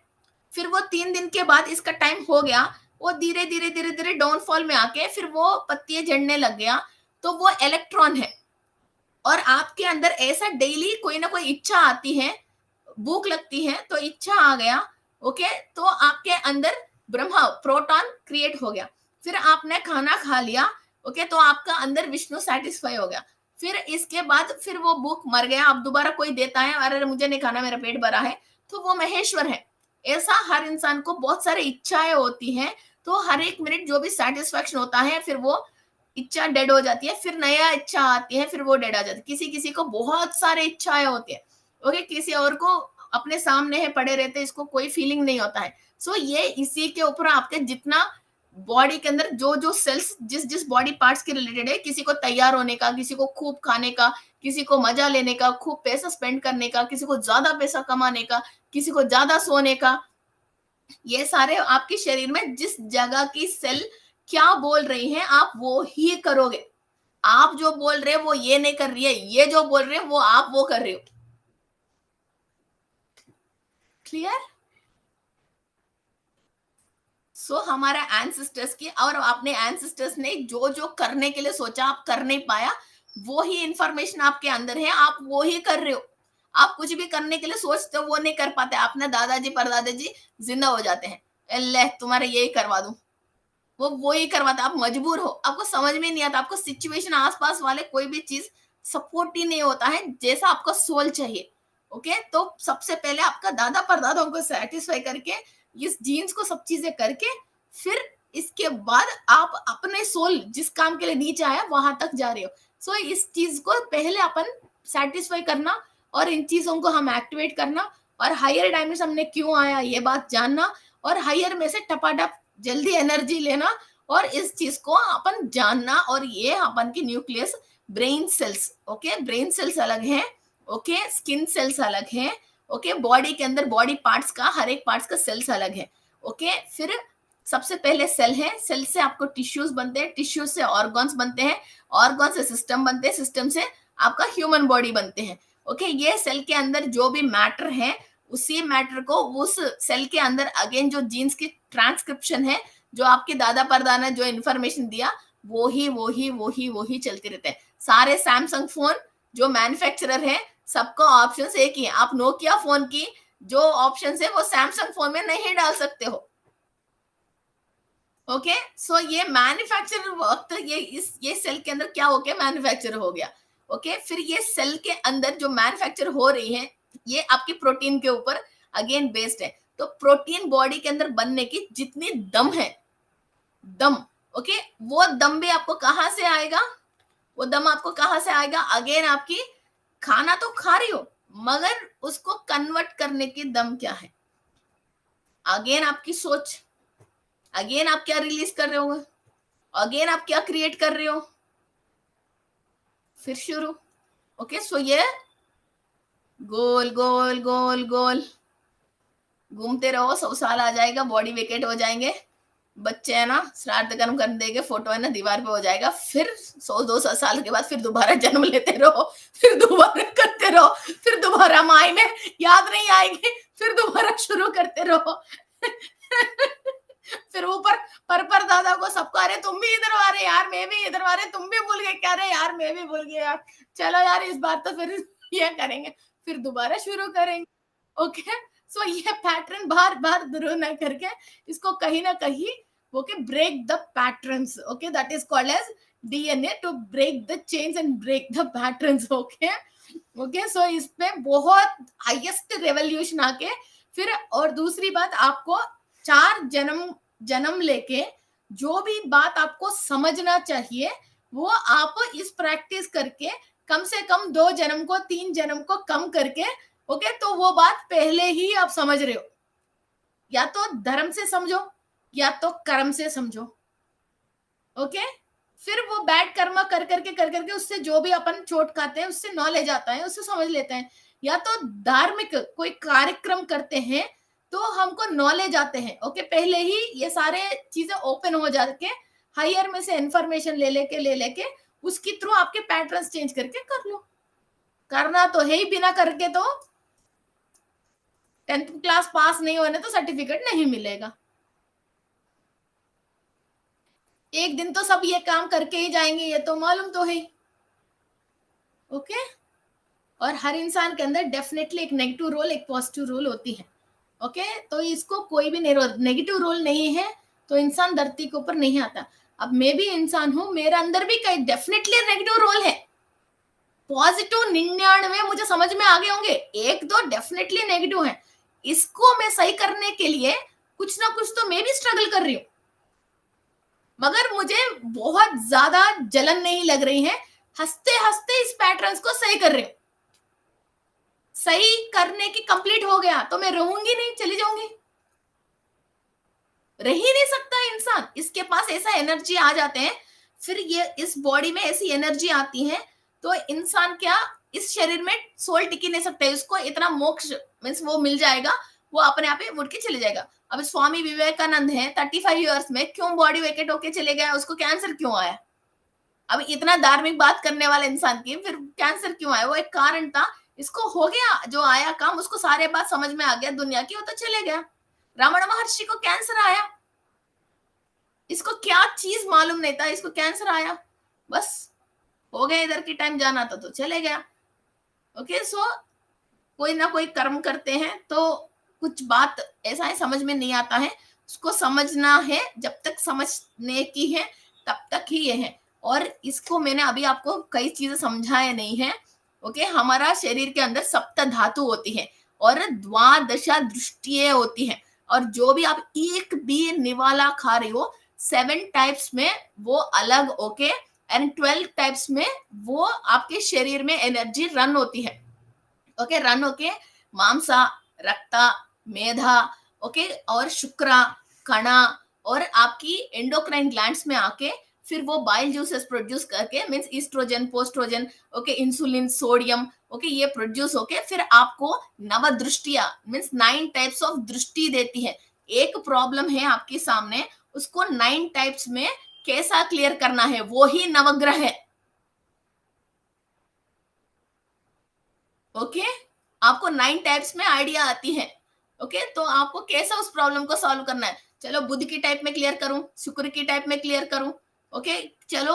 Speaker 1: फिर वो 3 दिन के बाद इसका टाइम हो गया, वो धीरे धीरे धीरे धीरे डाउनफॉल में आके फिर वो पत्तियां झड़ने लग गया तो वो इलेक्ट्रॉन है। और आपके अंदर ऐसा डेली कोई ना कोई इच्छा आती है, भूख लगती है तो इच्छा आ गया, ओके तो आपके अंदर ब्रह्मा प्रोटॉन क्रिएट हो गया, फिर आपने खाना खा लिया, ओके तो आपका अंदर विष्णु सेटिस्फाई हो गया, फिर इसके बाद फिर वो भूख मर गया, अब दोबारा कोई देता है, अरे मुझे नहीं खाना मेरा पेट भरा है, तो वो महेश्वर है। ऐसा हर इंसान को बहुत सारी इच्छाएं होती हैं, तो हर एक मिनट जो भी सेटिस्फेक्शन होता है फिर वो इच्छा डेड हो जाती है, फिर नया इच्छा आती है, फिर वो डेड आ जाती है। किसी किसी को बहुत सारे इच्छाएं होती है, ओके किसी और को अपने सामने है पड़े रहते, इसको कोई फीलिंग नहीं होता है। सो ये इसी के ऊपर आपके जितना बॉडी के अंदर जो जो सेल्स जिस जिस बॉडी पार्ट्स के रिलेटेड है, किसी को तैयार होने का, किसी को खूब खाने का, किसी को मजा लेने का, खूब पैसा स्पेंड करने का, किसी को ज्यादा पैसा कमाने का, किसी को ज्यादा सोने का, ये सारे आपके शरीर में जिस जगह की सेल क्या बोल रही है आप वो ही करोगे। आप जो बोल रहे हो वो ये नहीं कर रही है, ये जो बोल रहे हो वो आप वो कर रहे हो। क्लियर? सो हमारा एंसेस्टर्स की, और अपने एंसेस्टर्स ने जो जो करने के लिए सोचा आप कर नहीं पाया, वो ही इंफॉर्मेशन आपके अंदर है, आप वो ही कर रहे हो। आप कुछ भी करने के लिए सोचते हो वो नहीं कर पाते, अपने दादाजी परदादाजी जिंदा हो जाते हैं, ले तुम्हारे यही करवा दूं, वो ही करवाता, आप मजबूर हो, आपको समझ में नहीं आता, आपको सिचुएशन आसपास वाले कोई भी चीज सपोर्ट ही नहीं होता है जैसा आपको सोल चाहिए। ओके, तो सबसे पहले आपका दादा परदादाओं को सेटिस्फाई करके, इस जीन्स को सब चीजें करके, फिर इसके बाद आप अपने सोल जिस काम के लिए नीचे आया वहां तक जा रहे हो। सो इस चीज को पहले अपन सेटिस्फाई करना, और इन चीजों को हम एक्टिवेट करना, और हायर डायमेंशन हमने क्यों आया ये बात जानना, और हायर में से टपाटप जल्दी एनर्जी लेना, और इस चीज को अपन जानना। और ये अपन की nucleus brain cells, okay, brain cells अलग है, ओके, स्किन सेल्स अलग है, ओके, बॉडी के अंदर बॉडी पार्ट्स का हर एक पार्ट्स का सेल्स अलग है, ओके। फिर सबसे पहले सेल है, सेल से आपको टिश्यूज बनते हैं, टिश्यूज से ऑर्गन्स बनते हैं, ऑर्गन से सिस्टम बनते हैं, सिस्टम से आपका ह्यूमन बॉडी बनते हैं, ओके। ये सेल के अंदर जो भी मैटर है, उसी मैटर को उस सेल के अंदर अगेन जो जीन्स की ट्रांसक्रिप्शन है, जो आपके दादा परदादा ने जो इन्फॉर्मेशन दिया, वो ही चलते रहते हैं। सारे सैमसंग फोन जो मैन्युफैक्चरर है, सबका ऑप्शन एक ही है। आप नोकिया फोन की जो ऑप्शन है वो सैमसंग फोन में नहीं डाल सकते हो, ओके। सो ये मैन्युफैक्चरर वक्त ये सेल के अंदर क्या हो गया, मैन्युफैक्चर हो गया, ओके। फिर ये सेल के अंदर जो मैन्युफैक्चर हो रही है, ये आपकी प्रोटीन के ऊपर अगेन बेस्ड है। तो प्रोटीन बॉडी के अंदर बनने की जितनी दम है, दम, ओके, वो दम भी आपको कहां से आएगा, वो दम आपको कहां से आएगा, अगेन आपकी खाना तो खा रही हो, मगर उसको कन्वर्ट करने की दम क्या है, अगेन आपकी सोच, अगेन आप क्या रिलीज कर रहे हो, अगेन आप क्या क्रिएट कर रहे हो, फिर शुरू, ओके। सो ये गोल गोल गोल गोल घूमते रहो, 100 साल आ जाएगा, बॉडी वेकेट हो जाएंगे, बच्चे है ना श्राद्ध कर्म कर देंगे, फोटो है ना दीवार पे हो जाएगा, फिर 100-200 साल के बाद फिर दोबारा जन्म लेते रहो, फिर दोबारा करते रहो, फिर दोबारा माई में याद नहीं आएगी, फिर दोबारा शुरू करते रहो। फिर ऊपर पर दादा को सबको, अरे तुम भी इधर आ रहे यार, मैं भी इधर आ रहे, तुम भी भूल गए क्या, रे यार मैं भी भूल गया यार, चलो यार इस बार तो फिर ये करेंगे, फिर दोबारा शुरू करेंगे, ओके। सो ये पैटर्न बार बार दुरू ना करके, इसको कहीं ना कहीं, okay, break the patterns, okay, that is called as DNA, to break the chains and break the patterns, okay, okay. So इसमें बहुत हाईएस्ट रेवोल्यूशन आके फिर, और दूसरी बात, आपको 4 जन्म जन्म लेके जो भी बात आपको समझना चाहिए, वो आप इस प्रैक्टिस करके कम से कम 2 जन्म को 3 जन्म को कम करके, ओके, तो वो बात पहले ही आप समझ रहे हो, या तो धर्म से समझो या तो कर्म से समझो, ओके। फिर वो बैड कर्म कर करके उससे जो भी अपन चोट खाते हैं, उससे नॉलेज आता है, उससे समझ लेते हैं, या तो धार्मिक कोई कार्यक्रम करते हैं तो हमको नॉलेज आते हैं, ओके, पहले ही ये सारे चीजें ओपन हो जाके हायर में से इंफॉर्मेशन ले लेके उसकी थ्रू आपके पैटर्न्स चेंज करके कर लो। करना तो है ही, बिना करके तो 10th क्लास पास नहीं होने तो सर्टिफिकेट नहीं मिलेगा। एक दिन तो सब ये काम करके ही जाएंगे, ये तो मालूम तो है, ओके। और हर इंसान के अंदर डेफिनेटली एक नेगेटिव रोल, एक पॉजिटिव रोल होती है, ओके। तो इसको कोई भी नेगेटिव रोल नहीं है तो इंसान धरती के ऊपर नहीं आता। अब मैं भी इंसान हूं, मेरे अंदर भी कई डेफिनेटली नेगेटिव रोल है, पॉजिटिव 99 मुझे समझ में आ गए होंगे, एक दो डेफिनेटली नेगेटिव है। इसको मैं सही करने के लिए कुछ ना कुछ तो मैं भी स्ट्रगल कर रही हूँ, मगर मुझे बहुत ज्यादा जलन नहीं लग रही है, हंसते हंसते इस पैटर्न्स को सही कर रही हूँ। सही करने की कंप्लीट हो गया तो मैं रहूंगी नहीं, चली जाऊंगी, रह ही नहीं सकता इंसान, इसके पास ऐसा एनर्जी आ जाते हैं, फिर ये इस बॉडी में ऐसी एनर्जी आती है, तो इंसान क्या इस शरीर में सोल टिकी नहीं सकता है, उसको इतना मोक्ष मीन्स वो मिल जाएगा, वो अपने आप ही उठ के चले जाएगा। अब स्वामी विवेकानंद है, 35 ईयर्स में क्यों बॉडी वेकेट होके चले गया, उसको कैंसर क्यों आया, अब इतना धार्मिक बात करने वाले इंसान की फिर कैंसर क्यों आया, वो एक कारण था, इसको हो गया जो आया काम, उसको सारे बात समझ में आ गया दुनिया की, वो तो चले गया। रमण महर्षि को कैंसर आया, इसको क्या चीज मालूम नहीं था, इसको कैंसर आया, बस हो गया, इधर की टाइम जाना था तो चले गया, ओके। सो कोई ना कोई कर्म करते हैं तो कुछ बात ऐसा है समझ में नहीं आता है, उसको समझना है, जब तक समझने की है तब तक ही ये है। और इसको मैंने अभी आपको कई चीजें समझाया नहीं है, ओके, हमारा शरीर के अंदर सप्त धातु होती है और द्वादशा दृष्टिये होती है, और जो भी आप एक भी निवाला खा रहे हो 7 टाइप्स में वो अलग, ओके, एंड 12 टाइप्स में वो आपके शरीर में एनर्जी रन होती है, ओके, रन होके मांसा, रक्त, मेधा, ओके, और शुक्रा, कणा, और आपकी एंडोक्राइन ग्लैंड्स में आके फिर वो बाइल जूसेस प्रोड्यूस करके, मींस ईस्ट्रोजन, पोस्ट्रोजन, ओके, इंसुलिन, सोडियम, ओके, ये प्रोड्यूस होके फिर आपको नव दृष्टिया, मींस 9 टाइप्स ऑफ दृष्टि देती है। एक प्रॉब्लम है आपके सामने, उसको 9 टाइप्स में कैसा क्लियर करना है, वो ही नवग्रह है। ओके, आपको 9 टाइप्स में आइडिया आती है। ओके, तो आपको कैसा उस प्रॉब्लम को सॉल्व करना है। चलो बुध की टाइप में क्लियर करूं, शुक्र की टाइप में क्लियर करूं, ओके, चलो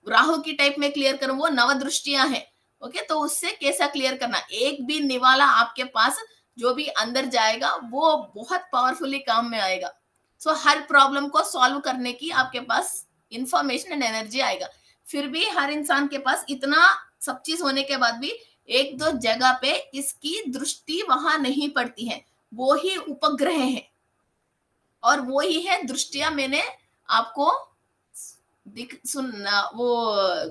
Speaker 1: राहु की टाइप में क्लियर करूं, वो नव दृष्टियां हैं। ओके, तो उससे कैसा क्लियर करना, एक भी निवाला आपके पास जो भी अंदर जाएगा वो बहुत पावरफुली काम में आएगा। सो हर प्रॉब्लम को सॉल्व करने की आपके पास इंफॉर्मेशन एंड एनर्जी आएगा। फिर भी हर इंसान के पास इतना सब चीज होने के बाद भी एक दो जगह पे इसकी दृष्टि वहां नहीं पड़ती है, वो ही उपग्रह है, और वो ही है दृष्टियां। मैंने आपको दिख सुन वो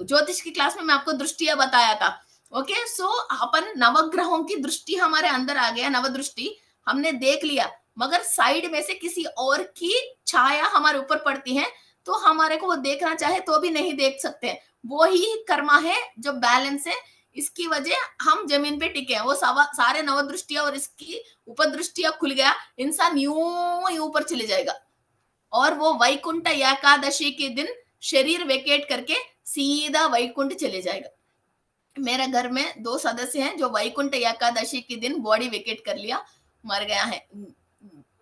Speaker 1: ज्योतिष की क्लास में मैं आपको दृष्टियां बताया था। ओके, सो अपन नवग्रहों की दृष्टि हमारे अंदर आ गया, नव दृष्टि हमने देख लिया, मगर साइड में से किसी और की छाया हमारे ऊपर पड़ती है, तो हमारे को वो देखना चाहे तो भी नहीं देख सकते। वो ही कर्मा है जो बैलेंस है, इसकी वजह हम जमीन पे टिके हैं। वो सारे नवदृष्टिया और इसकी उपदृष्टिया खुल गया, इंसान यूं ही ऊपर चले जाएगा, और वो वैकुंठ एकादशी के दिन शरीर वेकेट करके सीधा वैकुंठ चले जाएगा। मेरे घर में 2 सदस्य हैं जो वैकुंठ एकादशी के दिन बॉडी वेकेट कर लिया, मर गया है।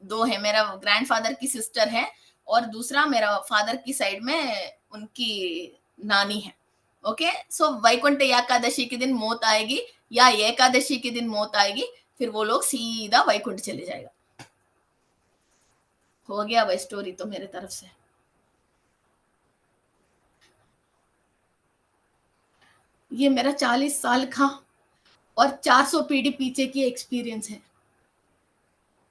Speaker 1: 2 है, मेरा ग्रैंडफादर की सिस्टर है, और दूसरा मेरा फादर की साइड में उनकी नानी है। ओके, सो वैकुंठ एकादशी के दिन मौत आएगी, या एकादशी के दिन मौत आएगी, फिर वो लोग सीधा वैकुंठ चले जाएगा। हो गया भाई स्टोरी तो मेरे तरफ से। ये मेरा 40 साल का और 400 पीढ़ी पीछे की एक्सपीरियंस है।